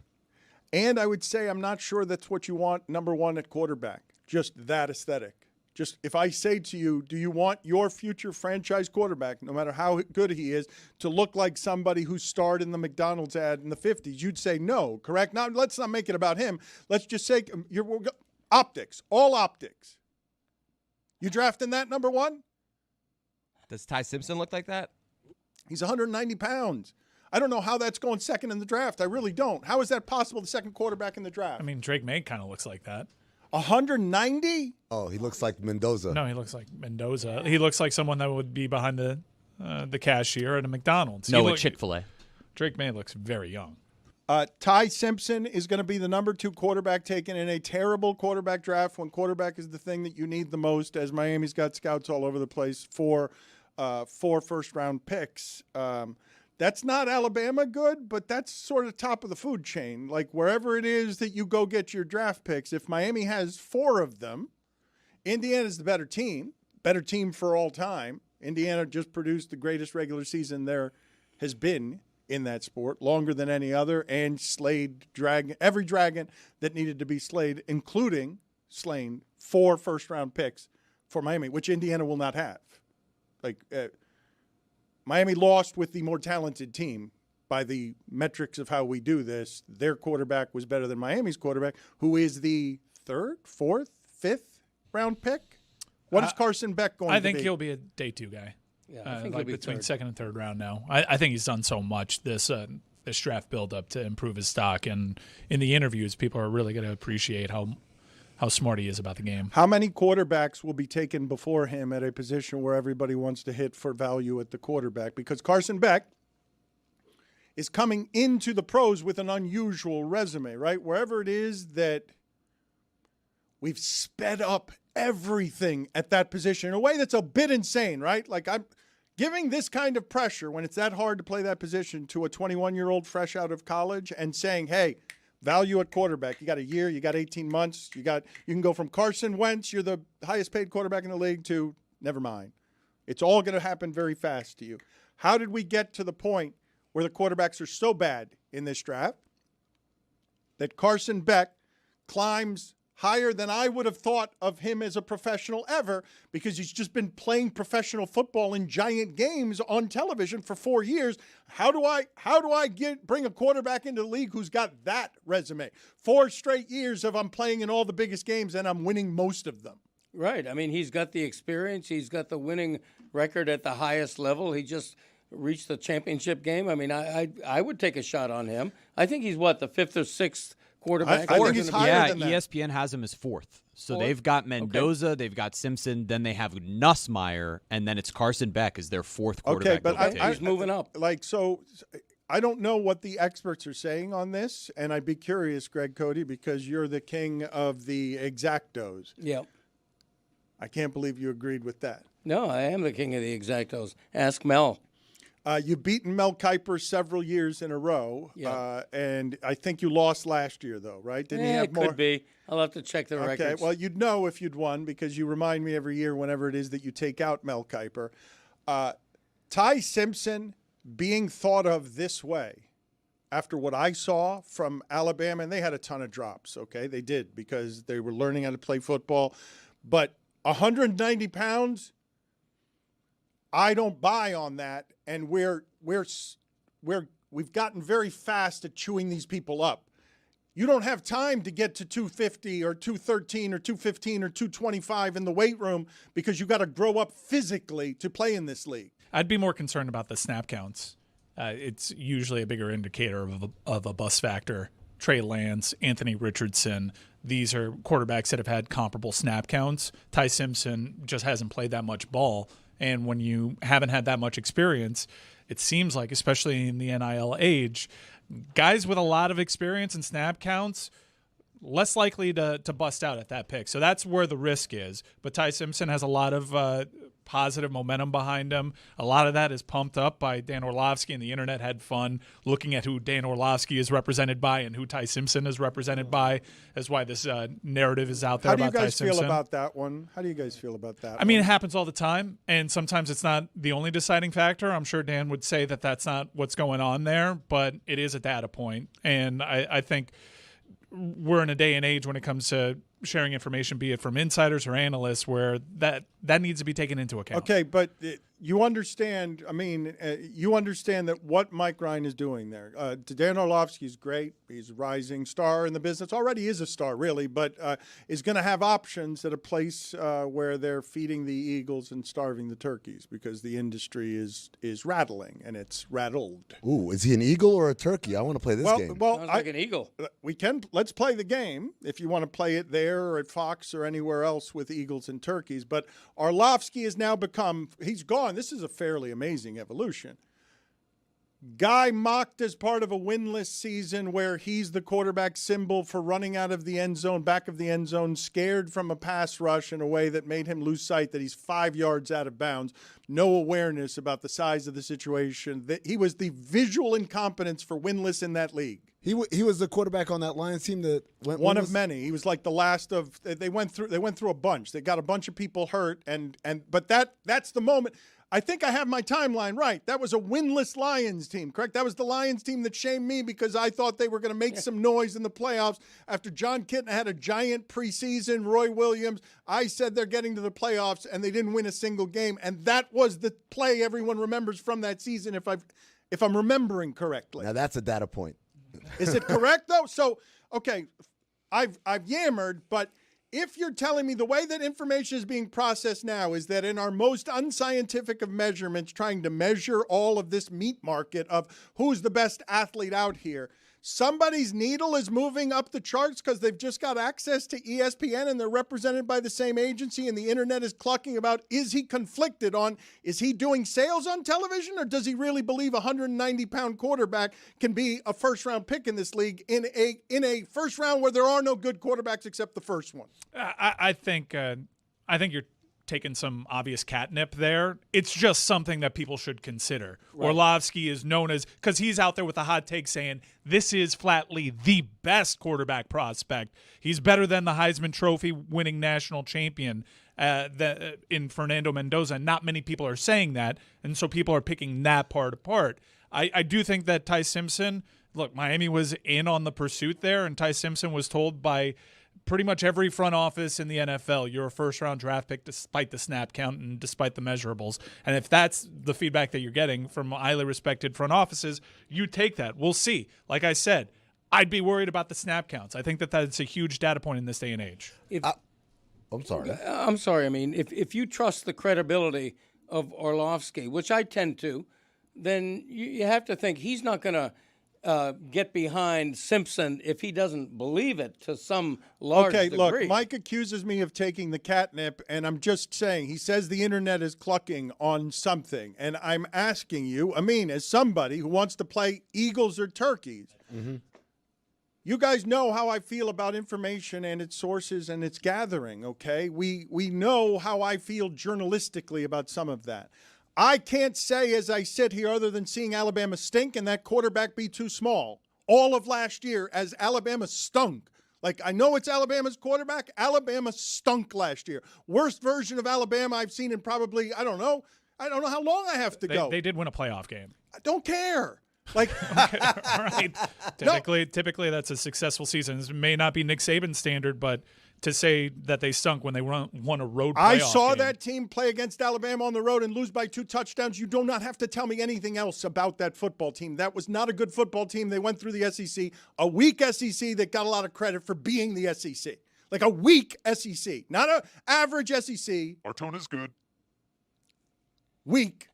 And I would say I'm not sure that's what you want, number 1 at quarterback. Just that aesthetic. Just if I say to you, do you want your future franchise quarterback, no matter how good he is, to look like somebody who starred in the McDonald's ad in the 50s? You'd say no, correct? Now, let's not make it about him. Let's just say optics, all optics. You drafting that number 1? Does Ty Simpson look like that? He's 190 pounds. I don't know how that's going second in the draft. I really don't. How is that possible, the second quarterback in the draft? I mean, Drake May kind of looks like that. 190? Oh, he looks like Mendoza. No, he looks like Mendoza. He looks like someone that would be behind the cashier at a McDonald's. No, a Chick-fil-A. Drake May looks very young. Ty Simpson is going to be the number 2 quarterback taken in a terrible quarterback draft when quarterback is the thing that you need the most, as Miami's got scouts all over the place for 4 first-round picks. That's not Alabama good, but that's sort of top of the food chain. Like wherever it is that you go get your draft picks, if Miami has 4 of them, Indiana's the better team for all time. Indiana just produced the greatest regular season there has been in that sport, longer than any other, and slayed every dragon that needed to be slayed, including slaying 4 first-round picks for Miami, which Indiana will not have. Miami lost with the more talented team by the metrics of how we do this. Their quarterback was better than Miami's quarterback, who is the 3rd, 4th, 5th round pick. What is Carson Beck going to be? I think he'll be a day 2 guy. Yeah, I think like he'll be between 3rd. 2nd and 3rd round now. I think he's done so much this draft build-up to improve his stock. And in the interviews, people are really going to appreciate how smart he is about the game. How many quarterbacks will be taken before him at a position where everybody wants to hit for value at the quarterback? Because Carson Beck is coming into the pros with an unusual resume, right? Wherever it is that we've sped up everything at that position in a way that's a bit insane, right? Like I'm giving this kind of pressure when it's that hard to play that position to a 21-year-old fresh out of college and saying, hey, value at quarterback. You got a year, you got 18 months, you can go from Carson Wentz, you're the highest paid quarterback in the league, to never mind. It's all going to happen very fast to you. How did we get to the point where the quarterbacks are so bad in this draft that Carson Beck climbs higher than I would have thought of him as a professional ever, because he's just been playing professional football in giant games on television for 4 years. How do I bring a quarterback into the league who's got that resume? 4 straight years of I'm playing in all the biggest games and I'm winning most of them. Right. I mean, he's got the experience. He's got the winning record at the highest level. He just reached the championship game. I mean, I would take a shot on him. I think he's, the 5th or 6th quarterback? I think he's higher than that. ESPN has him as 4th. So they've got Mendoza, they've got Simpson, then they have Nussmeier, and then it's Carson Beck as their 4th quarterback. Okay, but he's moving up. So I don't know what the experts are saying on this, and I'd be curious, Greg Cody, because you're the king of the exactos. Yeah. I can't believe you agreed with that. No, I am the king of the exactos. Ask Mel. You've beaten Mel Kiper several years in a row, and I think you lost last year, though, right? Didn't he have more? Could be. I'll have to check the records. Okay, well, you'd know if you'd won because you remind me every year whenever it is that you take out Mel Kiper. Ty Simpson being thought of this way after what I saw from Alabama, and they had a ton of drops, okay? They did because they were learning how to play football. But 190 pounds, I don't buy on that, and we've gotten very fast at chewing these people up. You don't have time to get to 250 or 213 or 215 or 225 in the weight room because you got to grow up physically to play in this league. I'd be more concerned about the snap counts. It's usually a bigger indicator of a bust factor. Trey Lance, Anthony Richardson, these are quarterbacks that have had comparable snap counts. Ty Simpson just hasn't played that much ball. And when you haven't had that much experience, it seems like, especially in the NIL age, guys with a lot of experience in snap counts, less likely to bust out at that pick. So that's where the risk is. But Ty Simpson has a lot of positive momentum behind him. A lot of that is pumped up by Dan Orlovsky, and the internet had fun looking at who Dan Orlovsky is represented by and who Ty Simpson is represented by. That's why this narrative is out there about Ty Simpson. How do you guys feel about that one? How do you guys feel about that? I mean, it happens all the time, and sometimes it's not the only deciding factor. I'm sure Dan would say that that's not what's going on there, but it is a data point. And I think we're in a day and age when it comes to sharing information, be it from insiders or analysts, where that needs to be taken into account. Okay, but you understand, you understand that what Mike Ryan is doing there. Dan Orlovsky is great. He's a rising star in the business. Already is a star, really, but is going to have options at a place where they're feeding the eagles and starving the turkeys because the industry is rattling, and it's rattled. Ooh, is he an eagle or a turkey? I want to play this game. Well, Sounds like an eagle. Let's play the game if you want to play it there or at Fox or anywhere else with eagles and turkeys. But Orlovsky has now become, he's gone. This is a fairly amazing evolution. Guy mocked as part of a winless season where he's the quarterback symbol for running out of the end zone, back of the end zone, scared from a pass rush in a way that made him lose sight that he's 5 yards out of bounds. No awareness about the size of the situation. That he was the visual incompetence for winless in that league. He was the quarterback on that Lions team that went one winless? of many. He was like the last of. They went through a bunch. They got a bunch of people hurt, but that's the moment. I think I have my timeline right. That was a winless Lions team, correct? That was the Lions team that shamed me because I thought they were going to make some noise in the playoffs after John Kitna had a giant preseason. Roy Williams, I said they're getting to the playoffs, and they didn't win a single game. And that was the play everyone remembers from that season, if I'm remembering correctly. Now that's a data point. Is it correct, though? So, okay, I've yammered, but if you're telling me the way that information is being processed now is that in our most unscientific of measurements, trying to measure all of this meat market of who's the best athlete out here, somebody's needle is moving up the charts because they've just got access to ESPN and they're represented by the same agency, and the internet is clucking about, is he conflicted on, is he doing sales on television, or does he really believe a 190-pound quarterback can be a first-round pick in this league in a first round where there are no good quarterbacks except the first one? I think you're taking some obvious catnip there. It's just something that people should consider. Right. Orlovsky is known as, because he's out there with a hot take saying this is flatly the best quarterback prospect. He's better than the Heisman Trophy winning national champion in Fernando Mendoza. Not many people are saying that, and so people are picking that part apart. I do think that Ty Simpson, look, Miami was in on the pursuit there, and Ty Simpson was told by pretty much every front office in the NFL, you're a first-round draft pick despite the snap count and despite the measurables. And if that's the feedback that you're getting from highly respected front offices, you take that. We'll see. Like I said, I'd be worried about the snap counts. I think that that's a huge data point in this day and age. I'm sorry. I'm sorry. I mean, if you trust the credibility of Orlovsky, which I tend to, then you have to think he's not going to get behind Simpson if he doesn't believe it to some large degree. Okay, look, Mike accuses me of taking the catnip, and I'm just saying, he says the internet is clucking on something, and I'm asking you, as somebody who wants to play Eagles or turkeys, you guys know how I feel about information and its sources and its gathering, okay? We know how I feel journalistically about some of that. I can't say as I sit here other than seeing Alabama stink and that quarterback be too small. All of last year as Alabama stunk. Like, I know it's Alabama's quarterback. Alabama stunk last year. Worst version of Alabama I've seen in probably, I don't know how long I have to go. They did win a playoff game. I don't care. Like, okay, all right. Typically that's a successful season. This may not be Nick Saban's standard, but to say that they stunk when they won a road playoff I saw game. that team play against Alabama on the road and lose by 2 touchdowns. You do not have to tell me anything else about that football team. That was not a good football team. They went through the SEC, a weak SEC that got a lot of credit for being the SEC. Like a weak SEC, not an average SEC. Our tone is good. Weak.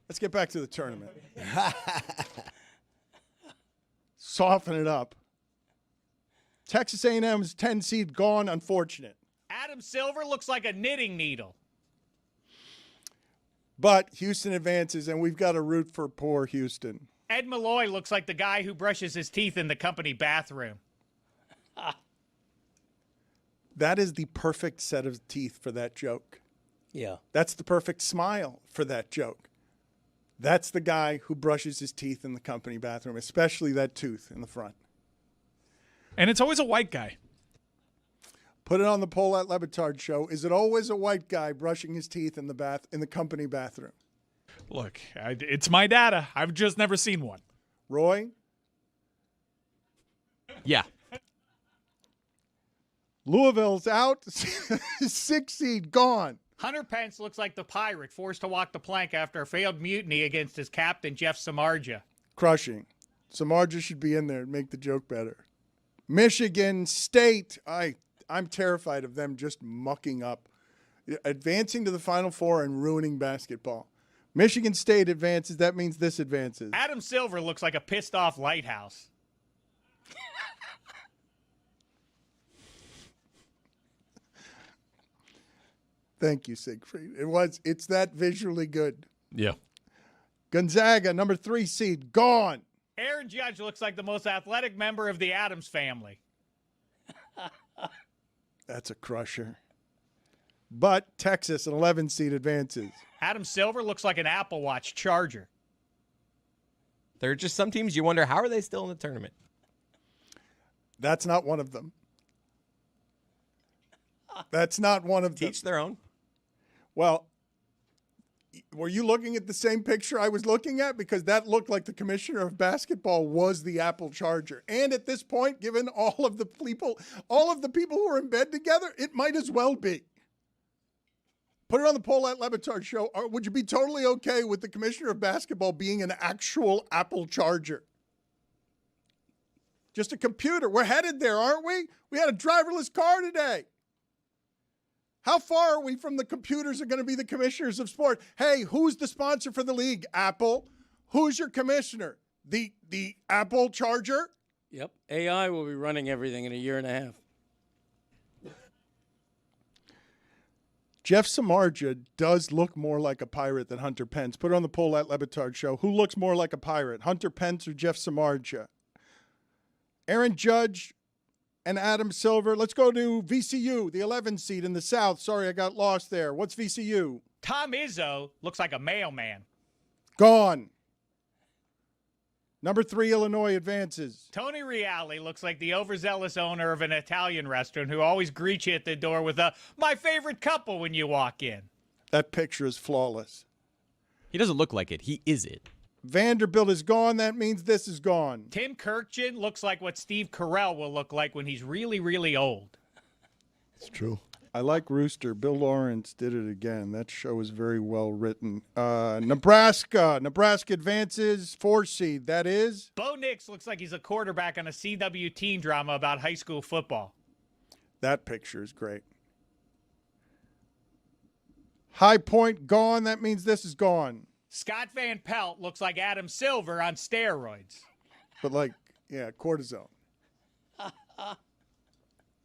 Let's get back to the tournament. Soften it up. Texas A&M's 10 seed gone, unfortunate. Adam Silver looks like a knitting needle. But Houston advances, and we've got to root for poor Houston. Ed Malloy looks like the guy who brushes his teeth in the company bathroom. That is the perfect set of teeth for that joke. Yeah. That's the perfect smile for that joke. That's the guy who brushes his teeth in the company bathroom, especially that tooth in the front. And it's always a white guy. Put it on the poll at Le Batard Show. Is it always a white guy brushing his teeth in the company bathroom? Look, it's my data. I've just never seen one. Roy? Yeah. Louisville's out. 6 seed gone. Hunter Pence looks like the pirate forced to walk the plank after a failed mutiny against his captain, Jeff Samardzija. Crushing. Samardzija should be in there and make the joke better. Michigan State. I'm terrified of them just mucking up. Advancing to the Final Four and ruining basketball. Michigan State advances. That means this advances. Adam Silver looks like a pissed off lighthouse. Thank you, Siegfried. It's that visually good. Yeah. Gonzaga, number 3 seed, gone. Aaron Judge looks like the most athletic member of the Addams family. That's a crusher. But Texas, an 11 seed, advances. Adam Silver looks like an Apple Watch charger. There are just some teams you wonder, how are they still in the tournament? That's not one of them. That's not one of them. Each their own. Well, were you looking at the same picture I was looking at? Because that looked like the commissioner of basketball was the Apple charger. And at this point, given all of the people who are in bed together, it might as well be. Put it on the poll at Le Batard Show. Would you be totally okay with the commissioner of basketball being an actual Apple charger? Just a computer. We're headed there, aren't we? We had a driverless car today. How far are we from the computers are going to be the commissioners of sport? Hey, who's the sponsor for the league? Apple. Who's your commissioner? The Apple charger? Yep. AI will be running everything in a year and a half. Jeff Samardzija does look more like a pirate than Hunter Pence. Put it on the poll at Le Batard Show. Who looks more like a pirate, Hunter Pence or Jeff Samardzija? Aaron Judge and Adam Silver. Let's go to VCU, the 11 seed in the South. Sorry, I got lost there. What's VCU? Tom Izzo looks like a mailman. Gone. Number 3, Illinois advances. Tony Reale looks like the overzealous owner of an Italian restaurant who always greets you at the door with my favorite couple when you walk in. That picture is flawless. He doesn't look like it. He is it. Vanderbilt is gone. That means this is gone. Tim Kirkjian looks like what Steve Carell will look like when he's really, really old. It's true. I like Rooster. Bill Lawrence did it again. That show is very well written. Nebraska. Nebraska advances. 4 seed. That is? Bo Nix looks like he's a quarterback on a CW teen drama about high school football. That picture is great. High Point gone. That means this is gone. Scott Van Pelt looks like Adam Silver on steroids. But cortisone.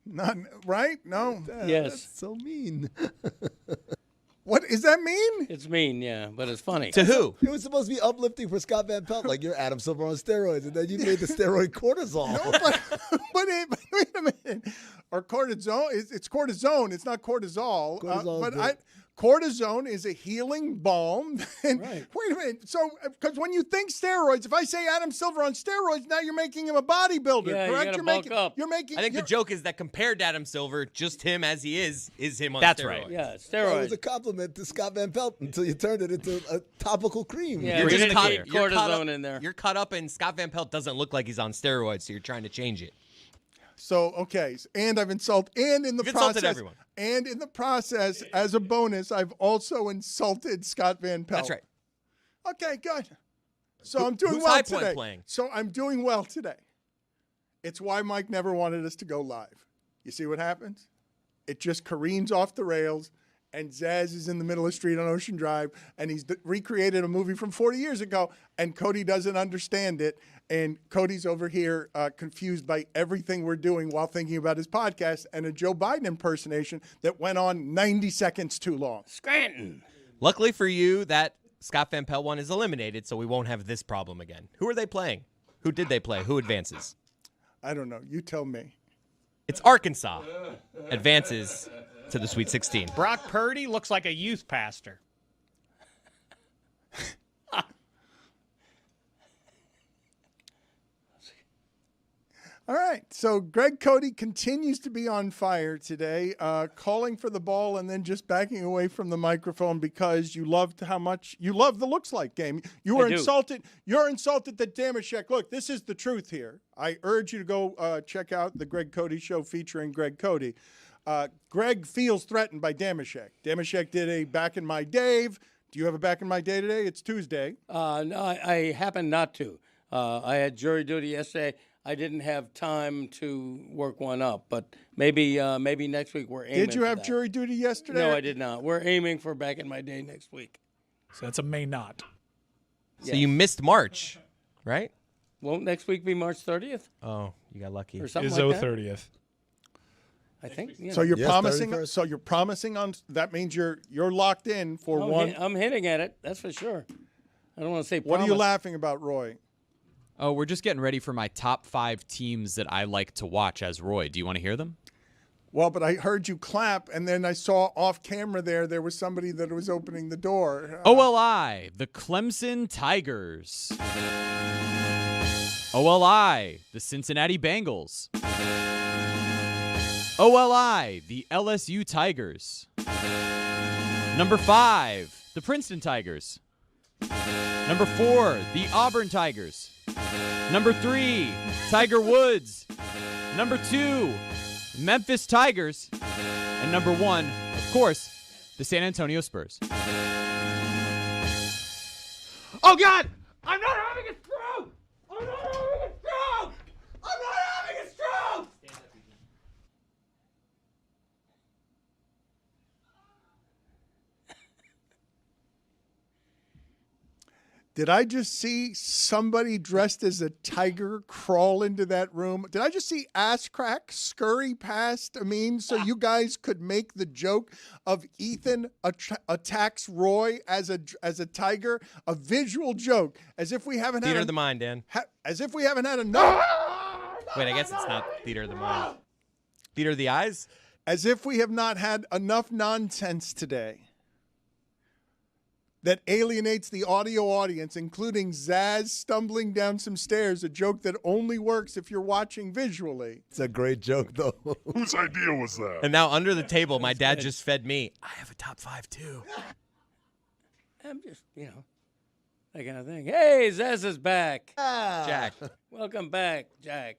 Not right? No. Yes. That's so mean. What is that mean? It's mean, yeah, but it's funny. To who? It was supposed to be uplifting for Scott Van Pelt, like you're Adam Silver on steroids, and then you made the steroid cortisol. No, but wait a minute. Or cortisone? It's cortisone. It's not cortisol. Cortisone is a healing balm. And Right. Wait a minute. So, because when you think steroids, if I say Adam Silver on steroids, now you're making him a bodybuilder, Yeah, you correct? gotta bulk up. You're making. I think the joke is that compared to Adam Silver, just him as he is him on That's steroids. right. Yeah, Well, it steroids. was a compliment to Scott Van Pelt until you turned it into a topical cream. Yeah, You're we just didn't caught, get you're caught cortisone up, in there. You're caught up, and Scott Van Pelt doesn't look like he's on steroids, so you're trying to change it. So okay, and I've insulted, and in the You've process, insulted everyone. and in the process, as a bonus, I've also insulted Scott Van Pelt. That's right. Okay, good. So I'm doing who's well High Point today. playing? So I'm doing well today. It's why Mike never wanted us to go live. You see what happens? It just careens off the rails, and Zaz is in the middle of the street on Ocean Drive, and he's recreated a movie from 40 years ago, and Cody doesn't understand it, and Cody's over here confused by everything we're doing while thinking about his podcast and a Joe Biden impersonation that went on 90 seconds too long. Scranton. Luckily for you, that Scott Van Pelt one is eliminated, so we won't have this problem again. Who are they playing? Who did they play? Who advances? I don't know. You tell me. It's Arkansas. Advances to the Sweet 16. Brock Purdy looks like a youth pastor. All right. So Greg Cody continues to be on fire today, calling for the ball and then just backing away from the microphone because you loved how much you love the looks like game. You were insulted. You're insulted that Damashek. Look, this is the truth here. I urge you to go check out the Greg Cody Show featuring Greg Cody. Greg feels threatened by Damashek. Damashek did a Back in My Dave. Do you have a Back in My Day today? It's Tuesday. No, I happen not to. I had jury duty yesterday. I didn't have time to work one up, but maybe next week we're aiming. Did you have jury duty yesterday? No, I did not. We're aiming for Back in My Day next week. So that's a may not. So you missed March, right? Won't next week be March 30th? Oh, you got lucky. Or something Izzo like that? 30th. I think. Yeah. So you're Yes, promising. 31st. So you're promising on. That means you're locked in for one. I'm hinting at it. That's for sure. I don't want to say. What are you promise. laughing about, Roy? Oh, we're just getting ready for my top 5 teams that I like to watch as Roy. Do you want to hear them? Well, but I heard you clap, and then I saw off camera there was somebody that was opening the door. OLI, the Clemson Tigers. OLI, the Cincinnati Bengals. OLI, the LSU Tigers. Number 5, the Princeton Tigers. Number 4, the Auburn Tigers. Number 3, Tiger Woods. Number 2, Memphis Tigers. And number 1, of course, the San Antonio Spurs. Oh, God! I'm not having a stroke! I'm not having a stroke! I'm not having a stroke! Did I just see somebody dressed as a tiger crawl into that room? Did I just see ass crack scurry past Amin so you guys could make the joke of Ethan attacks Roy as a tiger? A visual joke, as if we haven't Theater had of the mind, Dan. as if we haven't had enough. Wait, I guess it's not theater of the mind. Theater of the eyes? As if we have not had enough nonsense today that alienates the audio audience, including Zaz stumbling down some stairs, a joke that only works if you're watching visually. It's a great joke, though. Whose idea was that? And now under the table, my dad just fed me. I have a top 5 too. I'm just, that kind of thing. Hey, Zaz is back. Jack. Welcome back, Jack.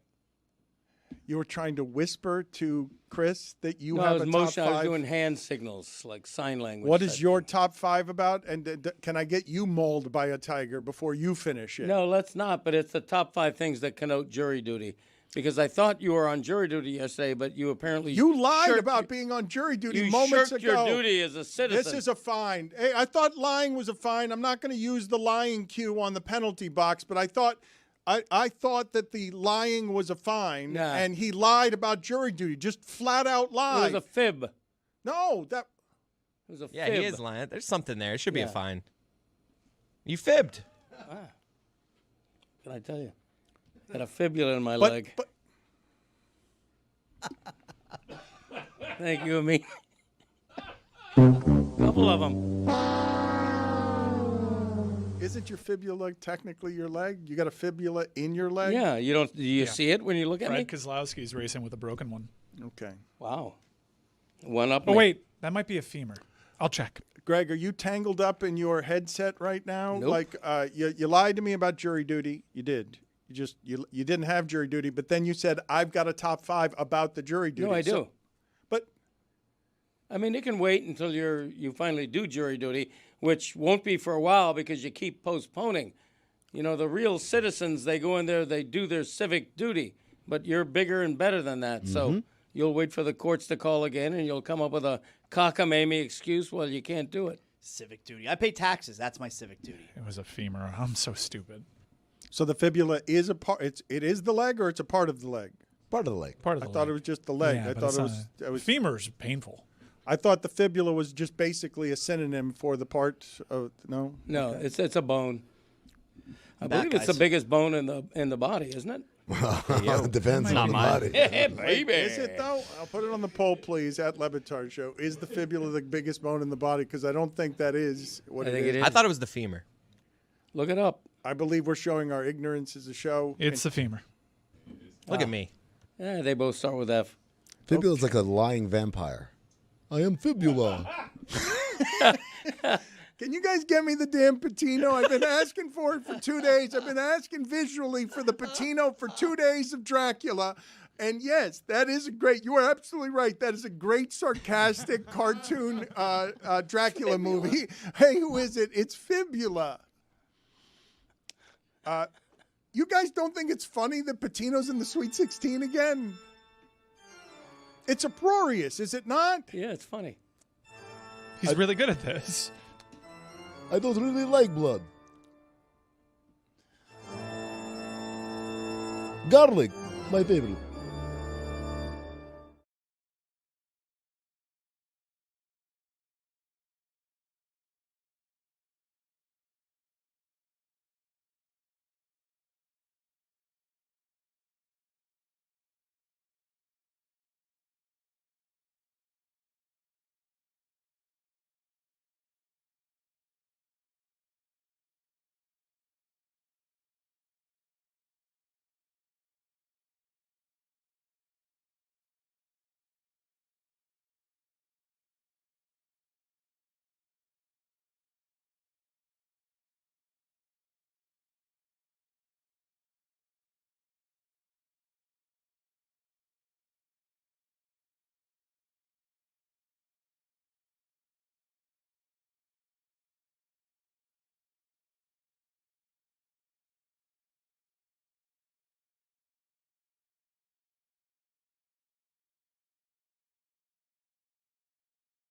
You were trying to whisper to Chris that you No, have I was a top motion. I was 5. doing hand signals, like sign language. What is type your thing. top 5 about? And can I get you mauled by a tiger before you finish it? No, let's not. But it's the top 5 things that connote jury duty. Because I thought you were on jury duty yesterday, but you apparently You lied shirked- about being on jury duty you moments shirked ago. your duty as a citizen. This is a fine. Hey, I thought lying was a fine. I'm not going to use the lying cue on the penalty box, but I thought that the lying was a fine, Nah. and he lied about jury duty. Just flat out It lied. was a fib. No, that It was a Yeah, fib. he is lying. There's something there. It should be a Yeah. fine. You fibbed. Can I tell you? Had a fibula in my But- leg. but- Thank you, Amin. Couple of them. isn't your fibula technically your leg? You got a fibula in your leg? Yeah, you don't. Do you see it when you look at Brad me? Kozlowski's racing with a broken one. Okay. Wow. One up. Oh, me. wait. That might be a femur. I'll check. Greg, are you tangled up in your headset right now? Nope. Like you lied to me about jury duty. You did. You didn't have jury duty, but then you said I've got a top 5 about the jury duty. No, I do. But I mean, it can wait until you finally do jury duty, which won't be for a while because you keep postponing. You know, the real citizens, they go in there, they do their civic duty, but you're bigger and better than that. So you'll wait for the courts to call again, and you'll come up with a cockamamie excuse. Well, you can't do it. Civic duty. I pay taxes. That's my civic duty. It was a femur. I'm so stupid. so the fibula is a part. It is the leg, or it's a part of the leg. Part of the leg. Part of I the thought leg. it was just the leg. Yeah, I but thought it's it not. was. Femur's painful. I thought the fibula was just basically a synonym for the part of no. No, Okay. it's a bone. I Back, believe it's the guys. biggest bone in the body, isn't it? It depends Not on the mine. body. Baby. Is it though? I'll put it on the poll, please, at Le Batard Show. Is the fibula the biggest bone in the body? Because I don't think that is what I think it is. I thought it was the femur. Look it up. I believe we're showing our ignorance as a show. It's the femur. Look at me. Yeah, they both start with F. Fibula is like a lying vampire. I am Fibula. Can you guys get me the damn Patino? I've been asking for it for 2 days. I've been asking visually for the Patino for 2 days of Dracula. And yes, that is a great, you are absolutely right. That is a great sarcastic cartoon Dracula movie. Hey, who is it? It's Fibula. You guys don't think it's funny that Patino's in the Sweet 16 again? It's uproarious, is it not? Yeah, it's funny. He's really good at this. I don't really like blood. Garlic, my favorite.